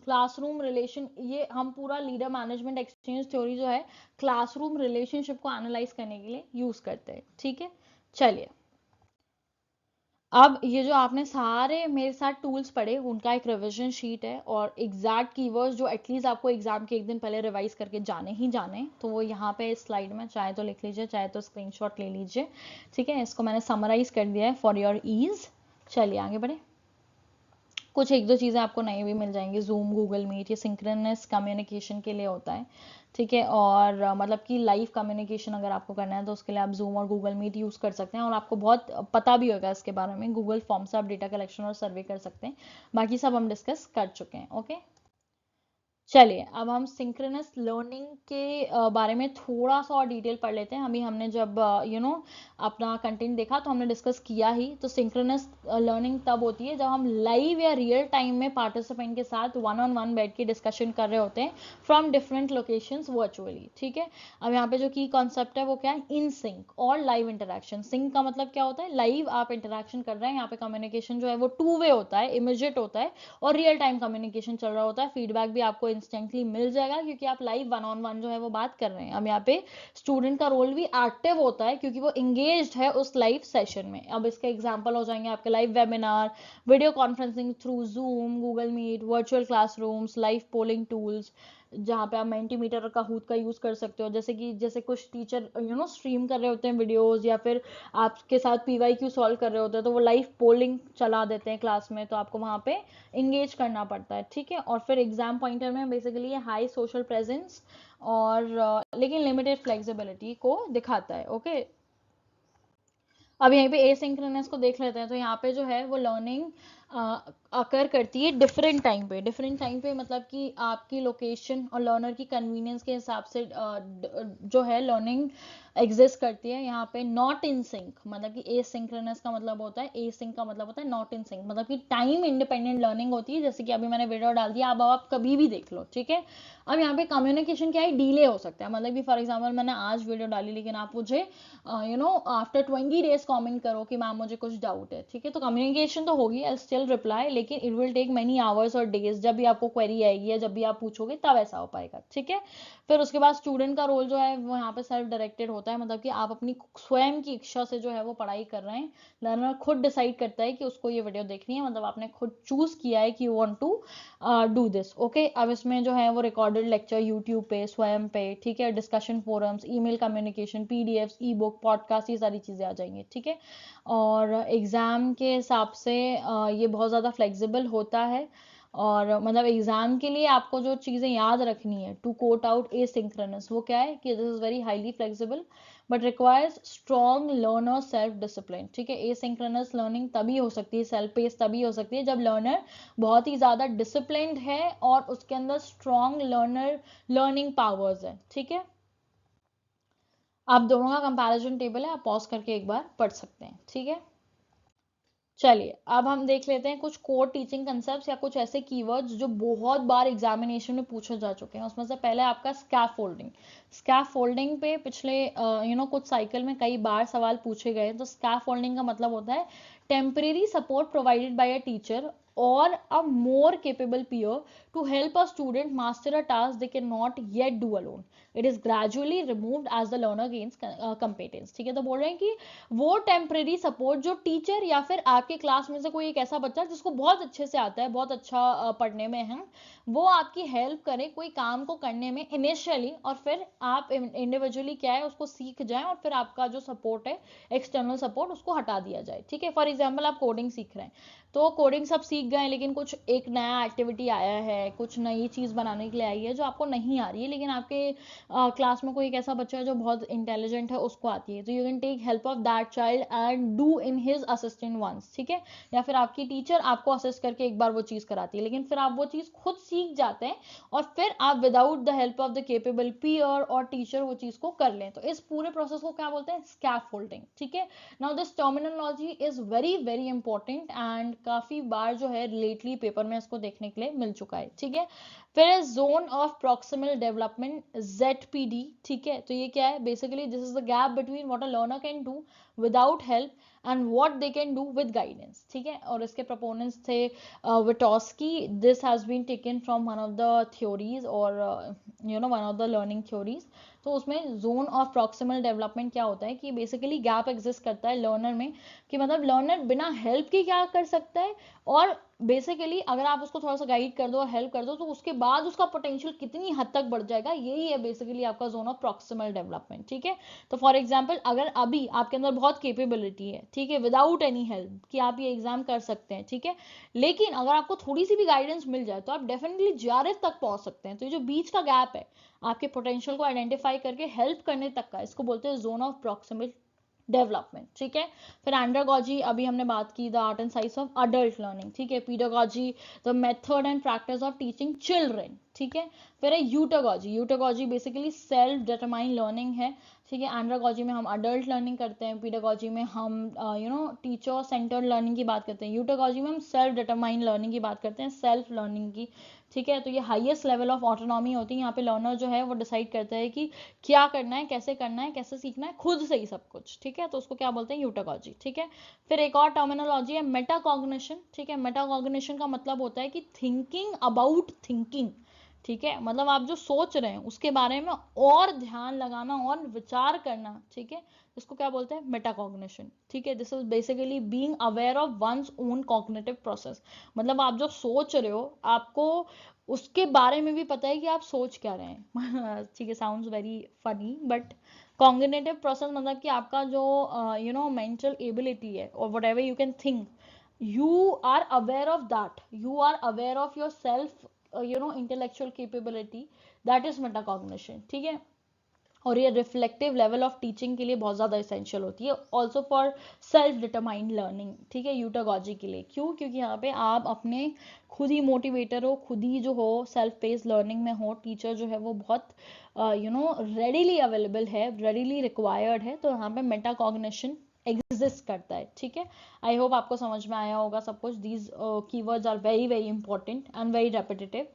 क्लासरूम रिलेशन, ये हम पूरा लीडर मैनेजमेंट एक्सचेंज थ्योरी जो है क्लासरूम रिलेशनशिप को एनालाइज करने के लिए यूज करते हैं। ठीक है, चलिए अब ये जो आपने सारे मेरे साथ टूल्स पढ़े उनका एक रिवीजन शीट है और एग्जैक्ट कीवर्ड्स जो एटलीस्ट आपको एग्जाम के एक दिन पहले रिवाइज करके जाने ही जाने, तो वो यहाँ पे इस स्लाइड में चाहे तो लिख लीजिए चाहे तो स्क्रीनशॉट ले लीजिए। ठीक है, इसको मैंने समराइज कर दिया है फॉर योर ईज। चलिए आगे बढ़े। कुछ एक दो चीज़ें आपको नई भी मिल जाएंगी। जूम, गूगल मीट, ये सिंक्रोनस कम्युनिकेशन के लिए होता है। ठीक है, और मतलब कि लाइव कम्युनिकेशन अगर आपको करना है तो उसके लिए आप जूम और गूगल मीट यूज़ कर सकते हैं और आपको बहुत पता भी होगा इसके बारे में। गूगल फॉर्म से आप डेटा कलेक्शन और सर्वे कर सकते हैं, बाकी सब हम डिस्कस कर चुके हैं। ओके, चलिए अब हम सिंक्रोनस लर्निंग के बारे में थोड़ा सा और डिटेल पढ़ लेते हैं। अभी हमने जब अपना कंटेंट देखा तो हमने डिस्कस किया ही। तो सिंक्रोनस लर्निंग तब होती है जब हम लाइव या रियल टाइम में पार्टिसिपेंट के साथ वन ऑन वन बैठ के डिस्कशन कर रहे होते हैं फ्रॉम डिफरेंट लोकेशंस वर्चुअली। ठीक है, अब यहाँ पे जो की कॉन्सेप्ट है वो क्या है, इन सिंक और लाइव इंटरेक्शन। सिंक का मतलब क्या होता है, लाइव आप इंटरेक्शन कर रहे हैं, यहाँ पे कम्युनिकेशन जो है वो टू वे होता है, इमीडिएट होता है और रियल टाइम कम्युनिकेशन चल रहा होता है। फीडबैक भी आपको इंस्टेंटली मिल जाएगा क्योंकि आप लाइव वन ऑन वन जो है वो बात कर रहे हैं। अब यहाँ पे स्टूडेंट का रोल भी एक्टिव होता है क्योंकि वो एंगेज्ड है उस लाइव सेशन में। अब इसके एग्जांपल हो जाएंगे आपके live webinar, video conferencing through Zoom, Google Meet, virtual classrooms, live polling tools जहाँ पे आप मेंटीमीटर और काहूत का यूज कर सकते हो। जैसे कुछ टीचर स्ट्रीम कर रहे होते हैं वीडियोस या फिर आपके साथ पीवाईक्यू सॉल्व कर रहे होते हैं तो वो लाइव पोलिंग चला देते हैं क्लास में, तो आपको वहाँ पे इंगेज करना पड़ता है। ठीक है, और फिर एग्जाम पॉइंटर में बेसिकली ये हाई सोशल प्रेजेंस और लेकिन लिमिटेड फ्लेक्सिबिलिटी को दिखाता है। ओके, अब यहीं पे एसिंक्रोनस को देख लेते हैं। तो यहाँ पे जो है वो लर्निंग अकर करती है डिफरेंट टाइम पे मतलब कि आपकी लोकेशन और लर्नर की कन्वीनियंस के हिसाब से जो है लर्निंग एग्जिस्ट करती है। यहाँ पे नॉट इन सिंक मतलब कि एसिंक्रोनस का मतलब होता है, एसिंक का मतलब होता है नॉट इन सिंक, मतलब कि टाइम इंडिपेंडेंट लर्निंग होती है। जैसे कि अभी मैंने वीडियो डाल दिया, अब आप कभी भी देख लो। ठीक है, अब यहाँ पे कम्युनिकेशन क्या है, डिले हो सकता है। मतलब कि फॉर एग्जाम्पल मैंने आज वीडियो डाली लेकिन आप मुझे आफ्टर 20 डेज कमेंट करो कि मैम मुझे कुछ डाउट है। ठीक है, तो कम्युनिकेशन तो होगी, आई स्टिल रिप्लाई, लेकिन it will take many hours और डेज। जब भी आपको क्वेरी आएगी या जब भी आप पूछोगे तब ऐसा हो पाएगा। ठीक है, फिर उसके बाद स्टूडेंट का रोल जो है वो यहाँ पे सेल्फ डायरेक्टेड होता है, मतलब कि आप अपनी स्वयं की इच्छा से जो है वो पढ़ाई कर रहे हैं। लर्नर खुद डिसाइड करता है कि उसको ये वीडियो देखनी है, मतलब आपने खुद चूज किया है कि you want to do this. Okay, अब इसमें जो है वो रिकॉर्डेड लेक्चर यूट्यूब पे, स्वयं पे, ठीक है, discussion forums, email communication, PDF, ई बुक, पॉडकास्ट, ये सारी चीज़ें आ जाएंगी। ठीक है, और एग्ज़ाम के हिसाब से ये बहुत ज़्यादा फ्लेक्सिबल होता है। और मतलब एग्जाम के लिए आपको जो चीज़ें याद रखनी है टू कोट आउट एसिंक्रोनस, वो क्या है कि this is very highly flexible but requires strong learner self discipline. ठीक है, एसिंक्रोनस लर्निंग तभी हो सकती है, सेल्फ पेस तभी हो सकती है जब लर्नर बहुत ही ज़्यादा डिसिप्लिन्ड है और उसके अंदर स्ट्रॉन्ग लर्निंग पावर्स है। ठीक है, आप दोनों का कंपैरिजन टेबल है, आप पॉज करके एक बार पढ़ सकते हैं। ठीक है, चलिए अब हम देख लेते हैं कुछ कोर टीचिंग कंसेप्ट्स या कुछ ऐसे कीवर्ड्स जो बहुत बार एग्जामिनेशन में पूछे जा चुके हैं। उसमें से पहले आपका स्कैफोल्डिंग। स्कैफोल्डिंग पे पिछले कुछ साइकिल में कई बार सवाल पूछे गए। तो स्कैफोल्डिंग का मतलब होता है temporary support provided by a teacher or a more capable peer to help a student master a task they cannot yet do alone. It is gradually removed as the learner gains competence. ठीक है, तो बोल रहे हैं कि वो temporary support जो teacher या फिर आपके क्लास में से कोई एक ऐसा बच्चा जिसको बहुत अच्छे से आता है, बहुत अच्छा पढ़ने में है, वो आपकी हेल्प करे कोई काम को करने में इनिशियली, और फिर आप इंडिविजुअली क्या है उसको सीख जाए और फिर आपका जो सपोर्ट है एक्सटर्नल सपोर्ट उसको हटा दिया जाए। ठीक है, फॉर एग्जाम्पल आप कोडिंग सीख रहे हैं तो कोडिंग सब सीख गए लेकिन कुछ एक नया एक्टिविटी आया है, कुछ नई चीज़ बनाने के लिए आई है जो आपको नहीं आ रही है, लेकिन आपके क्लास में कोई एक ऐसा बच्चा है जो बहुत इंटेलिजेंट है, उसको आती है, तो you can take help of that child and do in his assistant once, ठीक है। या फिर आपकी टीचर आपको असिस्ट करके एक बार वो चीज़ कराती है, लेकिन फिर आप वो चीज़ खुद सीख जाते हैं और फिर आप without the help of the capable peer और टीचर वो चीज़ को कर लें। तो इस पूरे प्रोसेस को क्या बोलते हैं? स्कैफोल्डिंग, ठीक है। Now this terminology is very very important and काफ़ी बार जो है लेटली पेपर में इसको देखने के लिए मिल चुका है, ठीक है। फिर zone of proximal development, ZPD, ठीक है। तो ये क्या है? Basically this is the gap between what a learner can do without help and what they can do with guidance, ठीक है। और इसके प्रोपोनेंट्स थे Vygotsky. This has been taken from one of the theories और one of the learning theories. तो उसमें zone of proximal development क्या होता है कि बेसिकली गैप एग्जिस्ट करता है लर्नर में, कि मतलब लर्नर बिना हेल्प के क्या कर सकता है, और बेसिकली अगर आप उसको थोड़ा सा गाइड कर दो, हेल्प कर दो, तो उसके बाद उसका पोटेंशियल कितनी हद तक बढ़ जाएगा, यही है बेसिकली आपका जोन ऑफ प्रॉक्सिमल डेवलपमेंट, ठीक है। तो फॉर एग्जांपल अगर अभी आपके अंदर बहुत कैपेबिलिटी है, ठीक है, विदाउट एनी हेल्प, कि आप ये एग्जाम कर सकते हैं, ठीक है, लेकिन अगर आपको थोड़ी सी भी गाइडेंस मिल जाए तो आप डेफिनेटली JRF तक पहुंच सकते हैं। तो ये जो बीच का गैप है आपके पोटेंशियल को आइडेंटिफाई करके हेल्प करने तक का, इसको बोलते हैं जोन ऑफ प्रॉक्सिमल डेवलपमेंट, ठीक है। फिर एंड्रागॉजी, अभी हमने बात की the art and science of adult learning, ठीक है। Pedagogy, the method and practice of teaching children, ठीक है। फिर है heutagogy. Heutagogy basically self determine learning है, ठीक है। एंड्रागॉजी में हम अडल्ट लर्निंग करते हैं, पीडागॉजी में हम टीचर सेंटर्ड लर्निंग की बात करते हैं, यूटागॉजी में हम सेल्फ डिटरमाइन लर्निंग की बात करते हैं, सेल्फ लर्निंग की, ठीक है। तो ये हाईएस्ट लेवल ऑफ ऑटोनॉमी होती है, यहाँ पे लर्नर जो है वो डिसाइड करता है कि क्या करना है, कैसे सीखना है, खुद से ही सब कुछ, ठीक है। तो उसको क्या बोलते हैं? यूटागॉजी, ठीक है। फिर एक और टर्मिनोलॉजी है मेटाकॉग्निशन, ठीक है। मेटाकॉग्निशन का मतलब होता है कि थिंकिंग अबाउट थिंकिंग, ठीक है। मतलब आप जो सोच रहे हैं उसके बारे में और ध्यान लगाना और विचार करना, ठीक है। इसको क्या बोलते हैं? मेटाकॉग्निशन, ठीक है। This is basically being aware of one's own cognitive process. मतलब आप जो सोच रहे हो आपको उसके बारे में भी पता है कि आप सोच क्या रहे हैं ठीक है, sounds very funny, but cognitive process मतलब कि आपका जो मेंटल एबिलिटी है और whatever you can think, you are aware of that, you are aware of your self intellectual capability, that is metacognition, ठीक है। और ये रिफ्लेक्टिव लेवल ऑफ टीचिंग के लिए बहुत ज़्यादा इसेंशियल होती है, also for self determined learning, ठीक है, यूटागॉजी के लिए। क्यों? क्योंकि यहाँ पे आप अपने खुद ही मोटिवेटर हो, खुद ही जो हो सेल्फ पेस्ड लर्निंग में हो, टीचर जो है वो बहुत रेडीली अवेलेबल है, रेडीली रिक्वायर्ड है, तो यहाँ पे मेटाकॉग्निशन एग्जिस्ट करता है, ठीक है। आई होप आपको समझ में आया होगा सब कुछ। These keywords are very very important and very repetitive.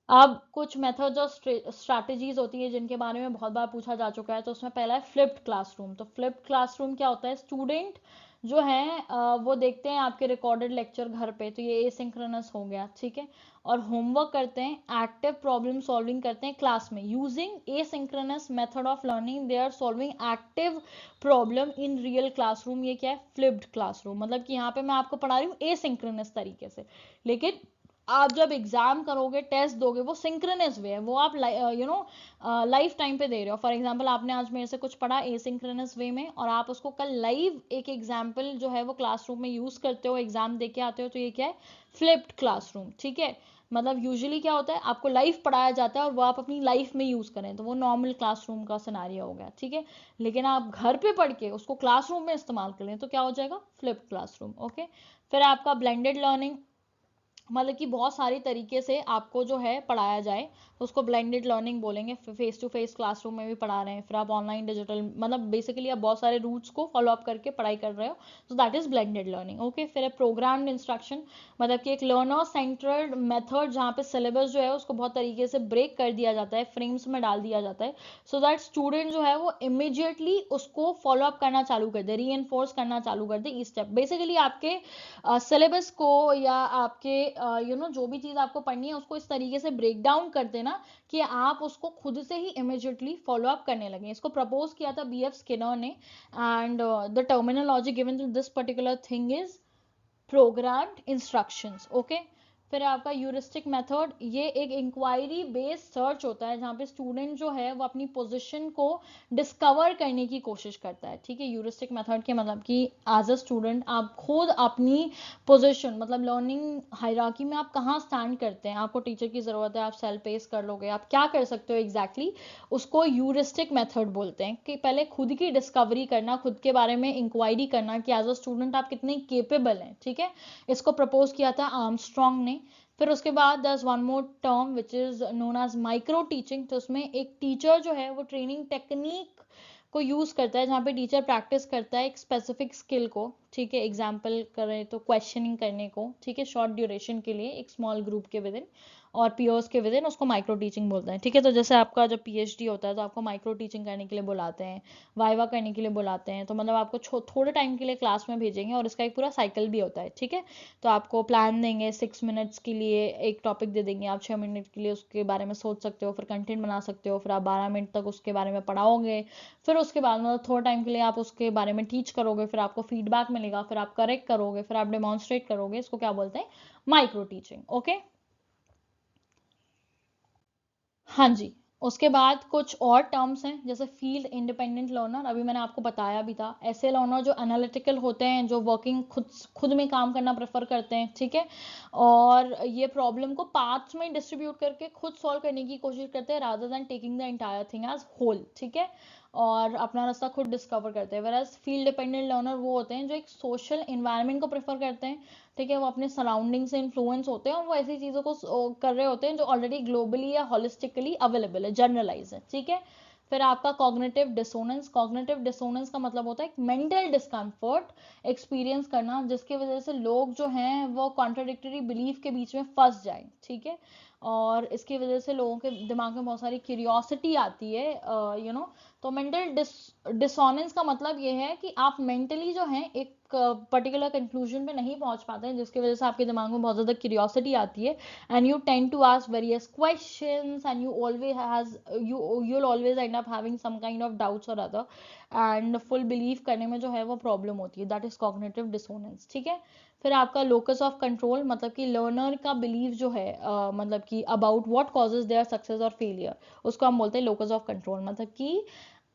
अब कुछ मेथड्स और स्ट्रैटेजीज होती है जिनके बारे में बहुत बार पूछा जा चुका है। तो उसमें पहला है फ्लिप्ड क्लासरूम। तो फ्लिप्ड क्लासरूम क्या होता है? स्टूडेंट जो है वो देखते हैं आपके रिकॉर्डेड लेक्चर घर पे, तो ये एसिंक्रोनस हो गया, ठीक है। और होमवर्क करते हैं, एक्टिव प्रॉब्लम सॉल्विंग करते हैं क्लास में using asynchronous method of learning, they are solving active problem in real classroom. ये क्या है? Flipped classroom. मतलब कि यहाँ पे मैं आपको पढ़ा रही हूँ एसिंक्रोनस तरीके से, लेकिन आप जब एग्जाम करोगे, टेस्ट दोगे, वो सिंक्रोनस वे है, वो आप लाइफ टाइम पे दे रहे हो। फॉर एग्जांपल आपने आज मेरे से कुछ पढ़ा एसिंक्रोनस वे में और आप उसको कल लाइव एक एग्जांपल जो है वो क्लासरूम में यूज करते हो, एग्जाम दे के आते हो, तो ये क्या है? फ्लिप्ड क्लासरूम, ठीक है। मतलब यूजुअली क्या होता है, आपको लाइव पढ़ाया जाता है और वो आप अपनी लाइफ में यूज करें, तो वो नॉर्मल क्लासरूम का सिनेरियो हो गया, ठीक है। लेकिन आप घर पे पढ़ के उसको क्लासरूम में इस्तेमाल करें तो क्या हो जाएगा? Flipped classroom, okay. फिर आपका ब्लेंडेड लर्निंग, मतलब कि बहुत सारी तरीके से आपको जो है पढ़ाया जाए, तो उसको ब्लेंडेड लर्निंग बोलेंगे। फेस टू फेस क्लासरूम में भी पढ़ा रहे हैं, फिर आप ऑनलाइन डिजिटल, मतलब बेसिकली आप बहुत सारे रूट्स को फॉलो अप करके पढ़ाई कर रहे हो, तो that is blended learning, okay. फिर है प्रोग्राम्ड इंस्ट्रक्शन, मतलब कि एक लर्नर सेंटर्ड मेथड जहाँ पे सिलेबस जो है उसको बहुत तरीके से ब्रेक कर दिया जाता है, फ्रेम्स में डाल दिया जाता है, सो दैट स्टूडेंट जो है वो इमीडिएटली उसको फॉलो अप करना चालू कर दे, री एनफोर्स करना चालू कर दे ई स्टेप। बेसिकली आपके सिलेबस को या आपके जो भी चीज आपको पढ़नी है उसको इस तरीके से ब्रेक डाउन कर देना कि आप उसको खुद से ही इमीडिएटली फॉलो अप करने लगे। इसको प्रपोज किया था BF स्किनर ने, and the terminology given to this particular thing is programmed instructions, okay. फिर आपका यूरिस्टिक मेथड, ये एक इंक्वायरी बेस्ड सर्च होता है जहाँ पे स्टूडेंट जो है वो अपनी पोजीशन को डिस्कवर करने की कोशिश करता है, ठीक है। यूरिस्टिक मेथड के मतलब कि एज अ स्टूडेंट आप खुद अपनी पोजीशन, मतलब लर्निंग हायरार्की में आप कहाँ स्टैंड करते हैं, आपको टीचर की ज़रूरत है, आप सेल्फ पेस कर लोगे, आप क्या कर सकते हो एग्जैक्टली उसको यूरिस्टिक मेथड बोलते हैं। कि पहले खुद की डिस्कवरी करना, खुद के बारे में इंक्वायरी करना कि एज अ स्टूडेंट आप कितने केपेबल हैं, ठीक है। इसको प्रपोज किया था आर्मस्ट्रॉन्ग ने। फिर उसके बाद दस one more term which is known as micro teaching. तो उसमें एक टीचर जो है वो ट्रेनिंग टेक्निक को यूज करता है जहाँ पे टीचर प्रैक्टिस करता है एक स्पेसिफिक स्किल को, ठीक है। एग्जाम्पल करें तो क्वेश्चनिंग करने को, ठीक है, शॉर्ट ड्यूरेशन के लिए एक स्मॉल ग्रुप के विद इन और पीओर्स के विद इन, उसको माइक्रो टीचिंग बोलते हैं, ठीक है। तो जैसे आपका जब पीएचडी होता है तो आपको माइक्रो टीचिंग करने के लिए बुलाते हैं, वाइवा करने के लिए बुलाते हैं, तो मतलब आपको थोड़े टाइम के लिए क्लास में भेजेंगे और इसका एक पूरा साइकिल भी होता है, ठीक है। तो आपको प्लान देंगे 6 मिनट्स के लिए, एक टॉपिक दे देंगे, आप 6 मिनट के लिए उसके बारे में सोच सकते हो, फिर कंटेंट बना सकते हो, फिर आप 12 मिनट तक उसके बारे में पढ़ाओगे। फिर उसके बाद मतलब थोड़ा टाइम के लिए आप उसके बारे में टीच करोगे, फिर आपको फीडबैक मिलेगा, फिर आप करेक्ट करोगे, फिर आप डेमोन्स्ट्रेट करोगे। इसको क्या बोलते हैं? Micro teaching, okay. हाँ जी। उसके बाद कुछ और टर्म्स हैं जैसे फील्ड इंडिपेंडेंट लर्नर, अभी मैंने आपको बताया भी था। ऐसे लर्नर जो एनालिटिकल होते हैं, जो वर्किंग खुद खुद में काम करना प्रेफर करते हैं, ठीक है। और ये प्रॉब्लम को पार्ट्स में डिस्ट्रीब्यूट करके खुद सॉल्व करने की कोशिश करते हैं rather than taking the entire thing as whole, ठीक है। और अपना रास्ता खुद डिस्कवर करते हैं। वेराज फील्ड डिपेंडेंट लर्नर वो होते हैं जो एक सोशल इन्वायरमेंट को प्रेफर करते हैं, ठीक है। वो अपने सराउंडिंग से इन्फ्लुएंस होते हैं और वो ऐसी चीज़ों को कर रहे होते हैं जो ऑलरेडी ग्लोबली या होलिस्टिकली अवेलेबल है, जनरलाइज है, ठीक है। फिर आपका कॉग्निटिव डिसोनेंस, कॉग्निटिव डिसोनेंस का मतलब होता है एक मेंटल डिस्कम्फर्ट एक्सपीरियंस करना जिसकी वजह से लोग जो हैं वो कॉन्ट्राडिक्टरी बिलीफ के बीच में फंस जाए, ठीक है। और इसकी वजह से लोगों के दिमाग में बहुत सारी क्यूरियोसिटी आती है, तो मेंटल डिसोनेंस का मतलब ये है कि आप मेंटली जो है एक पर्टिकुलर कंक्लूजन पे नहीं पहुंच पाते हैं जिसकी वजह से आपके दिमाग में बहुत ज़्यादा क्यूरियोसिटी आती है and you tend to ask various questions and you'll always end up having some kind of doubts or other and full believe करने में जो है वो प्रॉब्लम होती है, दैट इज कॉग्निटिव डिसोनेंस, ठीक है। फिर आपका लोकस ऑफ कंट्रोल, मतलब कि लर्नर का बिलीव जो है मतलब कि about what causes their success और फेलियर, उसको हम बोलते हैं लोकस ऑफ कंट्रोल। मतलब कि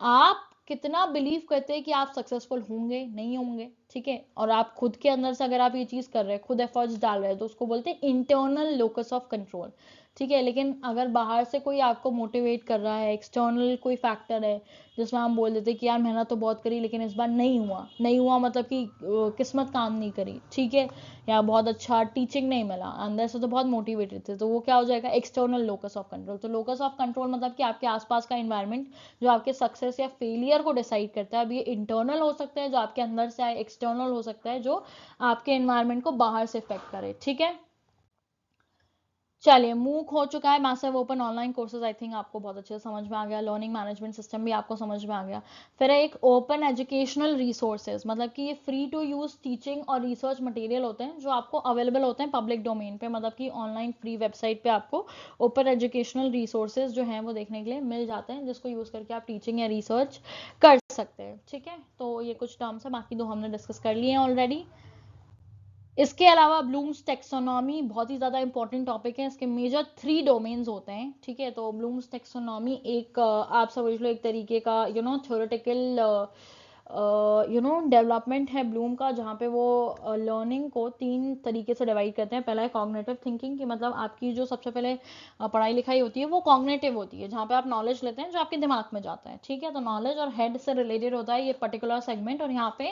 आप कितना बिलीव करते हैं कि आप सक्सेसफुल होंगे नहीं होंगे, ठीक है। और आप खुद के अंदर से अगर आप ये चीज कर रहे हैं, खुद एफर्ट्स डाल रहे हैं, तो उसको बोलते हैं इंटरनल लोकस ऑफ कंट्रोल, ठीक है। लेकिन अगर बाहर से कोई आपको मोटिवेट कर रहा है, एक्सटर्नल कोई फैक्टर है जिसमें हम बोल देते कि यार मेहनत तो बहुत करी लेकिन इस बार नहीं हुआ, नहीं हुआ मतलब कि किस्मत काम नहीं करी, ठीक है, या बहुत अच्छा टीचिंग नहीं मिला, अंदर से तो बहुत मोटिवेटेड थे, तो वो क्या हो जाएगा? External locus of control. तो लोकस ऑफ कंट्रोल मतलब कि आपके आसपास का इन्वायरमेंट जो आपके सक्सेस या फेलियर को डिसाइड करता है। अब ये इंटरनल हो सकता है जो आपके अंदर से आए, एक्सटर्नल हो सकता है जो आपके इन्वायरमेंट को बाहर से इफेक्ट करे, ठीक है। चलिए, मूक हो चुका है, massive open online courses, I think आपको बहुत अच्छे से समझ में आ गया। लर्निंग मैनेजमेंट सिस्टम भी आपको समझ में आ गया। फिर एक ओपन एजुकेशनल रिसोर्सेज, मतलब कि ये फ्री टू यूज टीचिंग और रिसर्च मटेरियल होते हैं जो आपको अवेलेबल होते हैं पब्लिक डोमेन पे, मतलब कि ऑनलाइन फ्री वेबसाइट पे आपको ओपन एजुकेशनल रिसोर्सेज जो हैं वो देखने के लिए मिल जाते हैं, जिसको यूज करके आप टीचिंग या रिसर्च कर सकते हैं, ठीक है। तो ये कुछ टर्म्स है, बाकी दो हमने डिस्कस कर लिए हैं ऑलरेडी। इसके अलावा ब्लूम्स टेक्सोनॉमी बहुत ही ज़्यादा इंपॉर्टेंट टॉपिक है। इसके मेजर 3 डोमेन्स होते हैं, ठीक है। तो ब्लूम्स टेक्सोनॉमी एक आप समझ लो एक तरीके का थ्योरेटिकल डेवलपमेंट है ब्लूम का, जहाँ पे वो लर्निंग को 3 तरीके से डिवाइड करते हैं। पहला है कॉग्निटिव थिंकिंग, कि मतलब आपकी जो सबसे पहले पढ़ाई लिखाई होती है वो कॉग्निटिव होती है, जहाँ पे आप नॉलेज लेते हैं जो आपके दिमाग में जाता है, ठीक है। तो नॉलेज और हेड से रिलेटेड होता है ये पर्टिकुलर सेगमेंट। और यहाँ पे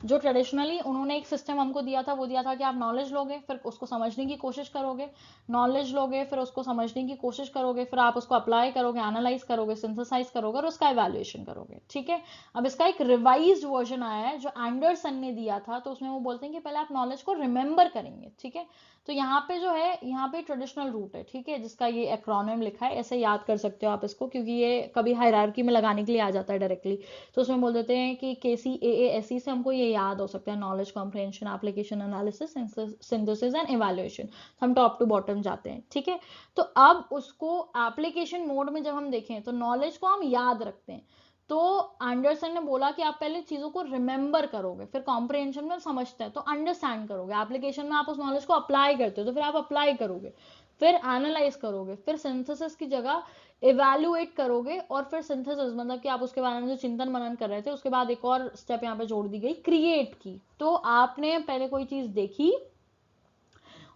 जो ट्रेडिशनली उन्होंने एक सिस्टम हमको दिया था, वो दिया था कि आप नॉलेज लोगे, फिर उसको समझने की कोशिश करोगे, नॉलेज लोगे, फिर उसको समझने की कोशिश करोगे, फिर आप उसको अप्लाई करोगे, एनालाइज करोगे, सिंथेसाइज करोगे और उसका इवैल्यूएशन करोगे, ठीक है। अब इसका एक रिवाइज्ड वर्जन आया है जो एंडरसन ने दिया था, तो उसमें वो बोलते हैं कि पहले आप नॉलेज को रिमेंबर करेंगे, ठीक है। तो यहाँ पे जो है, यहाँ पे ट्रेडिशनल रूट है, ठीक है, जिसका ये एक्रोनिम लिखा है, ऐसे याद कर सकते हो आप इसको, क्योंकि ये कभी हायरार्की में लगाने के लिए आ जाता है डायरेक्टली। तो उसमें बोल देते हैं कि KCAASE से हमको ये याद हो सकता है, knowledge comprehension, application, analysis, synthesis and evaluation. हम टॉप टू बॉटम जाते हैं, ठीक है। तो अब उसको एप्लीकेशन मोड में जब हम देखें तो नॉलेज को हम याद रखते हैं, तो एंडरसन ने बोला कि आप पहले चीजों को रिमेंबर करोगे, फिर कॉम्प्रिहेंशन में समझते हैं तो अंडरस्टैंड करोगे, एप्लीकेशन में आप उस नॉलेज को अप्लाई करते हो तो फिर आप अप्लाई करोगे, फिर एनालाइज करोगे, फिर सिंथेसिस की जगह इवेल्युएट करोगे, और फिर सिंथेसिस मतलब कि आप उसके बारे में जो चिंतन मनन कर रहे थे उसके बाद एक और स्टेप यहाँ पे जोड़ दी गई, क्रिएट की। तो आपने पहले कोई चीज देखी,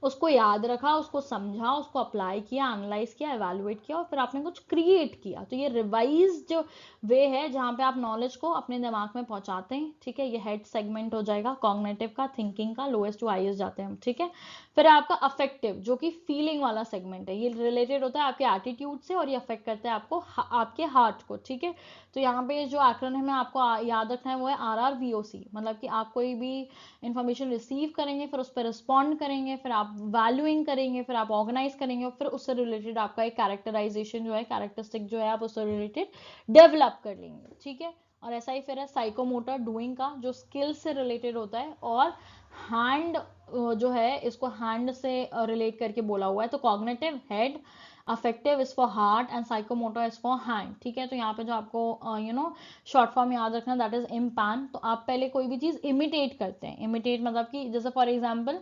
उसको याद रखा, उसको समझा, उसको अप्लाई किया, एनालाइज किया, एवेलुएट किया, और फिर आपने कुछ क्रिएट किया। तो ये रिवाइज जो वे है जहाँ पे आप नॉलेज को अपने दिमाग में पहुंचाते हैं, ठीक है, ये हेड सेगमेंट हो जाएगा कॉग्निटिव का, थिंकिंग का, लोएस्ट टू हाईएस्ट जाते हैं हम, ठीक है। फिर आपका अफेक्टिव जो कि फीलिंग वाला सेगमेंट है, ये रिलेटेड होता है आपके एटीट्यूड से और ये अफेक्ट करता है आपको आपके हार्ट को, ठीक है। तो यहाँ पे जो एक्रोनिम है आपको याद रखना है वो है RRVOC, मतलब कि आप कोई भी इंफॉर्मेशन रिसीव करेंगे, फिर उस पर रिस्पॉन्ड करेंगे, फिर आप वैल्यूइंग करेंगे, फिर आप ऑर्गेनाइज करेंगे, और फिर उससे रिलेटेड आपका एक कैरेक्टराइजेशन जो है, कैरेक्टरिस्टिक जो है, आप उससे रिलेटेड डेवलप कर लेंगे, ठीक है। और ऐसा ही फिर है साइकोमोटर डूइंग का, जो स्किल से रिलेटेड होता है, और हैंड जो है इसको हैंड से रिलेट करके बोला हुआ है। तो cognitive head, affective is for heart, and psychomotor is for hand, ठीक है। तो यहाँ पे जो आपको शॉर्ट फॉर्म याद रखना, दैट इज इम्पैन। तो आप पहले कोई भी चीज इमिटेट करते हैं, इमिटेट मतलब कि जैसे फॉर एग्जाम्पल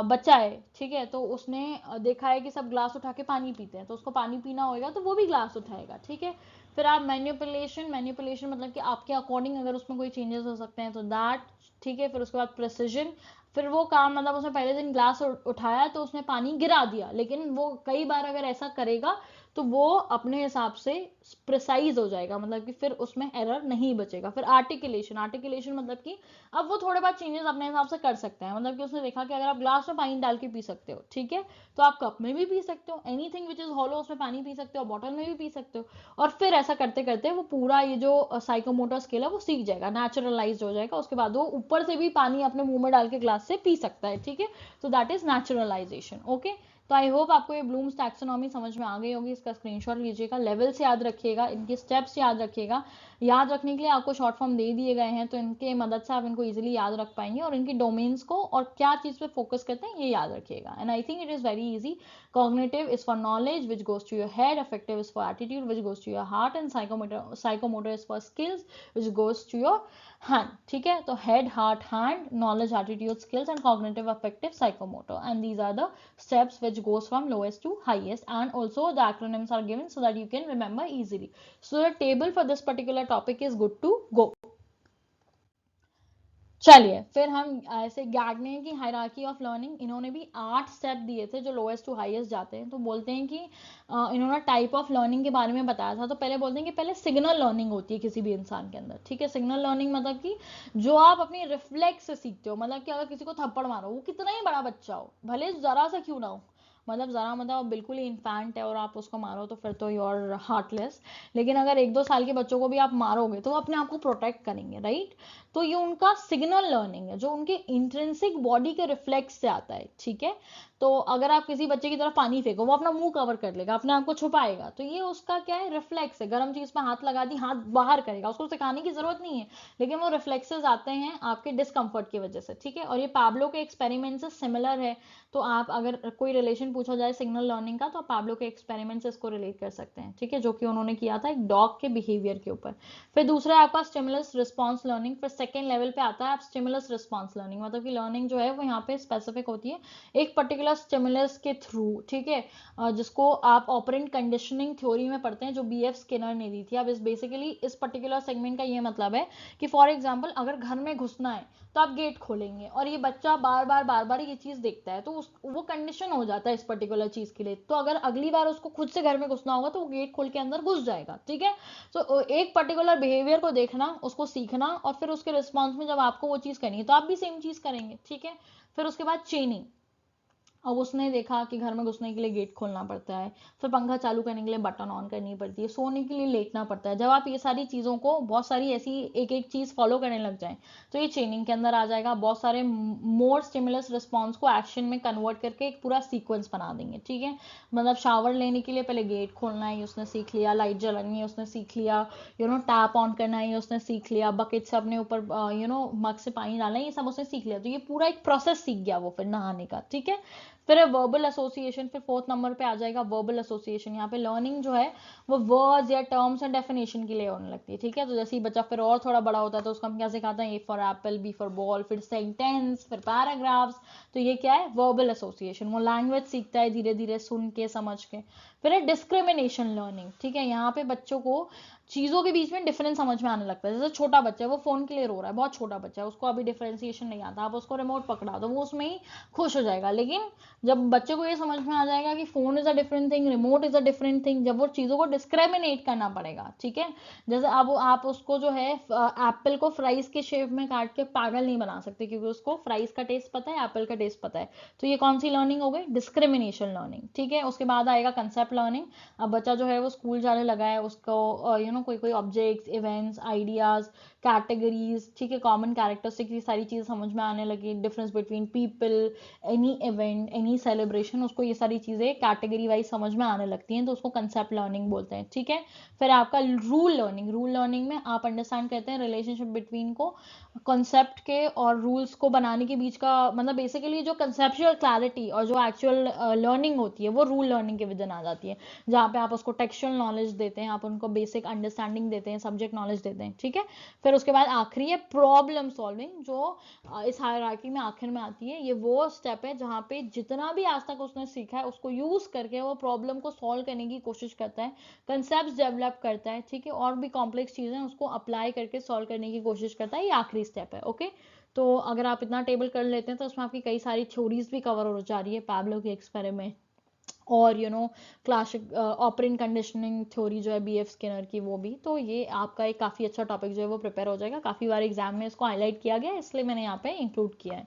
बच्चा है, ठीक है, तो उसने देखा है कि सब ग्लास उठा के पानी पीते हैं, तो उसको पानी पीना होगा तो वो भी ग्लास उठाएगा, ठीक है। फिर आप मैनिपुलेशन, मैनिपुलेशन मतलब कि आपके अकॉर्डिंग अगर उसमें कोई चेंजेस हो सकते हैं तो दैट, ठीक है। फिर उसके बाद प्रिसीजन, फिर वो काम मतलब उसने पहले दिन ग्लास उठाया तो उसने पानी गिरा दिया, लेकिन वो कई बार अगर ऐसा करेगा तो वो अपने हिसाब से प्रिसाइज हो जाएगा, मतलब कि फिर उसमें एरर नहीं बचेगा। फिर आर्टिकुलेशन, आर्टिकुलेशन मतलब कि अब वो थोड़े बहुत चेंजेस अपने हिसाब से कर सकते हैं, मतलब कि उसने देखा कि अगर आप ग्लास में पानी डाल के पी सकते हो, ठीक है, तो आप कप में भी पी सकते हो, एनीथिंग विच इज हॉलो उसमें पानी पी सकते हो, बॉटल में भी पी सकते हो। और फिर ऐसा करते करते वो पूरा ये जो साइकोमोटर स्किल है वो सीख जाएगा, नेचुरलाइज हो जाएगा, उसके बाद वो ऊपर से भी पानी अपने मुंह में डाल के ग्लास से पी सकता है, ठीक है। तो दैट इज नेचुरलाइजेशन, ओके। तो आई होप आपको ये ब्लूम्स टैक्सोनॉमी समझ में आ गई होगी, इसका स्क्रीनशॉट लीजिएगा, लेवल्स याद रखिएगा, इनके स्टेप्स याद रखिएगा। याद रखने के लिए आपको शॉर्ट फॉर्म दे दिए गए हैं, तो इनके मदद से आप इनको इजीली याद रख पाएंगे, और इनकी डोमेन्स को और क्या चीज पे फोकस करते हैं ये याद रखिएगा। And I think it is very easy. Cognitive is for knowledge, which goes to your head. Affective is for attitude, which goes to your heart. And psychomotor is for skills, which goes to your hand. ठीक है, तो head, heart, hand, knowledge, attitude, skills, and cognitive, affective, psychomotor. And these are the steps which goes from lowest to highest. And also the acronyms are given so that you can remember easily. So the table for this particular topic is good to go. चलिए फिर हम ऐसे gardener की hierarchy of learning, इन्होंने भी 8 step दिए थे जो लोएस्ट टू हाईएस्ट जाते हैं। तो बोलते हैं कि इन्होंने टाइप ऑफ लर्निंग के बारे में बताया था। तो पहले बोलते हैं कि पहले सिग्नल लर्निंग होती है किसी भी इंसान के अंदर, ठीक है। सिग्नल लर्निंग मतलब कि जो आप अपनी रिफ्लेक्स से सीखते हो, मतलब कि अगर किसी को थप्पड़ मारो, वो कितना ही बड़ा बच्चा हो, भले जरा सा क्यों ना हो, मतलब जरा मतलब बिल्कुल ही इन्फेंट है और आप उसको मारो तो फिर तो यू आर हार्टलेस। लेकिन अगर 1-2 साल के बच्चों को भी आप मारोगे तो वो अपने आप को प्रोटेक्ट करेंगे, राइट। तो ये उनका सिग्नल लर्निंग है जो उनके इंट्रिंसिक बॉडी के रिफ्लेक्स से आता है, ठीक है। तो अगर आप किसी बच्चे की तरफ पानी फेंको, वो अपना मुंह कवर कर लेगा, अपने आप को छुपाएगा, तो ये उसका क्या है, रिफ्लेक्स है। गर्म चीज पे हाथ लगा दी, हाथ बाहर करेगा, उसको सिखाने की जरूरत नहीं है, लेकिन वो रिफ्लेक्सेस आते हैं आपके डिस्कम्फर्ट की वजह से, ठीक है। और ये पाब्लो के एक्सपेरिमेंट से सिमिलर है। तो आप अगर कोई रिलेशन पूछा जाए सिग्नल लर्निंग का, तो आप पाब्लो के एक्सपेरिमेंट से इसको रिलेट कर सकते हैं, ठीक है, जो कि उन्होंने किया था एक डॉग के बिहेवियर के ऊपर। फिर दूसरा है आपका स्टिमुलस रिस्पॉन्स लर्निंग। फिर सेकेंड लेवल पे आता है आप स्टिमुलस रिस्पॉन्स लर्निंग, मतलब कि लर्निंग जो है वो यहाँ पे स्पेसिफिक होती है एक पर्टिकुलर स्टिमुलस के थ्रू, ठीक है, जिसको आप ऑपरेंट कंडीशनिंग थ्योरी में पढ़ते हैं, जो BF स्किनर ने दी थी। अब इस बेसिकली इस पर्टिकुलर सेगमेंट का ये मतलब है कि फॉर एग्जाम्पल अगर घर में घुसना है तो आप गेट खोलेंगे, और ये बच्चा बार बार ये चीज देखता है, तो वो कंडीशन हो जाता है इस पर्टिकुलर चीज के लिए। तो अगर अगली बार उसको खुद से घर में घुसना होगा तो वो गेट खोल के अंदर घुस जाएगा, ठीक है। तो एक पर्टिकुलर बिहेवियर को देखना, उसको सीखना, और फिर उसके रिस्पॉन्स में जब आपको वो चीज करनी है तो आप भी सेम चीज करेंगे, ठीक है। फिर उसके बाद चेनिंग। अब उसने देखा कि घर में घुसने के लिए गेट खोलना पड़ता है, फिर पंखा चालू करने के लिए बटन ऑन करनी पड़ती है, सोने के लिए लेटना पड़ता है। जब आप ये सारी चीज़ों को बहुत सारी ऐसी एक एक चीज़ फॉलो करने लग जाएं तो ये चेनिंग के अंदर आ जाएगा। बहुत सारे मोर स्टिमुलस रिस्पॉन्स को एक्शन में कन्वर्ट करके एक पूरा सीक्वेंस बना देंगे, ठीक है। मतलब शावर लेने के लिए पहले गेट खोलना है, उसने सीख लिया, लाइट जलानी है उसने सीख लिया, टैप ऑन करना है उसने सीख लिया, बकेट से अपने ऊपर मग से पानी डालना है, ये सब उसने सीख लिया। तो ये पूरा एक प्रोसेस सीख गया वो फिर नहाने का, ठीक है। फिर है वर्बल एसोसिएशन, फिर 4th नंबर पे आ जाएगा वर्बल एसोसिएशन। यहाँ पे लर्निंग जो है वो वर्ड्स या टर्म्स एंड डेफिनेशन के लिए होने लगती है, ठीक है। तो जैसे ही बच्चा फिर और थोड़ा बड़ा होता है तो उसको हम क्या सिखाते हैं, A for apple, B for ball, फिर सेंटेंस, फिर पैराग्राफ्स। तो ये क्या है, वर्बल एसोसिएशन। वो लैंग्वेज सीखता है धीरे धीरे सुन के समझ के। फिर है डिस्क्रिमिनेशन लर्निंग, ठीक है। यहाँ पे बच्चों को चीजों के बीच में डिफरेंस समझ में आने लगता है। जैसे छोटा बच्चा है, वो फोन के लिए रो रहा है, बहुत छोटा बच्चा है, उसको अभी डिफरेंशिएशन नहीं आता, आप उसको रिमोट पकड़ा दो वो उसमें ही खुश हो जाएगा। लेकिन जब बच्चे को ये समझ में आ जाएगा कि phone is a different thing, remote is a different thing, जब वो चीजों को डिस्क्रिमिनेट करना पड़ेगा, ठीक है। जैसे अब आप उसको जो है एप्पल को फ्राइज के शेप में काट के पागल नहीं बना सकते, क्योंकि उसको फ्राइज का टेस्ट पता है, एप्पल का टेस्ट पता है। तो ये कौन सी लर्निंग हो गई, डिस्क्रिमिनेशन लर्निंग, ठीक है। उसके बाद आएगा कंसेप्ट लर्निंग। अब बच्चा जो है वो स्कूल जाने लगा है, उसको कोई कोई ऑब्जेक्ट्स, इवेंट्स, आइडियाज, कैटेगरीज, ठीक है, कॉमन कैरेक्टरिस्टिक्स, ये सारी चीजें समझ में आने लगी। Difference between people, any event, any celebration, उसको ये सारी चीजें कैटेगरी वाइज समझ में आने लगती हैं, तो उसको कंसेप्ट लर्निंग बोलते हैं, ठीक है। फिर आपका रूल लर्निंग, रूल लर्निंग में आप अंडरस्टैंड करते हैं रिलेशनशिप बिटवीन को कॉन्सेप्ट के और रूल्स को बनाने के बीच का, मतलब बेसिकली जो कंसेप्चुअल क्लैरिटी और जो एक्चुअल लर्निंग होती है वो रूल लर्निंग के विद इन आ जाती है, जहाँ पे आप उसको टेक्सचुअल नॉलेज देते हैं, आप उनको बेसिक अंडरस्टैंडिंग देते हैं, सब्जेक्ट नॉलेज देते हैं, ठीक है। फिर उसके बाद आखिरी है प्रॉब्लम सॉल्विंग, जो इस हायरार्की में आखिर में आती है। ये वो स्टेप है जहाँ पे जितना भी आज तक उसने सीखा है उसको यूज करके वो प्रॉब्लम को सॉल्व करने की कोशिश करता है, कंसेप्ट डेवलप करता है, ठीक है, और भी कॉम्प्लेक्स चीजें उसको अप्लाई करके सॉल्व करने की कोशिश करता है। ये आखिरी स्टेप है, ओके। तो अगर आप इतना टेबल कर लेते हैं तो उसमें आपकी कई सारी थ्योरीज भी कवर हो जा रही है, पैब्लो की एक्सपेरिमेंट और क्लासिक ऑपरेंट कंडीशनिंग थ्योरी जो है बीएफ स्किनर की, वो भी। तो ये आपका एक काफी अच्छा टॉपिक जो है वो प्रिपेयर हो जाएगा। काफी बार एग्जाम में इसको हाईलाइट किया गया है, इसलिए मैंने यहाँ पे इंक्लूड किया है।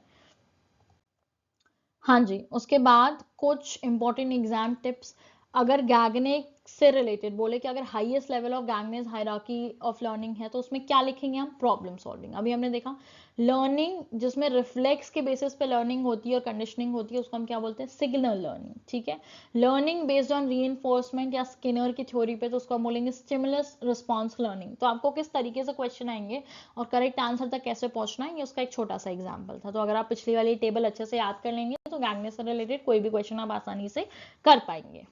हाँ जी, उसके बाद कुछ इंपॉर्टेंट एग्जाम टिप्स। अगर गैगनेक से रिलेटेड बोले कि अगर highest level of Gagne's hierarchy of learning है तो उसमें क्या लिखेंगे हम, प्रॉब्लम सॉल्विंग। अभी हमने देखा लर्निंग जिसमें रिफ्लेक्स के बेसिस पे लर्निंग होती है और कंडीशनिंग होती है, उसको हम क्या बोलते हैं, सिग्नल लर्निंग, ठीक है। लर्निंग बेस्ड ऑन रीइंफोर्समेंट या स्किनर की थ्योरी पे तो उसको हम बोलेंगे स्टिमुलस रिस्पॉन्स लर्निंग। तो आपको किस तरीके से क्वेश्चन आएंगे और करेक्ट आंसर तक कैसे पहुंचना है, ये उसका एक छोटा सा एग्जाम्पल था। तो अगर आप पिछली वाली टेबल अच्छे से याद कर लेंगे तो गैंगनेस से रिलेटेड कोई भी क्वेश्चन आप आसानी से कर पाएंगे।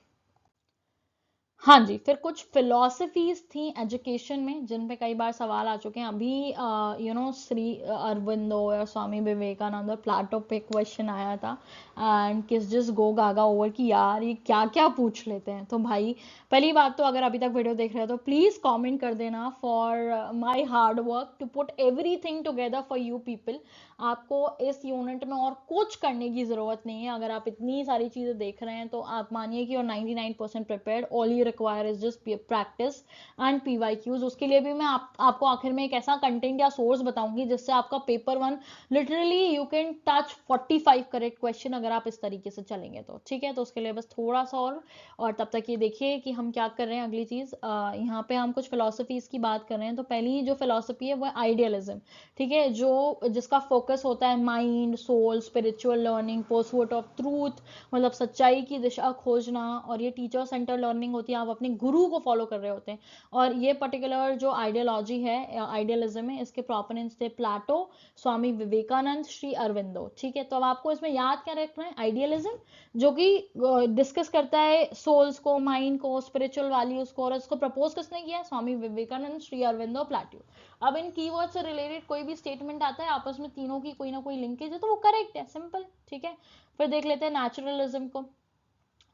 हाँ जी, फिर कुछ फिलॉसफीज थी एजुकेशन में जिन पे कई बार सवाल आ चुके हैं। अभी श्री अरविंदो या स्वामी विवेकानंद और प्लाटो पे क्वेश्चन आया था, एंड किस जस्ट गो गागा ओवर कि यार ये क्या क्या पूछ लेते हैं। तो भाई पहली बात तो अगर अभी तक वीडियो देख रहे हो तो प्लीज कमेंट कर देना for my hard work to put everything together for you people. आपको इस यूनिट में और कुछ करने की जरूरत नहीं है। अगर आप इतनी सारी चीजें देख रहे हैं तो आप मानिए कि you're 99% prepared, all you require is just practice and PYQs। उसके लिए भी मैं आपको आखिर में एक ऐसा कंटेंट या सोर्स बताऊंगी जिससे आपका paper 1 literally you can touch 45 correct question, अगर आप इस तरीके से चलेंगे तो, ठीक है। तो उसके लिए बस थोड़ा सा और तब तक ये देखिए कि हम क्या कर रहे हैं। अगली चीज यहाँ पे हम कुछ फिलोसफीज की बात कर रहे हैं। तो पहली जो फिलोसफी है वो आइडियलिज्म, ठीक है, जो जिसका फोकस होता है mind, soul, spiritual learning, pursuit of truth, मतलब सच्चाई की दिशा खोजना, और ये टीचर सेंटर लर्निंग होती है, आप अपने गुरु को फॉलो कर रहे होते हैं। और ये पर्टिकुलर जो आइडियोलॉजी है, आइडियलिज्म है, इसके प्रोपोनेंट्स थे प्लाटो, स्वामी विवेकानंद, श्री अरविंदो, ठीक है। तो अब आपको इसमें याद क्या रखना है, आइडियलिज्म जो कि डिस्कस करता है सोल्स को, माइंड को, स्पिरिचुअल वैल्यूज को, और इसको प्रपोज किसने किया, स्वामी विवेकानंद, श्री अरविंदो, प्लाटो। अब इन कीवर्ड से रिलेटेड कोई भी स्टेटमेंट आता है आपस में तीनों की कोई ना कोई लिंकेज है तो वो करेक्ट है, सिंपल, ठीक है। फिर देख लेते हैं नेचुरलिज्म को।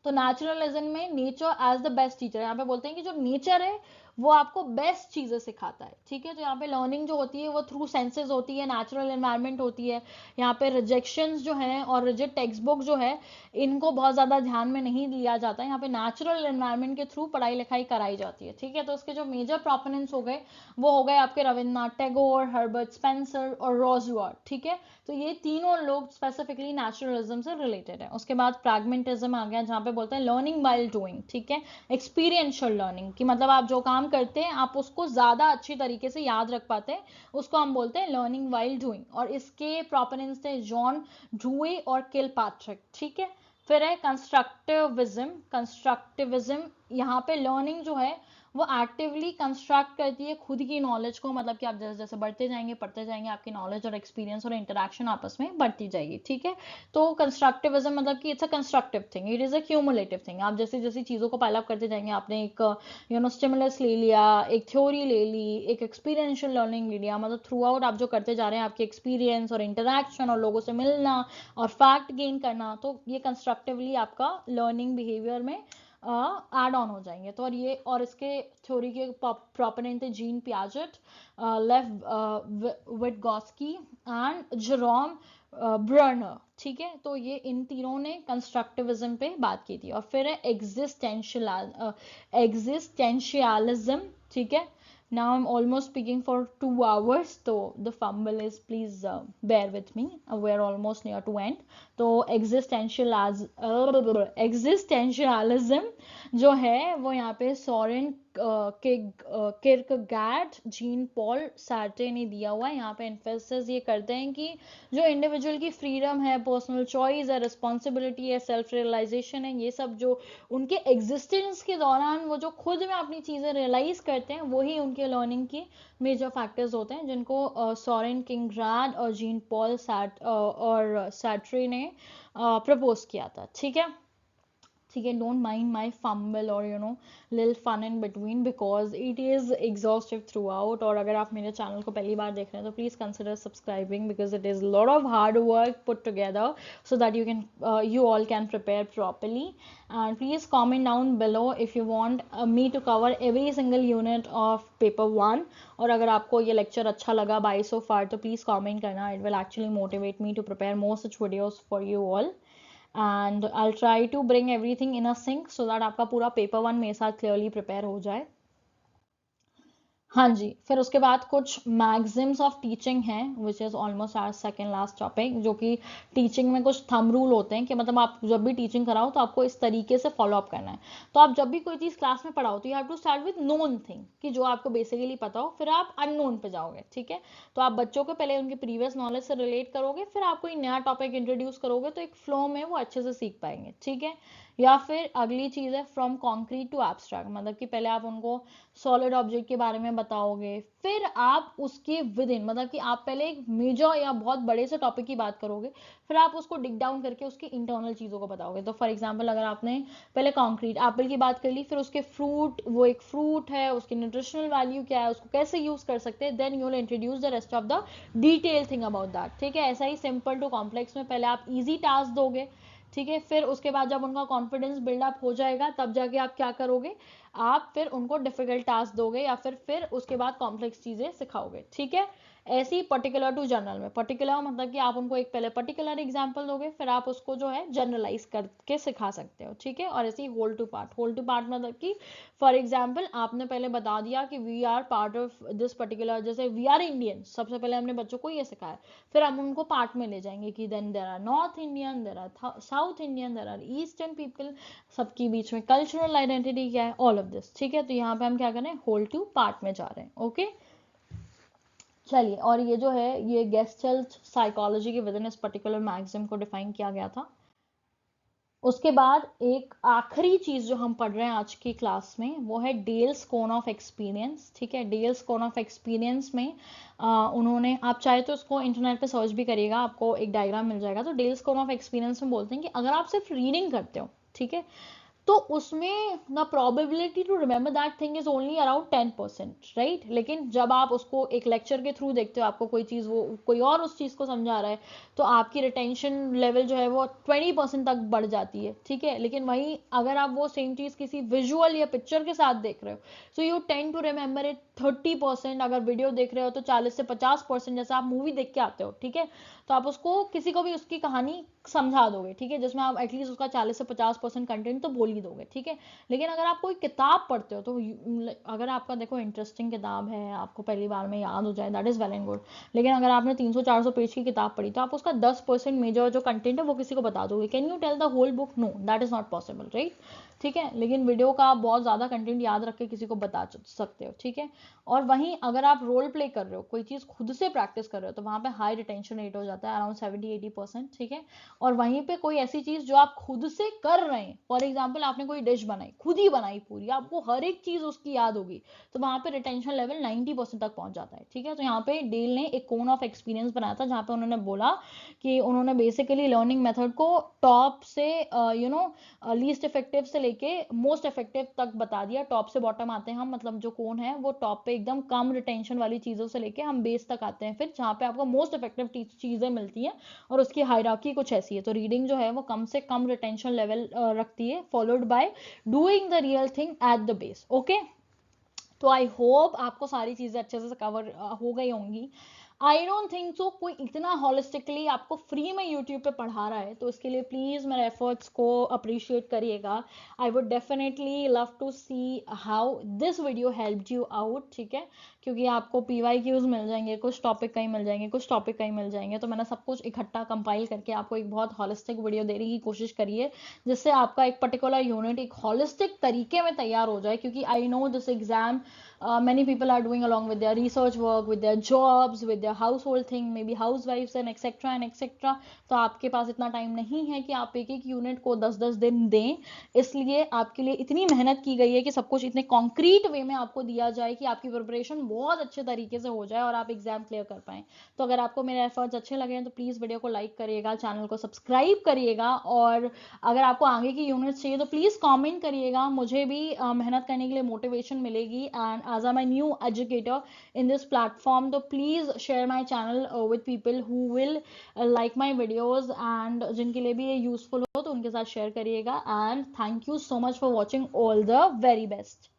तो नेचुरलिज्म में nature as the best teacher, यहाँ पे बोलते हैं कि जो नेचर है वो आपको बेस्ट चीजें सिखाता है, ठीक है। तो यहाँ पे लर्निंग जो होती है वो थ्रू सेंसेस होती है, नेचुरल एनवायरनमेंट होती है। यहाँ पे रिजेक्शंस जो है और रिजिड टेक्स्ट बुक जो है इनको बहुत ज्यादा ध्यान में नहीं लिया जाता है। यहाँ पे नेचुरल एनवायरनमेंट के थ्रू पढ़ाई लिखाई कराई जाती है, ठीक है। तो उसके जो मेजर प्रोपोनेंट्स हो गए वो हो गए आपके रविन्द्रनाथ टैगोर, हर्बर्ट स्पेंसर और रोजवर्थ, ठीक है। तो ये तीनों लोग स्पेसिफिकली नेचुरलिज्म से रिलेटेड है। उसके बाद फ्रैगमेंटिज्म आ गया जहाँ पे बोलते हैं लर्निंग वाइल डूइंग, ठीक है, एक्सपीरियंशियल लर्निंग की मतलब आप जो काम करते हैं आप उसको ज्यादा अच्छी तरीके से याद रख पाते हैं, उसको हम बोलते हैं लर्निंग वाइल डूइंग। और इसके प्रोपोनेंट्स थे जॉन ड्रूए और किल पैट्रिक, ठीक है। फिर है कंस्ट्रक्टिविज्म। कंस्ट्रक्टिविज्म यहाँ पे लर्निंग जो है वो एक्टिवली कंस्ट्रक्ट करती है खुद की नॉलेज को, मतलब कि आप जैसे जैसे बढ़ते जाएंगे पढ़ते जाएंगे आपकी नॉलेज और एक्सपीरियंस और इंटरेक्शन आपस में बढ़ती जाएगी, ठीक है। तो कंस्ट्रक्टिविज्म मतलब कि it's a constructive thing, it is a cumulative thing. आप जैसे जैसी चीज़ों को पाइल अप करते जाएंगे, आपने एक स्टिमुलस ले लिया, एक थ्योरी ले ली, एक एक्सपीरियंशियल लर्निंग ले लिया, मतलब थ्रू आउट आप जो करते जा रहे हैं आपके एक्सपीरियंस और इंटरेक्शन और लोगों से मिलना और फैक्ट गेन करना, तो ये कंस्ट्रक्टिवली आपका लर्निंग बिहेवियर में ऐड ऑन हो जाएंगे। तो और ये और इसके थ्योरी के प्रोपोनेंट थे जीन पियाजेट, लेव विटगॉस्की एंड जेरोम ब्रनर, ठीक है। तो ये इन तीनों ने कंस्ट्रक्टिविज्म पे बात की थी। और फिर है एग्जिस्टेंशियलिज्म, ठीक है। Now I'm almost speaking for 2 hours, so the fumble is, please bear with me. We're almost near to end. तो existentialism जो है वो यहाँ पे सोरेन किर्कगैर्ड, जीन पॉल सार्ट्रे ने दिया हुआ है। यहाँ पे एम्फेसिस ये करते हैं कि जो इंडिविजुअल की फ्रीडम है, पर्सनल चॉइस है, रिस्पॉन्सिबिलिटी है, सेल्फ रियलाइजेशन है, ये सब जो उनके एग्जिस्टेंस के दौरान वो जो खुद में अपनी चीज़ें रियलाइज करते हैं, वही उनके लर्निंग की मेजर फैक्टर्स होते हैं, जिनको सोरेन किर्कगैर्ड और जीन पॉल सार्ट्रे ने प्रपोज किया था, ठीक है। ठीक है, डोंट माइंड माई फम्बल और lil fun in between, because it is exhaustive throughout. और अगर आप मेरे चैनल को पहली बार देख रहे हैं तो please consider subscribing, because it is lot of hard work put together so that you all can prepare properly. And please comment down below if you want me to cover every single unit of paper 1. और अगर आपको ये lecture अच्छा लगा by so far तो please comment करना, it will actually motivate me to prepare more such videos for you all. And I'll try to bring everything in a sync so that आपका पूरा पेपर 1 मेरे साथ clearly prepare हो जाए। हाँ जी, फिर उसके बाद कुछ मैक्सिम्स ऑफ टीचिंग हैं, which is almost our second last topic, जो कि टीचिंग में कुछ थंब रूल होते हैं कि मतलब आप जब भी टीचिंग कराओ तो आपको इस तरीके से फॉलो अप करना है। तो आप जब भी कोई चीज़ क्लास में पढ़ाओ तो you have to start with known thing, कि जो आपको बेसिकली पता हो, फिर आप अननोन पे जाओगे, ठीक है। तो आप बच्चों को पहले उनकी प्रीवियस नॉलेज से रिलेट करोगे, फिर आप कोई नया टॉपिक इंट्रोड्यूस करोगे, तो एक फ्लो में वो अच्छे से सीख पाएंगे, ठीक है। या फिर अगली चीज़ है फ्रॉम कॉन्क्रीट टू एब्स्ट्रैक्ट, मतलब कि पहले आप उनको सॉलिड ऑब्जेक्ट के बारे में बताओगे, फिर आप उसके विद इन, मतलब कि आप पहले एक मेजर या बहुत बड़े से टॉपिक की बात करोगे, फिर आप उसको डिग डाउन करके उसकी इंटरनल चीज़ों को बताओगे। तो फॉर एग्जांपल अगर आपने पहले कॉन्क्रीट एप्पल की बात कर ली, फिर उसके फ्रूट, वो एक फ्रूट है, उसकी न्यूट्रिशनल वैल्यू क्या है, उसको कैसे यूज कर सकते हैं, then you will introduce the rest of the detail thing about that, ठीक है। ऐसा ही सिंपल टू कॉम्प्लेक्स में पहले आप ईजी टास्क दोगे, ठीक है। फिर उसके बाद जब उनका कॉन्फिडेंस बिल्डअप हो जाएगा तब जाके आप क्या करोगे, आप फिर उनको डिफिकल्ट टास्क दोगे या फिर उसके बाद कॉम्प्लेक्स चीजें सिखाओगे, ठीक है। ऐसे ही पर्टिकुलर टू जनरल में, पर्टिकुलर मतलब कि आप उनको एक पहले पर्टिकुलर एग्जांपल दोगे, फिर आप उसको जो है जनरलाइज करके सिखा सकते हो, ठीक है। और ऐसे ही होल टू पार्ट मतलब कि फॉर एग्जांपल आपने पहले बता दिया कि we are part of this particular, जैसे वी आर इंडियन, सबसे पहले हमने बच्चों को ये सिखाया, फिर हम उनको पार्ट में ले जाएंगे कि then there are North Indian, there are South Indian, there are eastern people, सबके बीच में कल्चरल आइडेंटिटी क्या है, ऑल ऑफ दिस, ठीक है। तो यहाँ पे हम क्या करें, होल टू पार्ट में जा रहे हैं, ओके। चलिए, और ये जो है ये गेस्टल्ट साइकोलॉजी के विद इन इस पर्टिकुलर मैक्सिम को डिफाइन किया गया था। उसके बाद एक आखिरी चीज जो हम पढ़ रहे हैं आज की क्लास में, वो है डेल्स कोन ऑफ एक्सपीरियंस, ठीक है। डेल्स कोन ऑफ एक्सपीरियंस में उन्होंने, आप चाहे तो उसको इंटरनेट पे सर्च भी करिएगा, आपको एक डायग्राम मिल जाएगा। तो डेल्स कोन ऑफ एक्सपीरियंस में बोलते हैं कि अगर आप सिर्फ रीडिंग करते हो, ठीक है, तो उसमें the probability to remember that thing is only around 10%, right. लेकिन जब आप उसको एक लेक्चर के थ्रू देखते हो, आपको कोई चीज़, वो कोई और उस चीज़ को समझा रहा है, तो आपकी रिटेंशन लेवल जो है वो 20% तक बढ़ जाती है, ठीक है। लेकिन वहीं अगर आप वो सेम चीज़ किसी विजुअल या पिक्चर के साथ देख रहे हो, so you tend to remember it 30%। अगर वीडियो देख रहे हो तो 40 से 50%, जैसे आप मूवी देख के आते हो, ठीक है, तो आप उसको किसी को भी उसकी कहानी समझा दोगे, ठीक है, जिसमें आप एटलीस्ट उसका 40 से 50% कंटेंट तो बोल ही दोगे, ठीक है। लेकिन अगर आप कोई किताब पढ़ते हो, तो अगर आपका देखो इंटरेस्टिंग किताब है, आपको पहली बार में याद हो जाए, that is well and good. लेकिन अगर आपने 300-400 पेज की किताब पढ़ी, तो आप उसका 10% मेजर जो कंटेंट है वो किसी को बता दोगे। Can you tell the whole book? No, that is not possible, right, ठीक है। लेकिन वीडियो का आप बहुत ज्यादा कंटेंट याद रख के किसी को बता सकते हो, ठीक है। और वहीं अगर आप रोल प्ले कर रहे हो, कोई चीज खुद से प्रैक्टिस कर रहे हो, तो वहां पे हाई रिटेंशन रेट हो जाता जाता है अराउंड 70-80%, ठीक है। और वहीं पे कोई ऐसी चीज जो आप खुद से कर रहे हैं, फॉर एग्जाम्पल आपने कोई डिश बनाई, खुद ही बनाई पूरी, आपको हर एक चीज उसकी याद होगी, तो वहां पे रिटेंशन लेवल 90% तक पहुंच जाता है, ठीक है। तो यहाँ पे डेल ने एक कोन ऑफ एक्सपीरियंस बनाया था जहाँ पे उन्होंने बोला कि उन्होंने बेसिकली लर्निंग मेथड को टॉप से लीस्ट इफेक्टिव से लेके मोस्ट इफेक्टिव तक बता दिया। टॉप से बॉटम आते हैं हम, मतलब जो कोन है वो टॉप पे एकदम कम रिटेंशन वाली चीजों से लेके हम बेस तक आते हैं, फिर जहाँ पे आपको मोस्ट इफेक्टिव चीजें मिलती हैं, और उसकी हायरार्की कुछ ऐसी है। तो रीडिंग जो है वो कम से कम रिटेंशन लेवल रखती है, followed by doing the real thing at the base. Okay, तो आई होप आपको सारी चीजें अच्छे से कवर हो गई होंगी। आई डोंट थिंक सो कोई इतना हॉलिस्टिकली आपको फ्री में यूट्यूब पे पढ़ा रहा है, तो इसके लिए प्लीज मेरे एफर्ट्स को अप्रिशिएट करिएगा। I would definitely love to see how this video helped you out, ठीक है, क्योंकि आपको PYQs मिल जाएंगे, कुछ टॉपिक कहीं मिल जाएंगे, कुछ टॉपिक कहीं मिल जाएंगे, तो मैंने सब कुछ इकट्ठा कंपाइल करके आपको एक बहुत हॉलिस्टिक वीडियो देने की कोशिश करी है, जिससे आपका एक पर्टिकुलर यूनिट एक हॉलिस्टिक तरीके में तैयार हो जाए। क्योंकि I know this exam many people are doing along with their research work, with their jobs, with their household thing, maybe housewives and etc and etc। तो आपके पास इतना टाइम नहीं है कि आप एक एक यूनिट को 10-10 दिन दें, इसलिए आपके लिए इतनी मेहनत की गई है कि सब कुछ इतने कॉन्क्रीट वे में आपको दिया जाए कि आपकी प्रिपरेशन बहुत अच्छे तरीके से हो जाए और आप एग्जाम क्लियर कर पाएं। तो अगर आपको मेरे एफर्ट्स अच्छे लगे हैं तो प्लीज वीडियो को लाइक करिएगा, चैनल को सब्सक्राइब करिएगा, और अगर आपको आगे की यूनिट्स चाहिए तो प्लीज कमेंट करिएगा, मुझे भी मेहनत करने के लिए मोटिवेशन मिलेगी। And as I'm a new educator in this platform, तो please share my channel with people who will like my videos, and जिनके लिए भी ये useful हो तो उनके साथ share करिएगा। And thank you so much for watching, all the very best।